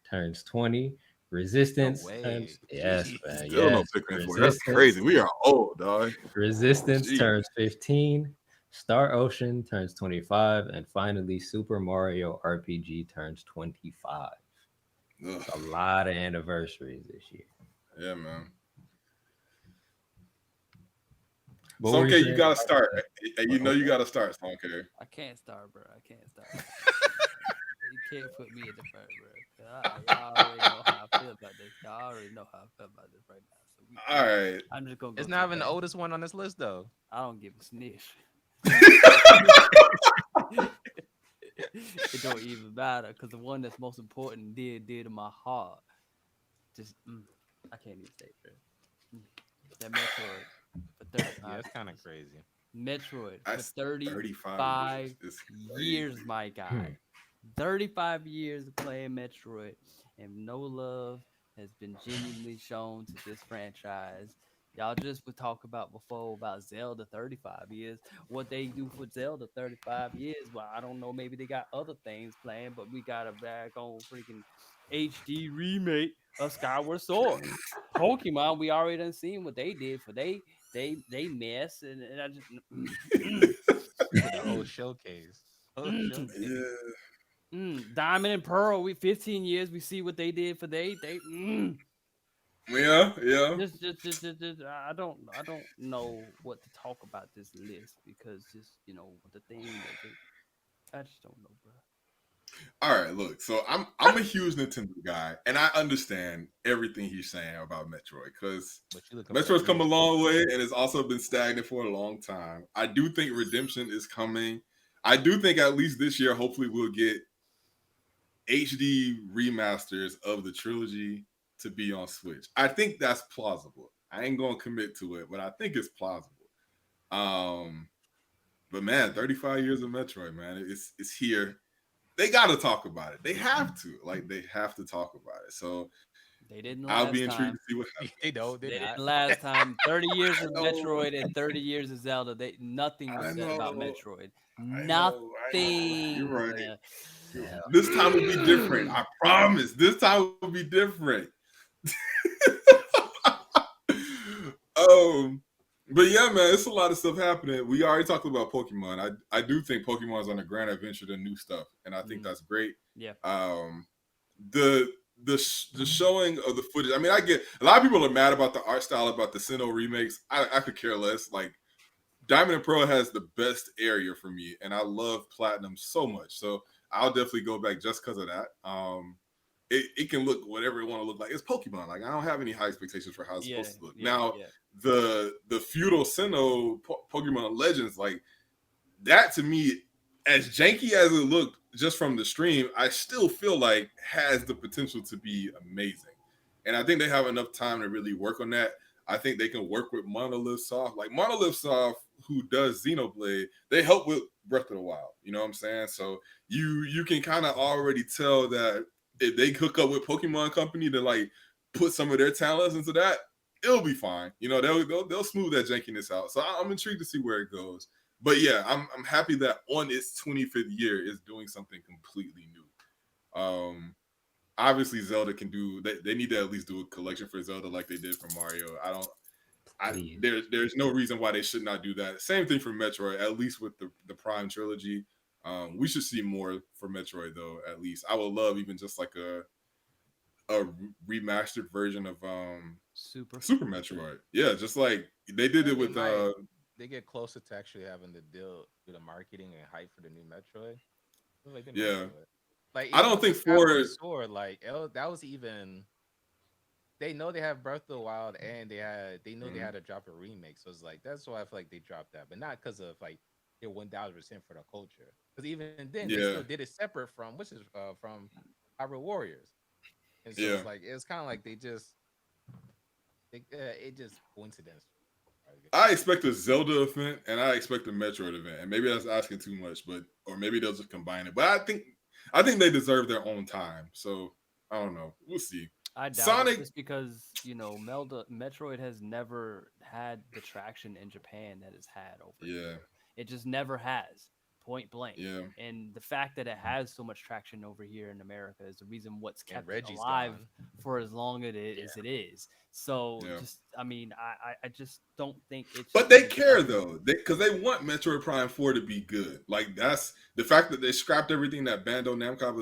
Speaker 1: turns 20.
Speaker 2: No
Speaker 1: Resistance turns,
Speaker 2: way.
Speaker 1: yes,
Speaker 2: Jeez.
Speaker 1: man,
Speaker 3: Still no
Speaker 1: yes.
Speaker 3: Pikmin 4. That's
Speaker 1: Resistance
Speaker 3: crazy. We are old, dog.
Speaker 1: Resistance
Speaker 3: Jeez.
Speaker 1: turns 15, Star Ocean turns 25, and finally Super Mario RPG turns 25.
Speaker 3: Ugh.
Speaker 1: It's a lot of anniversaries this year.
Speaker 3: Yeah, man.
Speaker 1: What
Speaker 3: So
Speaker 1: were you
Speaker 3: okay, you
Speaker 1: saying?
Speaker 3: gotta start. And you know you
Speaker 1: Okay.
Speaker 3: gotta start, so okay.
Speaker 4: I can't start, bro. I can't start. You can't put me in the front, bro. 'Cause y'all already know how I feel about this. Y'all already know how I feel about this right now. So
Speaker 3: All right.
Speaker 4: I'm just gonna go
Speaker 2: It's
Speaker 4: to
Speaker 2: not
Speaker 4: the
Speaker 2: even the
Speaker 4: back.
Speaker 2: oldest one on this list though.
Speaker 4: I don't give a sniff. It don't even matter because the one that's most important did in my heart. Just I can't even say it, bro. Mm. That Metroid for
Speaker 2: Yeah,
Speaker 4: 35
Speaker 2: it's kind of
Speaker 4: years.
Speaker 2: crazy.
Speaker 4: Metroid for
Speaker 3: That's 35 years.
Speaker 4: 35
Speaker 3: It's
Speaker 4: years,
Speaker 3: crazy.
Speaker 4: my guy. 35 years of playing Metroid, and no love has been genuinely shown to this franchise. Y'all just would talk about before about Zelda 35 years. What they do for Zelda 35 years. Well, I don't know. Maybe they got other things planned, but we got a back on freaking HD remake of Skyward Sword. Pokemon, we already done seen what they did for they mess, and I just
Speaker 2: They did a whole showcase. Whole showcase.
Speaker 3: Yeah.
Speaker 4: Diamond and Pearl, we 15 years. We see what they did for they.
Speaker 3: Yeah, yeah.
Speaker 4: Just I don't know what to talk about this list because just the thing that I just don't know, bro.
Speaker 3: All right, look. So I'm a huge Nintendo guy, and I understand everything he's saying about Metroid because
Speaker 2: But you looking for
Speaker 3: Metroid's come a
Speaker 2: HD.
Speaker 3: long way and it's also been stagnant for a long time. I do think Redemption is coming. I do think at least this year, hopefully, we'll get HD remasters of the trilogy to be on Switch. I think that's plausible. I ain't gonna commit to it, but I think it's plausible. Um, but man, 35 years of Metroid, man, it's here. They got to talk about it. They have to. Like they have to talk about it. So
Speaker 4: They didn't
Speaker 3: I'll be
Speaker 4: last
Speaker 3: intrigued to
Speaker 4: time.
Speaker 3: see what
Speaker 2: They don't. They're
Speaker 4: They
Speaker 2: not.
Speaker 4: didn't last time. 30 years
Speaker 3: I
Speaker 4: of
Speaker 3: know.
Speaker 4: Metroid and 30 years of Zelda. Nothing was
Speaker 3: I
Speaker 4: said about
Speaker 3: know.
Speaker 4: Metroid.
Speaker 3: I know. I know. You're
Speaker 4: Nothing.
Speaker 3: right.
Speaker 1: Yeah.
Speaker 3: This time will be different. I promise. This time will be different. um, but yeah, man, it's a lot of stuff happening. We already talked about Pokemon. I do think Pokemon's on a grand adventure to new stuff, and I think that's great.
Speaker 4: Yeah.
Speaker 3: Um, the the showing of the footage. I mean, I get a lot of people are mad about the art style about the Sinnoh remakes. I could care less. Like Diamond and Pearl has the best area for me, and I love Platinum so much. So I'll definitely go back just because of that. It can look whatever it want to look like. It's Pokemon. Like I don't have any high expectations for how it's
Speaker 4: Yeah.
Speaker 3: supposed to look.
Speaker 4: Yeah.
Speaker 3: Now
Speaker 4: Yeah.
Speaker 3: the feudal Sinnoh Pokemon Legends, like that to me, as janky as it looked just from the stream, I still feel like has the potential to be amazing. And I think they have enough time to really work on that. I think they can work with Monolith Soft. Like Monolith Soft, who does Xenoblade, they help with Breath of the Wild. You know what I'm saying? So you can kind of already tell that if they hook up with Pokemon Company to like put some of their talents into that, it'll be fine. You know, they'll smooth that jankiness out. So I'm intrigued to see where it goes. But yeah, I'm happy that on its 25th year is doing something completely new. Obviously Zelda can do they need to at least do a collection for Zelda like they did for Mario.
Speaker 1: Please.
Speaker 3: There's no reason why they should not do that. Same thing for Metroid, at least with the Prime trilogy. We should see more for Metroid though, at least. I would love even just like a remastered version of
Speaker 4: Super.
Speaker 3: Super Metroid. Yeah, just like they did it
Speaker 2: They
Speaker 3: with
Speaker 2: might. They get closer to actually having to deal with the marketing and hype for the new Metroid. I feel like they might
Speaker 3: yeah.
Speaker 2: do it. Like
Speaker 3: I
Speaker 2: even
Speaker 3: don't
Speaker 2: with the
Speaker 3: think 4
Speaker 2: Skyward Sword, like that was even. They know they have Breath of the Wild, and they know they had to drop a remake. So it's like that's why I feel like they dropped that, but not because of like they're 1,000% for the culture. Because even then, they still
Speaker 3: yeah.
Speaker 2: did it separate from which is from Hyrule Warriors, and so
Speaker 3: Yeah.
Speaker 2: it's like it's kind of like they just it just coincidence.
Speaker 3: I expect a Zelda event and I expect a Metroid event, and maybe that's asking too much, but or maybe they'll just combine it. But I think they deserve their own time. So I don't know. We'll see.
Speaker 4: I doubt it,
Speaker 3: Sonic,
Speaker 4: just because Metroid has never had the traction in Japan that it's had over
Speaker 3: yeah,
Speaker 4: here. It just never has, point blank.
Speaker 3: yeah,
Speaker 4: And the fact that it has so much traction over here in America is the reason what's
Speaker 2: And
Speaker 4: kept it
Speaker 2: Reggie's
Speaker 4: alive
Speaker 2: gone.
Speaker 4: for as long as it is. So
Speaker 3: yeah.
Speaker 4: just, I mean, I just don't think it's.
Speaker 3: But they care though, because they want Metroid Prime 4 to be good. Like that's the fact that they scrapped everything that Bandai Namco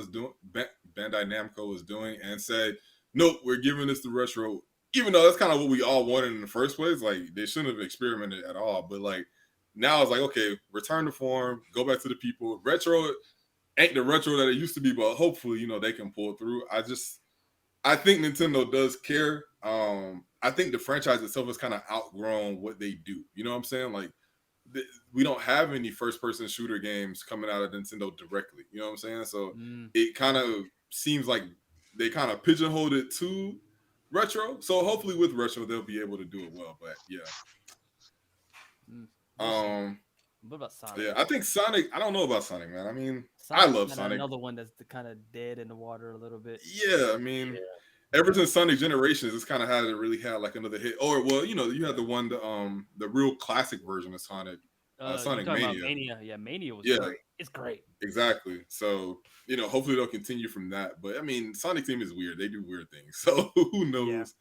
Speaker 3: was doing, and said, "Nope, we're giving this to retro." Even though that's kind of what we all wanted in the first place, like they shouldn't have experimented at all. But like now it's like, okay, return to form, go back to the people. Retro ain't the retro that it used to be, but hopefully, they can pull through. I think Nintendo does care. I think the franchise itself has kind of outgrown what they do. You know what I'm saying? Like, we don't have any first-person shooter games coming out of Nintendo directly. You know what I'm saying? So it kind of seems like they kind of pigeonholed it to retro. So hopefully with retro they'll be able to do it well. But yeah.
Speaker 4: What about Sonic?
Speaker 3: Yeah, I think Sonic. I don't know about Sonic, man. I mean, I
Speaker 4: Sonic's
Speaker 3: love
Speaker 4: kinda
Speaker 3: Sonic.
Speaker 4: Another one that's kind of dead in the water a little bit.
Speaker 3: Yeah, I mean, ever since Sonic Generations, it's kind of hadn't really had like another hit. Or well, you had the one, the real classic version of Sonic, Sonic
Speaker 4: You're talking
Speaker 3: Mania.
Speaker 4: about Mania. Yeah, Mania was
Speaker 3: Yeah.
Speaker 4: great. It's great.
Speaker 3: Exactly. So hopefully they'll continue from that. But I mean, Sonic Team is weird. They do weird things. So who knows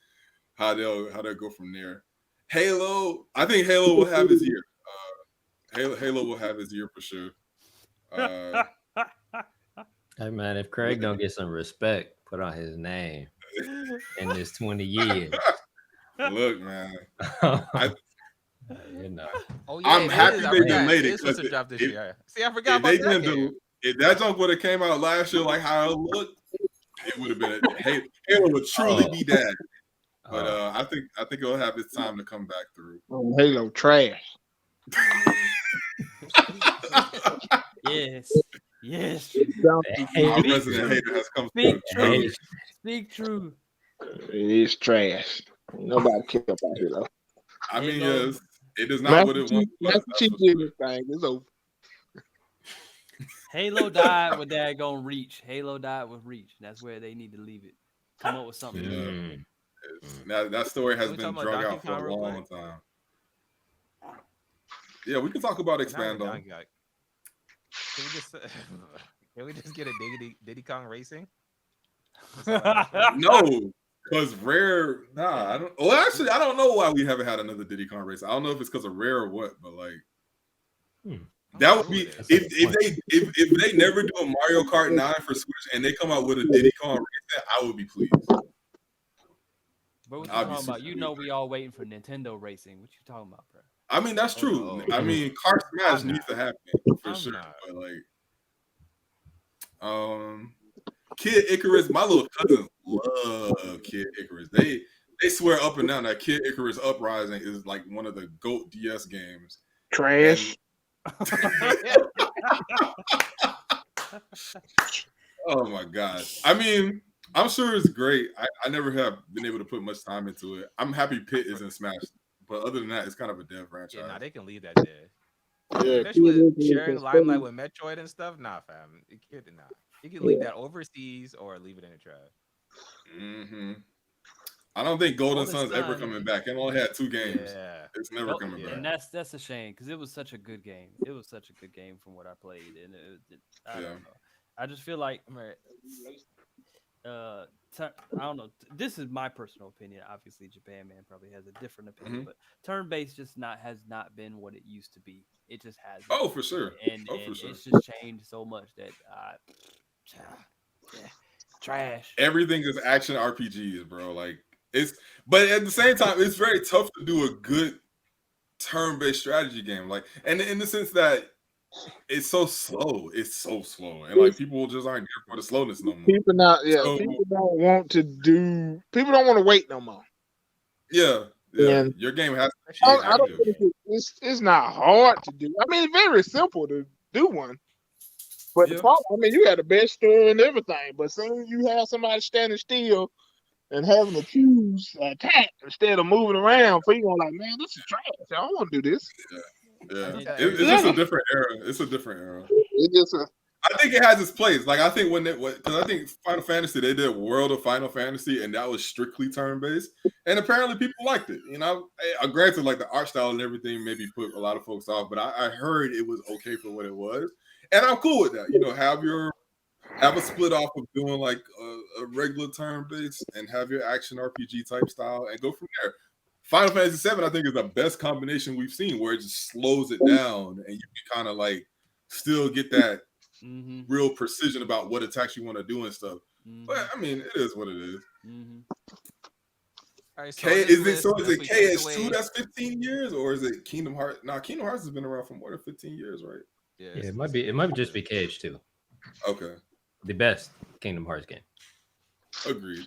Speaker 3: how they'll go from there. Halo. I think Halo will have his year. Halo will have his year for sure.
Speaker 1: Hey man, if Craig don't get some respect put on his name in this 20 years,
Speaker 3: Look, man.
Speaker 2: Oh
Speaker 3: I'm
Speaker 2: it
Speaker 3: happy
Speaker 2: is. I
Speaker 3: they
Speaker 2: forgot.
Speaker 3: delayed it,
Speaker 2: It is supposed to
Speaker 3: 'cause
Speaker 2: drop this
Speaker 3: it-
Speaker 2: year. See, I forgot
Speaker 3: If
Speaker 2: about
Speaker 3: they
Speaker 2: that
Speaker 3: didn't
Speaker 2: game.
Speaker 3: do, if that junk would have came out last year, like how it looked, it would have been. Halo would truly be dead. But I think it'll have its time to come back through.
Speaker 6: Oh, Halo trash.
Speaker 4: Yes. Yes.
Speaker 3: Our resident hater has come
Speaker 4: Speak
Speaker 3: through.
Speaker 4: true. Speak true.
Speaker 6: It is trash. Nobody care about Halo.
Speaker 3: I mean,
Speaker 4: Halo.
Speaker 3: yes, it is not what it was.
Speaker 6: Master Chief did this thing. It's over.
Speaker 4: Halo died with that going Reach. Halo died with Reach. That's where they need to leave it. Come up with something.
Speaker 3: Now that story has
Speaker 2: Can we
Speaker 3: been
Speaker 2: talk
Speaker 3: drug
Speaker 2: about
Speaker 3: out
Speaker 2: Donkey Kong
Speaker 3: for a
Speaker 2: real
Speaker 3: long
Speaker 2: quick?
Speaker 3: time. Yeah, we can talk about
Speaker 2: Now
Speaker 3: expand
Speaker 2: we're
Speaker 3: on.
Speaker 2: done, guys. Can we just get a Diddy Kong Racing?
Speaker 3: No, because Rare. Nah, I don't. Well, actually, I don't know why we haven't had another Diddy Kong race. I don't know if it's because of Rare or what, but like. That would be if they never do a Mario Kart 9 for Switch and they come out with a Diddy Kong race, I would be pleased.
Speaker 4: But what you
Speaker 3: I'll be
Speaker 4: talking about?
Speaker 3: super
Speaker 4: You know we all waiting for Nintendo Racing. What you talking about, bro?
Speaker 3: I mean, that's true. I mean, Kart Smash needs to happen for sure. But like, Kid Icarus, my little cousins love Kid Icarus. They swear up and down that Kid Icarus Uprising is like one of the GOAT DS games.
Speaker 6: Trash.
Speaker 3: Oh my gosh. I mean, I'm sure it's great. I never have been able to put much time into it. I'm happy Pit is in Smash, but other than that, it's kind of a dead franchise.
Speaker 2: Yeah, nah, they can leave that there.
Speaker 6: Yeah,
Speaker 2: Especially with sharing limelight with Metroid and stuff. Nah, fam. You can leave that overseas or leave it in the trash.
Speaker 3: Mm-hmm. I don't think Golden Sun's ever coming back. It only had 2 games.
Speaker 2: Yeah.
Speaker 3: It's never coming back.
Speaker 4: And that's a shame because it was such a good game. It was such a good game from what I played, and I don't know. I just feel like I don't know. This is my personal opinion. Obviously, Japan Man probably has a different opinion, but turn-based has not been what it used to be. It just has.
Speaker 3: Oh, for sure.
Speaker 4: And
Speaker 3: for sure.
Speaker 4: It's just changed so much that trash.
Speaker 3: Everything is action RPGs, bro. Like but at the same time, it's very tough to do a good turn-based strategy game. Like, and in the sense that it's so slow. It's so slow, and like people just aren't here for the slowness no more.
Speaker 6: People don't want to wait no more.
Speaker 3: Yeah.
Speaker 6: And
Speaker 3: your game has to be
Speaker 6: I don't think it's not hard to do. I mean, it's very simple to do one. But the problem, I mean, you got the best story and everything, but soon you have somebody standing still and having to choose attack instead of moving around. So you're going like, man, this is trash. I don't want to do this.
Speaker 3: Yeah,
Speaker 4: It-
Speaker 3: it's just a different era. It's a different era.
Speaker 6: It just
Speaker 3: I think it has its place. Like I think because I think Final Fantasy they did World of Final Fantasy and that was strictly turn based, and apparently people liked it. You know, granted, like the art style and everything maybe put a lot of folks off, but I heard it was okay for what it was, and I'm cool with that. You know, have a split off of doing like a regular turn based and have your action RPG type style and go from there. Final Fantasy VII, I think, is the best combination we've seen where it just slows it down and you can kind of like still get that real precision about what attacks you want to do and stuff. But I mean, it is what it is.
Speaker 2: All right, so
Speaker 3: K
Speaker 2: on this
Speaker 3: is it
Speaker 2: list,
Speaker 3: so? Is
Speaker 2: if
Speaker 3: it
Speaker 2: we take
Speaker 3: KS2
Speaker 2: away-
Speaker 3: that's 15 years, or is it Kingdom Hearts? Nah, Kingdom Hearts has been around for more than 15 years, right?
Speaker 2: Yeah,
Speaker 1: Yeah, it might be. It might just be KH2,
Speaker 3: Okay,
Speaker 1: the best Kingdom Hearts game.
Speaker 3: agreed.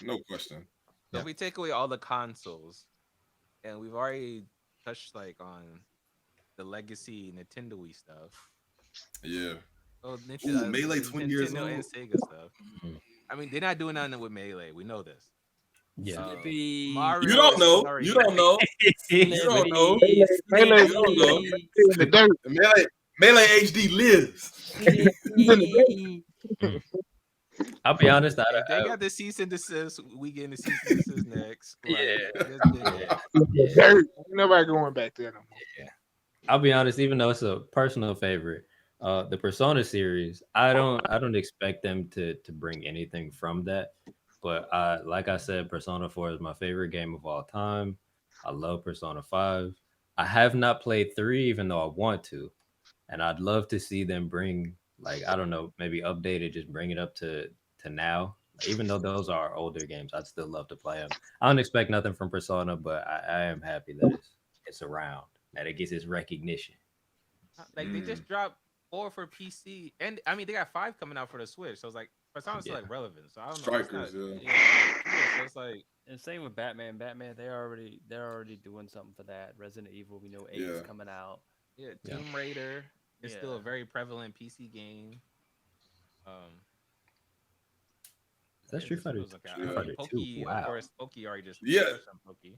Speaker 3: No question.
Speaker 2: So if we take away all the consoles, and we've already touched like on the legacy Nintendo-y stuff.
Speaker 3: Yeah.
Speaker 2: Oh,
Speaker 3: Ooh, Melee 20 years
Speaker 2: Nintendo and
Speaker 3: old.
Speaker 2: Sega stuff. I mean, they're not doing nothing with Melee. We know this.
Speaker 1: Yeah.
Speaker 2: Mario
Speaker 3: You don't know.
Speaker 2: already-
Speaker 3: You don't know. You don't know.
Speaker 6: Melee,
Speaker 3: You don't know.
Speaker 6: in the dirt.
Speaker 3: Melee HD lives.
Speaker 1: I'll be honest.
Speaker 2: If they got the cease and desist, we getting the cease and desist next. Like,
Speaker 1: Yeah.
Speaker 2: just-
Speaker 6: Dirt. Ain't nobody going back there no more.
Speaker 1: I'll be honest. Even though it's a personal favorite, the Persona series, I don't expect them to bring anything from that. But like I said, Persona 4 is my favorite game of all time. I love Persona 5. I have not played 3, even though I want to, and I'd love to see them bring, like, I don't know, maybe update it, just bring it up to now. Even though those are older games, I'd still love to play them. I don't expect nothing from Persona, but I am happy that it's around, that it gets its recognition.
Speaker 2: Like they just dropped 4 for PC, and I mean they got 5 coming out for the Switch. So it's like Persona's still like relevant. So I don't know.
Speaker 3: Strikers,
Speaker 2: So it's like
Speaker 4: And same with Batman. Batman, they're already doing something for that. Resident Evil, we know 8 is coming out.
Speaker 2: Tomb Raider is still a very prevalent PC game.
Speaker 1: Is that Street Fighter? Street Fighter 2.
Speaker 2: Pokey,
Speaker 1: Wow.
Speaker 2: of course, Pokey already just
Speaker 3: Yeah.
Speaker 2: touched on Pokey.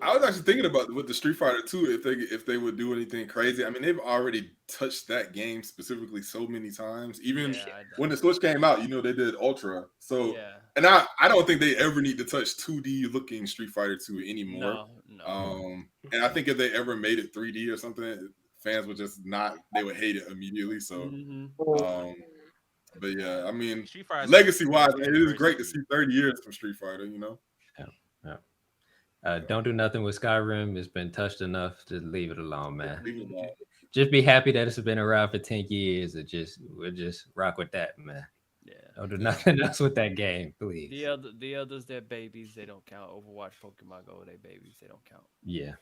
Speaker 3: I was actually thinking about with the Street Fighter 2 if they would do anything crazy. I mean, they've already touched that game specifically so many times. Even when the Switch came out, you know, they did Ultra. So and I don't think they ever need to touch 2D looking Street Fighter 2 anymore.
Speaker 4: No.
Speaker 3: And I think if they ever made it 3D or something, fans would just they would hate it immediately. So but yeah, I mean, legacy wise, it is great to see 30 years from Street Fighter, you know.
Speaker 1: Don't do nothing with Skyrim. It's been touched enough. Just leave it alone, man.
Speaker 3: Leave it alone.
Speaker 1: Just be happy that it's been around for 10 years. We'll just rock with that, man.
Speaker 4: Yeah.
Speaker 1: Don't do nothing else with that game, please.
Speaker 4: The others, they're babies. They don't count. Overwatch, Pokemon Go, they babies. They don't count.
Speaker 1: Yeah.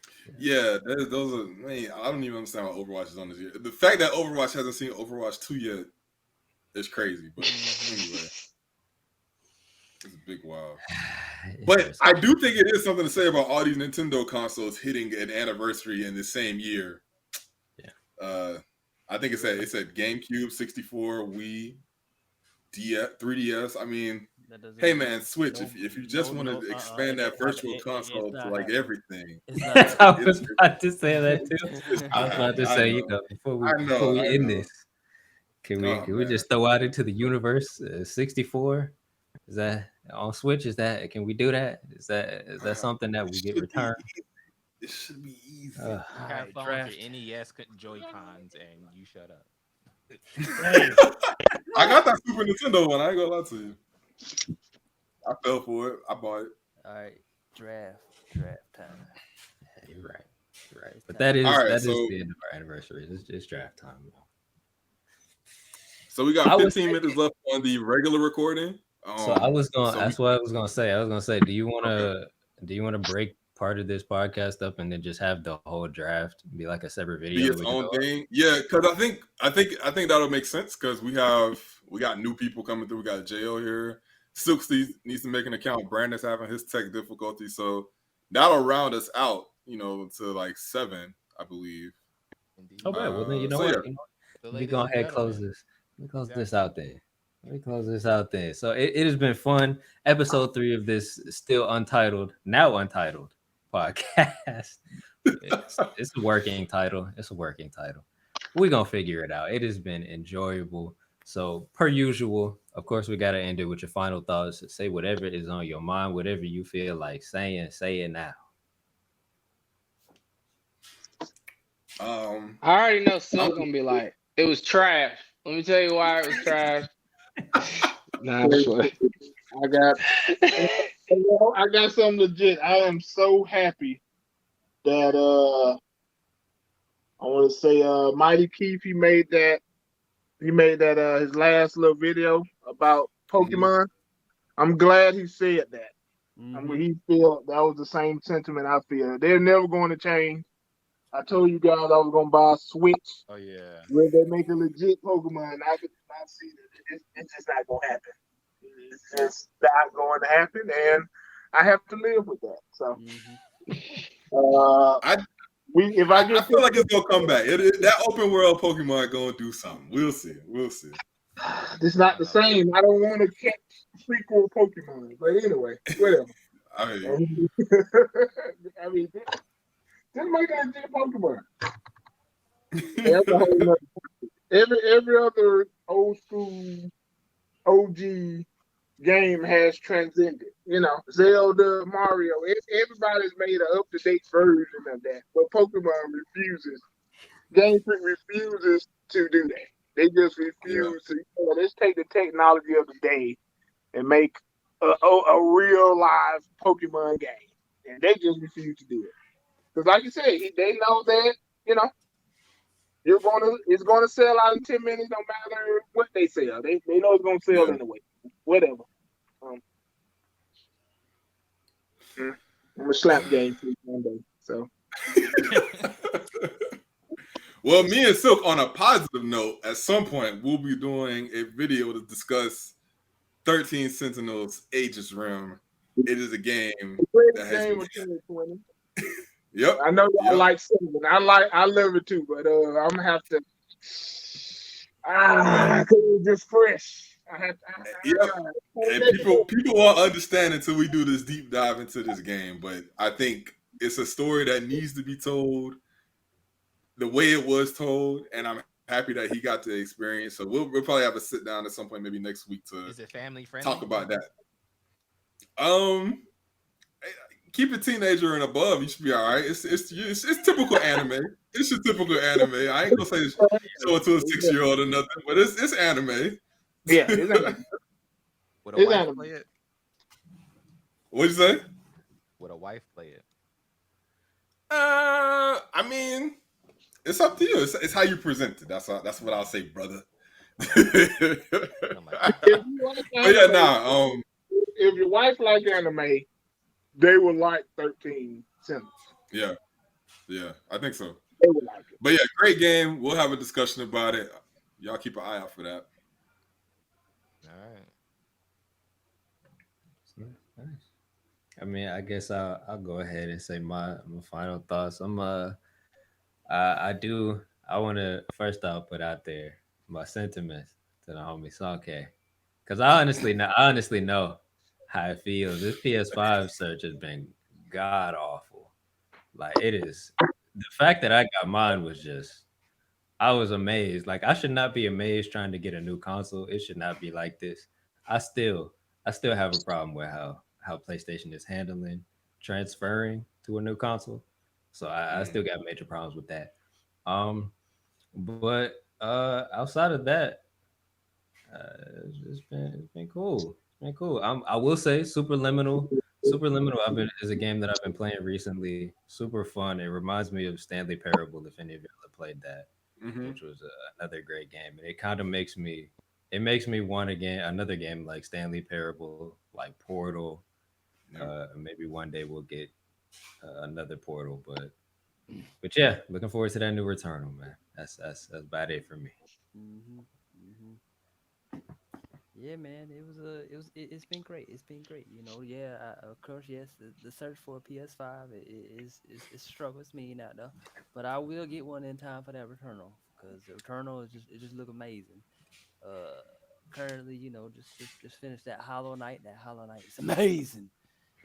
Speaker 3: Those are. Man, I don't even understand why Overwatch is on this year. The fact that Overwatch hasn't seen Overwatch 2 yet is crazy. But anyway, it's a big wow. But I do think it is something to say about all these Nintendo consoles hitting an anniversary in the same year. Yeah. I think it said GameCube, 64, Wii, 3DS. I mean, hey man, Switch. If you just want to expand that virtual console to like everything.
Speaker 1: I was about to say that too. I was about to say, you know, before we end this, can we just throw out into the universe 64? Is that on Switch? Can we do that? Is that something that we get returned?
Speaker 3: It should be easy.
Speaker 2: Have fun with your NES Joy-Cons and you shut up.
Speaker 3: I got that Super Nintendo one. I ain't gonna lie to you. I fell for it. I bought it.
Speaker 4: All right, draft time.
Speaker 1: Yeah, you're right. But that is the end of our anniversary. It's draft time.
Speaker 3: So we got 15 minutes left on the regular recording.
Speaker 1: So I was going. That's what I was gonna say. I was gonna say, do you want to break part of this podcast up and then just have the whole draft be like a separate video?
Speaker 3: Be its own thing. Yeah, because I think that'll make sense because we got new people coming through. We got Jo here. Silksy needs to make an account. Brandon's having his tech difficulty, so that'll round us out. You know, to like 7, I believe.
Speaker 2: Indeed.
Speaker 1: Oh, well, then you know what? Let me go ahead and close this. Let me close this out there. Let me close this out then. So it has been fun. Episode 3 of this still untitled, now untitled podcast. It's a working title. It's a working title. We're gonna figure it out. It has been enjoyable. So per usual, of course, we gotta end it with your final thoughts. Say whatever is on your mind, whatever you feel like saying, say it now.
Speaker 7: I already know
Speaker 3: I'm,
Speaker 7: Silk gonna be like, it was trash. Let me tell you why it was trash. Nah, I'm just playing.
Speaker 6: I got I got something legit. I am so happy that I want to say Mighty Keith he made that his last little video about
Speaker 3: Mhm.
Speaker 6: Pokemon. I'm glad he said that. I
Speaker 4: Mm-hmm.
Speaker 6: mean, he feel that was the same sentiment I feel. They're never going to change. I told you guys I was gonna buy a Switch
Speaker 2: Oh yeah.
Speaker 6: where they make a legit Pokemon. I could not see that. It's just not gonna happen. It's just not going to happen, and I have to live with that. So,
Speaker 4: Mm-hmm.
Speaker 6: uh,
Speaker 3: I,
Speaker 6: if I
Speaker 3: I
Speaker 6: get
Speaker 3: feel like it's gonna come back. That open world Pokemon gonna do something. We'll see. We'll see.
Speaker 6: it's not
Speaker 2: I
Speaker 6: the
Speaker 2: know that.
Speaker 6: same. I don't want to catch prequel Pokemon, but anyway, whatever.
Speaker 3: I mean,
Speaker 6: I mean, just make a legit Pokemon. That's a whole nother. Every other old school OG game has transcended. You know, Zelda, Mario. Everybody's made an up to date version of that, but Pokemon refuses. Game Freak refuses to do that. They just
Speaker 3: yeah.
Speaker 6: refuse to. Let's take the technology of the day and make a real live Pokemon game, and they just refuse to do it. Because, like you said, they know that you know it's gonna sell out in 10 minutes, no matter what they sell. They know it's gonna sell
Speaker 3: Yeah.
Speaker 6: anyway. Whatever. Um, mm, I'm gonna slap Game Freak one day. So
Speaker 3: Well, me and Silk, on a positive note, at some point we'll be doing a video to discuss 13 Sentinels Aegis Rim. It is a game
Speaker 6: the greatest
Speaker 3: that has
Speaker 6: game
Speaker 3: been.
Speaker 6: of 2020.
Speaker 3: Yep.
Speaker 6: I know y'all
Speaker 3: Yep.
Speaker 6: like Seven. I love it too, but I'm gonna have to 'cause it's just fresh. I have
Speaker 3: Yep. And
Speaker 6: to,
Speaker 3: people won't understand until we do this deep dive into this game. But I think it's a story that needs to be told the way it was told, and I'm happy that he got to experience. So we'll probably have a sit down at some point, maybe next week, to
Speaker 2: Is it family
Speaker 3: talk
Speaker 2: friendly?
Speaker 3: about that. Um, keep a teenager and above, you should be all right. It's typical anime. It's your typical anime. I ain't gonna say show it to a 6-year-old or nothing, but it's anime.
Speaker 6: yeah, it's anime.
Speaker 2: Would a
Speaker 6: It's
Speaker 2: wife
Speaker 6: anime.
Speaker 2: play it?
Speaker 3: What'd you say?
Speaker 2: Would a wife play it?
Speaker 3: I mean, it's up to you. It's how you present it. That's what I'll say, brother. but
Speaker 2: Oh my god.
Speaker 6: If you like
Speaker 3: yeah,
Speaker 6: anime,
Speaker 3: nah.
Speaker 6: if your wife like anime, they will like 13 Sentinels.
Speaker 3: Yeah, yeah, I think so.
Speaker 6: They will like it.
Speaker 3: But yeah, great game. We'll have a discussion about it. Y'all keep an eye out for that.
Speaker 2: All right.
Speaker 1: Nice. I mean, I guess I'll go ahead and say my final thoughts. I do I want to first off put out there my sentiments to the homie Sonke, because I honestly know how it feels. This PS5 search has been god awful. Like it is. The fact that I got mine was just I was amazed. Like I should not be amazed trying to get a new console. It should not be like this. I still have a problem with how PlayStation is handling transferring to a new console. So I
Speaker 3: Mm.
Speaker 1: still got major problems with that. Um, but outside of that, it's been cool. It's been cool. I will say Superliminal. Superliminal is a game that I've been playing recently. Super fun. It reminds me of Stanley Parable. If any of y'all have played that,
Speaker 3: Mm-hmm.
Speaker 1: which was another great game, and it kind of makes me want again another game like Stanley Parable, like Portal.
Speaker 3: Yep.
Speaker 1: Maybe one day we'll get another Portal, but yeah, looking forward to that new Returnal, man. That's about it for me.
Speaker 4: Mm-hmm. Mm-hmm. Yeah, man, it's been great. It's been great. Yeah, of course, yes, the search for a PS5 is struggles me out there, but I will get one in time for that Returnal because the Returnal is just it just look amazing. Uh, currently, just finished that Hollow Knight. That Hollow Knight is amazing.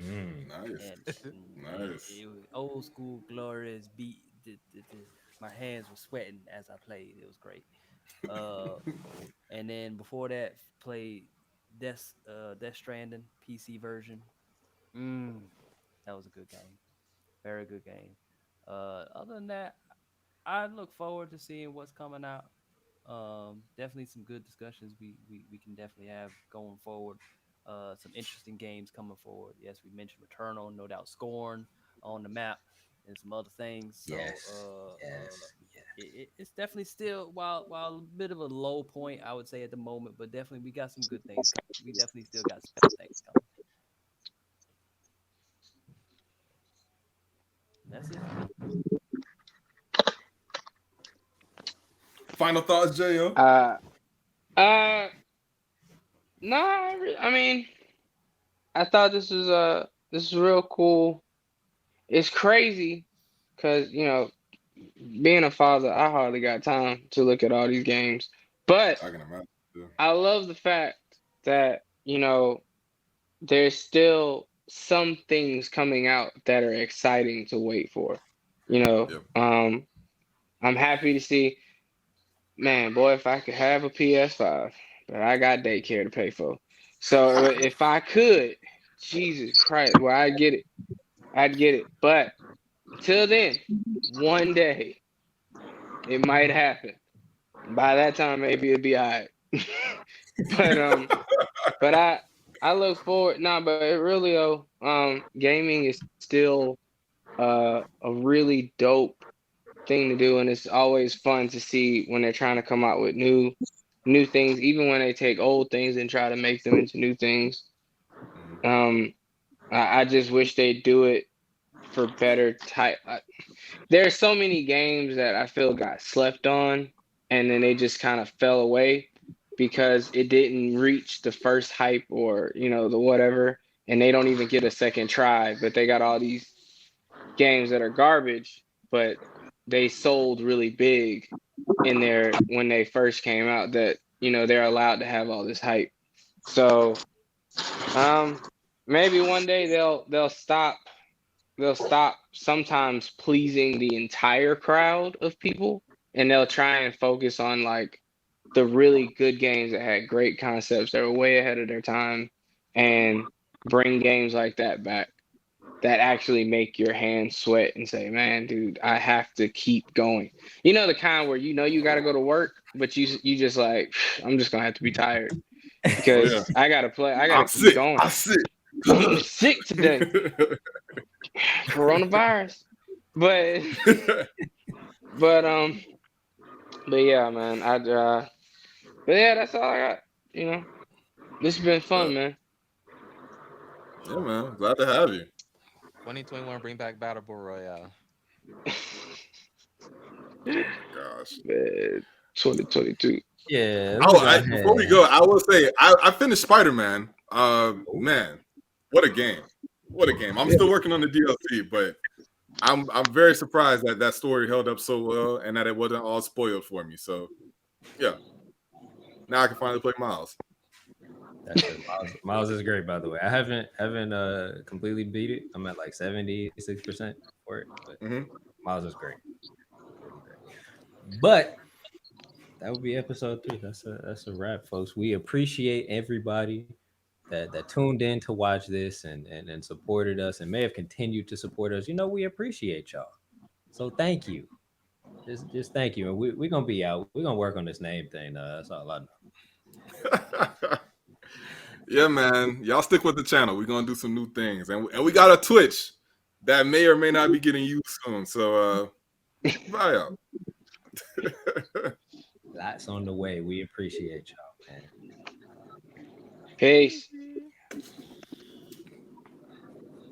Speaker 1: Mm.
Speaker 3: Nice,
Speaker 4: And
Speaker 3: nice.
Speaker 4: it was old school glorious beat. My hands were sweating as I played. It was great. Uh, and then before that, played Death Stranding PC version. Mm, that was a good game. Very good game. Other than that, I look forward to seeing what's coming out. Definitely some good discussions we can definitely have going forward. Some interesting games coming forward. Yes, we mentioned Returnal, no doubt Scorn on the map, and some other things. So
Speaker 1: Yes, yes, yes.
Speaker 4: it's definitely still while a bit of a low point, I would say at the moment, but definitely we got some good things coming. We definitely still got some good things coming. That's it for me.
Speaker 3: Final thoughts, Jo.
Speaker 7: Uh, no, I mean, I thought this is real cool. It's crazy because being a father, I hardly got time to look at all these games. But
Speaker 3: I can imagine. Too.
Speaker 7: I love the fact that there's still some things coming out that are exciting to wait for. You know,
Speaker 3: Yep.
Speaker 7: I'm happy to see. Man, boy, if I could have a PS5, but I got daycare to pay for. So if I could, Jesus Christ, well, I'd get it. I'd get it. But till then, one day it might happen. By that time, maybe it'd be all right. but but I look forward. Nah, but really though, gaming is still a really dope thing to do, and it's always fun to see when they're trying to come out with new things, even when they take old things and try to make them into new things.
Speaker 3: Mhm.
Speaker 7: Um, I just wish they'd do it for better type. There are so many games that I feel got slept on, and then they just kind of fell away because it didn't reach the first hype or the whatever, and they don't even get a second try. But they got all these games that are garbage, but they sold really big in there when they first came out. That they're allowed to have all this hype. So um, maybe one day they'll stop sometimes pleasing the entire crowd of people, and they'll try and focus on like the really good games that had great concepts that were way ahead of their time, and bring games like that back that actually make your hands sweat and say, man, dude, I have to keep going. The kind where you got to go to work, but you just like, I'm just gonna have to be tired
Speaker 3: Oh yeah.
Speaker 7: because I gotta play, I gotta
Speaker 3: I'm
Speaker 7: keep
Speaker 3: sick.
Speaker 7: going.
Speaker 3: I'm sick.
Speaker 7: I'm sick today. Coronavirus. But but but yeah, man. But yeah, that's all I got. You know, this has been fun, man.
Speaker 3: Yeah, man. Glad to have you.
Speaker 2: 2021 bring back Battle Royale.
Speaker 3: Oh my gosh.
Speaker 7: Man, 2022.
Speaker 1: Yeah, let me
Speaker 3: Oh,
Speaker 1: go
Speaker 3: before we
Speaker 1: ahead.
Speaker 3: go, I will say I finished Spider Man. Man, what a game! What a game! I'm
Speaker 7: Yeah.
Speaker 3: still working on the DLC, but I'm very surprised that that story held up so well and that it wasn't all spoiled for me. So yeah, now I can finally play Miles.
Speaker 1: That's it. Miles is great, by the way. I haven't completely beat it. I'm at like 76% for it, but
Speaker 3: Hmm.
Speaker 1: Miles is great. Great. But that would be episode 3. That's a wrap, folks. We appreciate everybody that tuned in to watch this and supported us and may have continued to support us. We appreciate y'all. So thank you. Just thank you. And we're gonna be out. We're gonna work on this name thing. That's all I know.
Speaker 3: Yeah, man. Y'all stick with the channel. We're gonna do some new things, and we got a Twitch that may or may not be getting used soon. So bye out.
Speaker 1: Lots on the way. We appreciate y'all, man.
Speaker 7: Peace.